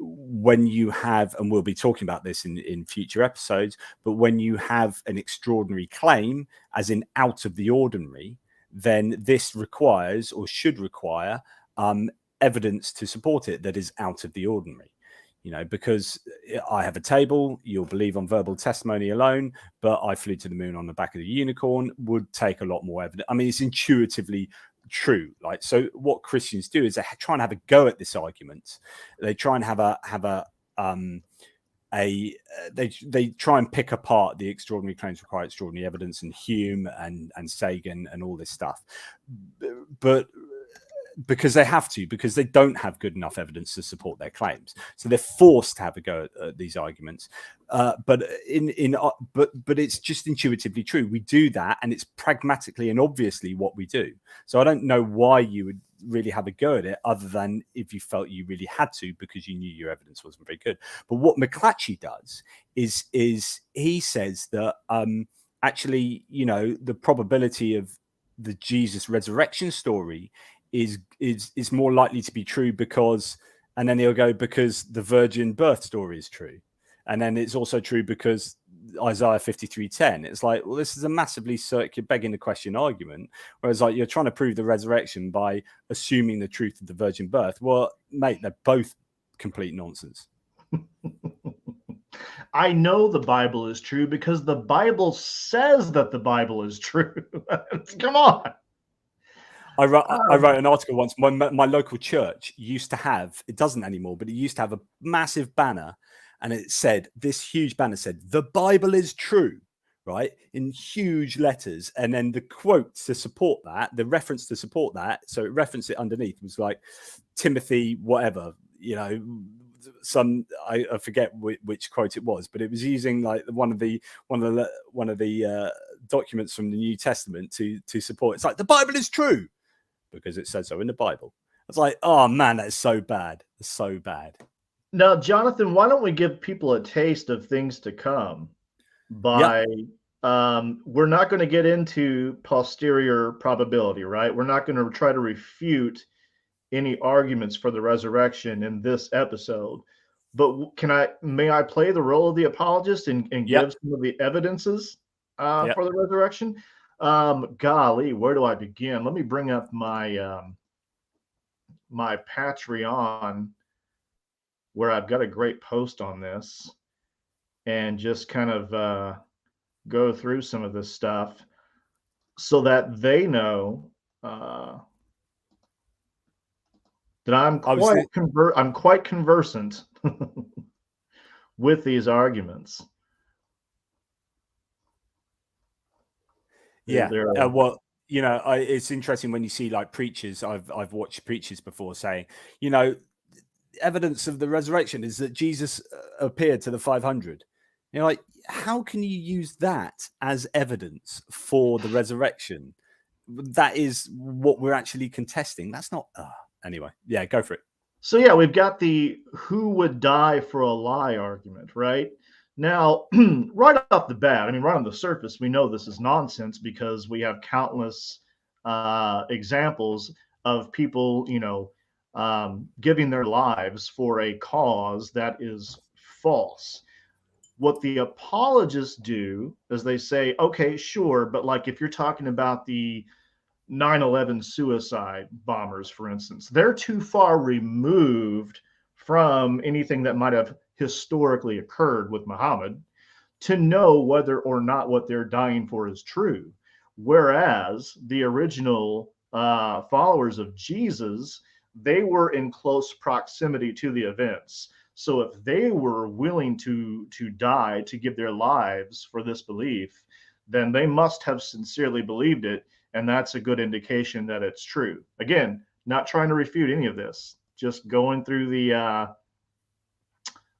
[SPEAKER 1] when you have, and we'll be talking about this in future episodes, but when you have an extraordinary claim, as in out of the ordinary, then this requires or should require evidence to support it that is out of the ordinary. Because I have a table, you'll believe on verbal testimony alone, but I flew to the moon on the back of the unicorn would take a lot more evidence. I mean, it's intuitively true. So what Christians do is they try and have a go at this argument. They try and they try and pick apart the extraordinary claims require extraordinary evidence and Hume and Sagan and all this stuff, but because they have to, because they don't have good enough evidence to support their claims, so they're forced to have a go at these arguments. But it's just intuitively true. We do that, and it's pragmatically and obviously what we do. So I don't know why you would really have a go at it, other than if you felt you really had to because you knew your evidence wasn't very good. But what McClatchy does is he says that actually, the probability of the Jesus resurrection story is more likely to be true because, and then he'll go, because the virgin birth story is true, and then it's also true because Isaiah 53:10. It's like, well, this is a massively circular, begging the question argument. Whereas, you're trying to prove the resurrection by assuming the truth of the virgin birth. Well, mate, they're both complete nonsense.
[SPEAKER 2] I know the Bible is true because the Bible says that the Bible is true. Come on.
[SPEAKER 1] I wrote an article once. My local church used to have, it doesn't anymore, but it used to have a massive banner, and it said, this huge banner said, "The Bible is true," right, in huge letters. And then the quote to support that, the reference to support that, so it referenced it underneath, was like Timothy, whatever, some, I forget which quote it was, but it was using like one of the documents from the New Testament to support. It's like the Bible is true because it says so in the Bible. It's like, oh man, that's so bad. It's so bad.
[SPEAKER 2] Now, Jonathan, why don't we give people a taste of things to come by we're not going to get into posterior probability, right? We're not going to try to refute any arguments for the resurrection in this episode. But may I play the role of the apologist and give some of the evidences for the resurrection? Golly, where do I begin? Let me bring up my my Patreon, where I've got a great post on this, and just kind of go through some of this stuff so that they know that I'm quite conversant with these arguments.
[SPEAKER 1] Well, you know, it's interesting when you see like preachers. I've watched preachers before saying, you know, evidence of the resurrection is that Jesus appeared to the 500. You know, like, how can you use that as evidence for the resurrection? That is what we're actually contesting. That's not. Anyway, yeah, go for it.
[SPEAKER 2] So yeah, we've got the who would die for a lie argument, right? Now, right off the bat, I mean, right on the surface, we know this is nonsense because we have countless examples of people, you know, giving their lives for a cause that is false. What the apologists do is they say, okay, sure, but like if you're talking about the 9/11 suicide bombers, for instance, they're too far removed from anything that might have historically occurred with Muhammad to know whether or not what they're dying for is true. Whereas the original followers of Jesus, they were in close proximity to the events. So if they were willing to die, to give their lives for this belief, then they must have sincerely believed it. And that's a good indication that it's true. Again, not trying to refute any of this, just going through the,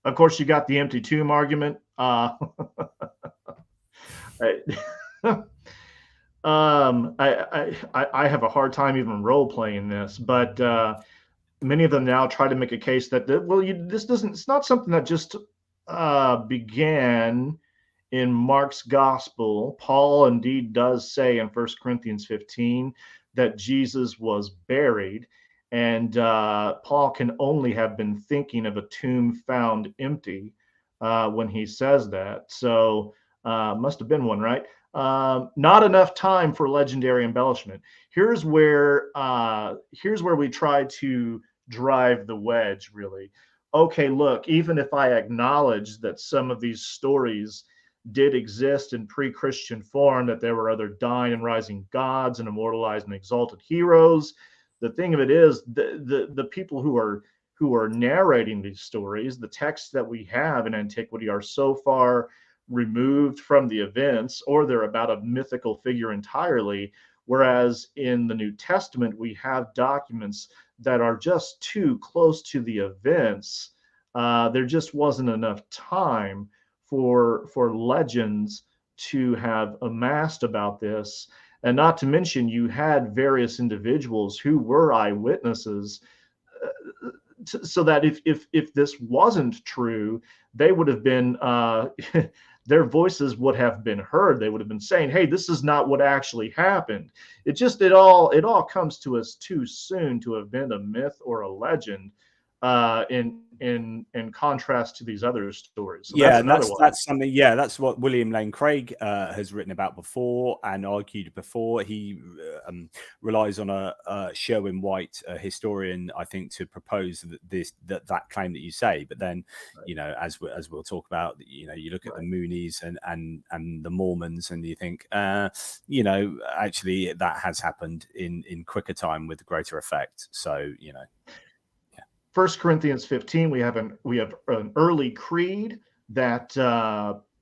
[SPEAKER 2] of course, you got the empty tomb argument. I have a hard time even role playing this, but many of them now try to make a case that, well, it's not something that just began in Mark's gospel. Paul indeed does say in 1 Corinthians 15 that Jesus was buried, and Paul can only have been thinking of a tomb found empty when he says that. So must have been one, right? Not enough time for legendary embellishment. Here's where we try to drive the wedge, really. Okay, look, even if I acknowledge that some of these stories did exist in pre-Christian form, that there were other dying and rising gods and immortalized and exalted heroes, the thing of it is the people who are narrating these stories, the texts that we have in antiquity are so far removed from the events, or they're about a mythical figure entirely, whereas in the New Testament we have documents that are just too close to the events. There just wasn't enough time for legends to have amassed about this. And not to mention, you had various individuals who were eyewitnesses, so that if this wasn't true, they would have been their voices would have been heard. They would have been saying, hey, this is not what actually happened. It all comes to us too soon to have been a myth or a legend, in contrast to these other stories. So
[SPEAKER 1] that's something. Yeah, that's what William Lane Craig has written about before and argued before. He relies on a Sherwin White, a historian, I think, to propose that claim that you say. But then, you know, as we'll talk about, you know, you look at the Moonies and the Mormons, and you think, you know, actually that has happened in quicker time with greater effect. So, you know.
[SPEAKER 2] 1 Corinthians 15, we have an early creed that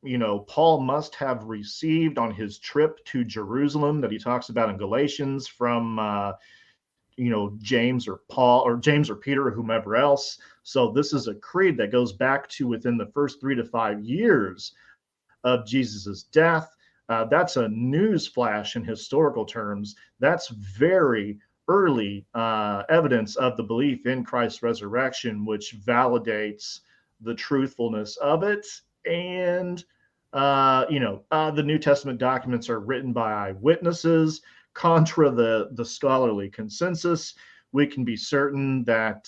[SPEAKER 2] you know, Paul must have received on his trip to Jerusalem, that he talks about in Galatians from you know, James or Paul or James or Peter or whomever else. So this is a creed that goes back to within the first 3 to 5 years of Jesus's death. That's a news flash in historical terms. That's very early evidence of the belief in Christ's resurrection, which validates the truthfulness of it. And the New Testament documents are written by eyewitnesses. Contra the scholarly consensus, we can be certain that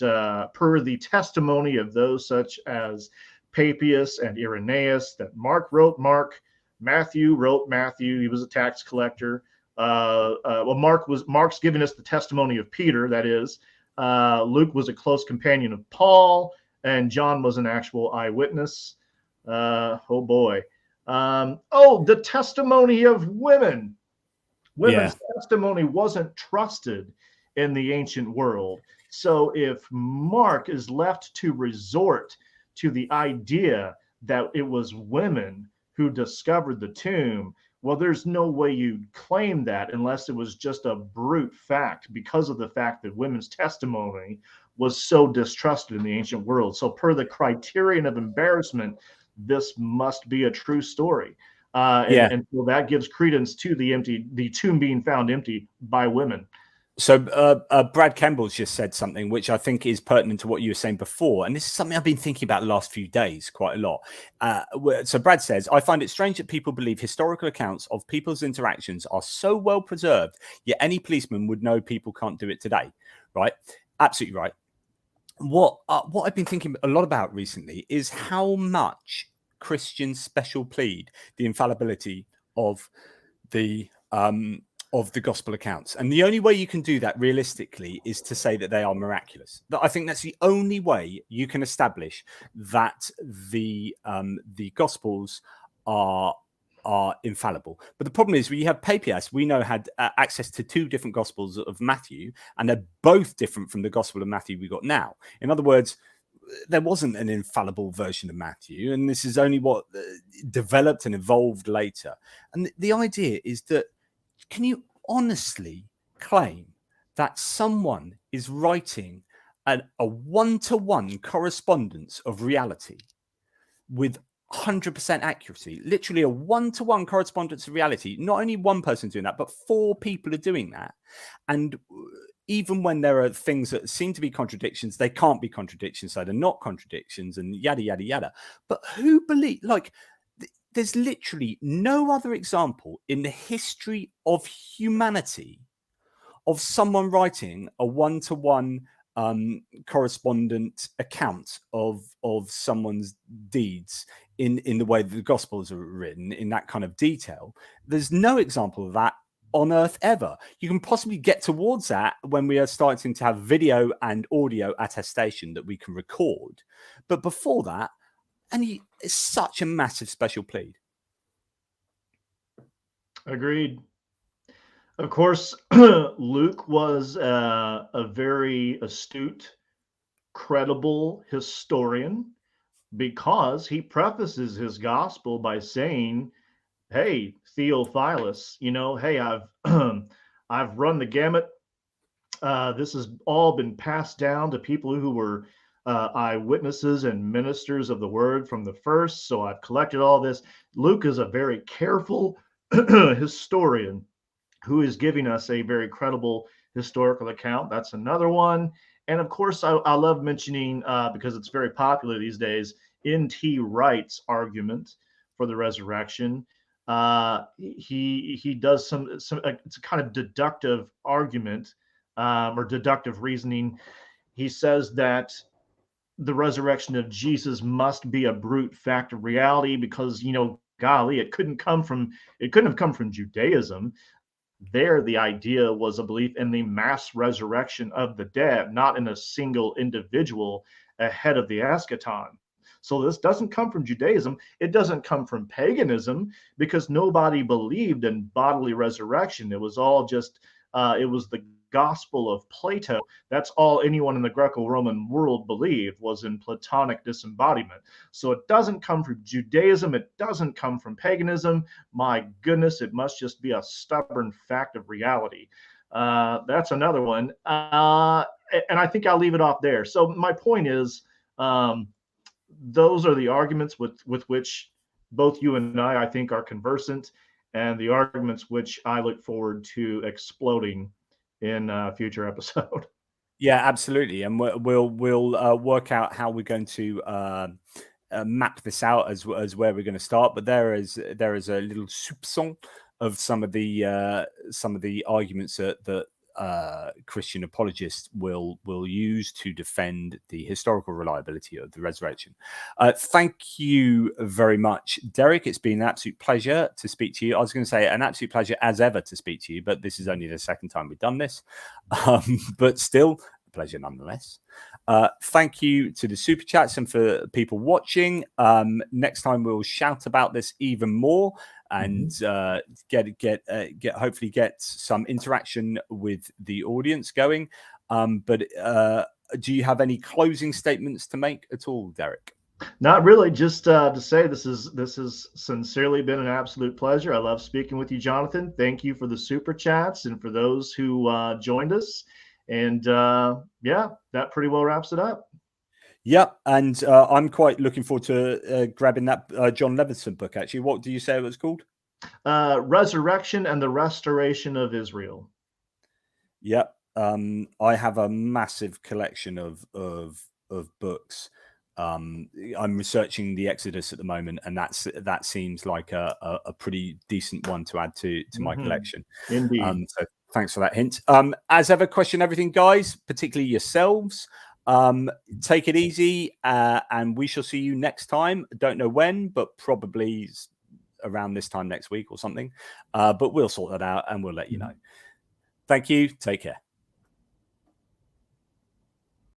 [SPEAKER 2] per the testimony of those such as Papias and Irenaeus, that Mark wrote Mark, Matthew wrote Matthew. He was a tax collector. Mark's giving us the testimony of Peter, that is. Luke was a close companion of Paul, and John was an actual eyewitness. Oh boy. The testimony of women. Women's testimony wasn't trusted in the ancient world. So if Mark is left to resort to the idea that it was women who discovered the tomb, well, there's no way you'd claim that unless it was just a brute fact, because of the fact that women's testimony was so distrusted in the ancient world. So per the criterion of embarrassment, this must be a true story. And so that gives credence to the tomb being found empty by women.
[SPEAKER 1] So Brad Campbell's just said something which I think is pertinent to what you were saying before. And this is something I've been thinking about the last few days quite a lot. So Brad says, I find it strange that people believe historical accounts of people's interactions are so well preserved, yet any policeman would know people can't do it today. Right? Absolutely right. What I've been thinking a lot about recently is how much Christians special plead the infallibility of the gospel accounts, and the only way you can do that realistically is to say that they are miraculous. I think that's the only way you can establish that the gospels are infallible. But the problem is, when you have Papias, we know had access to two different gospels of Matthew, and they're both different from the gospel of Matthew we got now. In other words, there wasn't an infallible version of Matthew, and this is only what developed and evolved later. And the idea is that, can you honestly claim that someone is writing a one-to-one correspondence of reality with 100% accuracy, literally a one-to-one correspondence of reality? Not only one person doing that, but four people are doing that. And even when there are things that seem to be contradictions, they can't be contradictions, so they're not contradictions, and yada, yada, yada. But who believe, there's literally no other example in the history of humanity of someone writing a one-to-one correspondent account of someone's deeds in the way that the Gospels are written, in that kind of detail. There's no example of that on earth ever. You can possibly get towards that when we are starting to have video and audio attestation that we can record. But before that, and it's such a massive special plead.
[SPEAKER 2] Agreed. Of course, Luke was a very astute, credible historian, because he prefaces his gospel by saying, hey, Theophilus, hey, I've run the gamut. This has all been passed down to people who were eyewitnesses and ministers of the word from the first. So I've collected all this. Luke is a very careful historian who is giving us a very credible historical account. That's another one. And of course, I love mentioning, because it's very popular these days, N.T. Wright's argument for the resurrection. He does some it's a kind of deductive argument, or deductive reasoning. He says that the resurrection of Jesus must be a brute fact of reality, because, golly, it couldn't have come from Judaism. There, the idea was a belief in the mass resurrection of the dead, not in a single individual ahead of the eschaton. So this doesn't come from Judaism. It doesn't come from paganism, because nobody believed in bodily resurrection. It was all just, it was the gospel of Plato. That's all anyone in the Greco-Roman world believed, was in Platonic disembodiment. So it doesn't come from Judaism. It doesn't come from paganism. My goodness, it must just be a stubborn fact of reality. That's another one. And I think I'll leave it off there. So my point is, those are the arguments with which both you and I think, are conversant. and the arguments which I look forward to exploding in a future episode.
[SPEAKER 1] Yeah, absolutely, and we'll work out how we're going to map this out as where we're going to start. But there is a little soupçon of some of the arguments that Christian apologists will use to defend the historical reliability of the resurrection. Thank you very much, Derek. It's been an absolute pleasure to speak to you. I was going to say an absolute pleasure as ever to speak to you, but this is only the second time we've done this. But still, a pleasure nonetheless. Thank you to the super chats and for people watching. Next time we'll shout about this even more and hopefully get some interaction with the audience going. But do you have any closing statements to make at all, Derek?
[SPEAKER 2] Not really. Just to say this has sincerely been an absolute pleasure. I love speaking with you, Jonathan. Thank you for the super chats and for those who joined us. And yeah, that pretty well wraps it up.
[SPEAKER 1] Yeah, and I'm quite looking forward to grabbing that John Levinson book, actually. What do you say it was called?
[SPEAKER 2] Resurrection and the Restoration of Israel.
[SPEAKER 1] Yep. I have a massive collection of books. I'm researching the Exodus at the moment, and that seems like a pretty decent one to add to my collection.
[SPEAKER 2] Indeed.
[SPEAKER 1] So thanks for that hint. As ever, question everything, guys, particularly yourselves. Take it easy, and we shall see you next time. Don't know when, but probably around this time next week or something. But we'll sort that out and we'll let you know. Thank you. Take care.